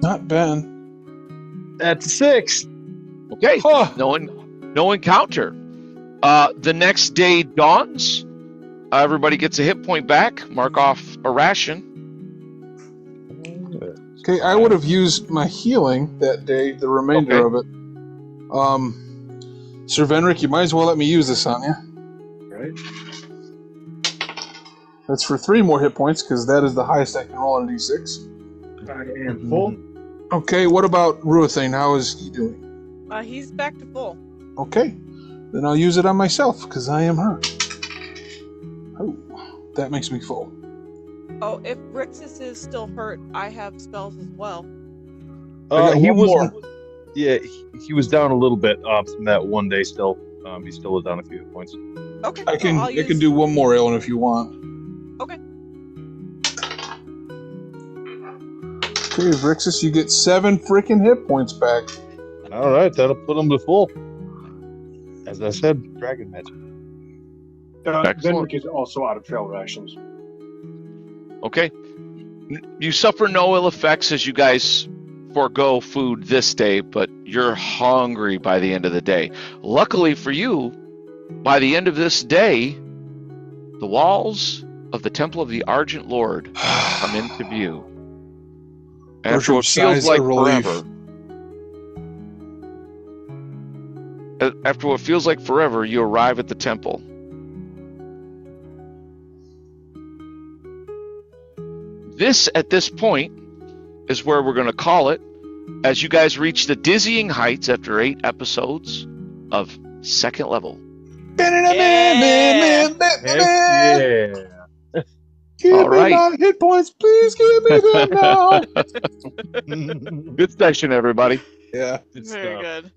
Speaker 3: Not Ben.
Speaker 2: That's a 6.
Speaker 1: Okay,
Speaker 3: Huh.
Speaker 1: no encounter. The next day dawns. Everybody gets a hit point back. Mark off a ration.
Speaker 3: Okay, I would have used my healing that day, the remainder of it. Sir Venric, you might as well let me use this on you.
Speaker 6: Right.
Speaker 3: That's for 3 more hit points, because that is the highest I can roll on a d6.
Speaker 6: I am full.
Speaker 3: Okay, what about Ruathane? How is he doing?
Speaker 4: He's back to full.
Speaker 3: Okay, then I'll use it on myself, because I am her. Oh, that makes me full.
Speaker 4: Oh, if Rixus is still hurt, I have spells as well.
Speaker 2: He was
Speaker 3: more.
Speaker 2: Yeah, he was down a little bit from that one day still. He still was down a few hit points.
Speaker 4: Okay,
Speaker 3: I can do one more, Alan, if you want.
Speaker 4: Okay.
Speaker 3: Okay, Rixus, you get 7 freaking hit points back.
Speaker 2: All right, that'll put him to full. As I said, dragon magic.
Speaker 5: Venric is also out of trail rations.
Speaker 1: Okay. You suffer no ill effects as you guys forego food this day, but you're hungry by the end of the day. Luckily for you, by the end of this day, the walls of the Temple of the Argent Lord come into view. After what feels like forever. After what feels like forever, you arrive at the temple. At this point, is where we're going to call it, as you guys reach the dizzying heights after 8 episodes of second level.
Speaker 2: Yeah.
Speaker 3: Give
Speaker 1: All right.
Speaker 3: me my hit points, please give me them now.
Speaker 1: Good session, everybody.
Speaker 3: Yeah.
Speaker 2: Good
Speaker 4: Very
Speaker 2: stuff.
Speaker 4: good.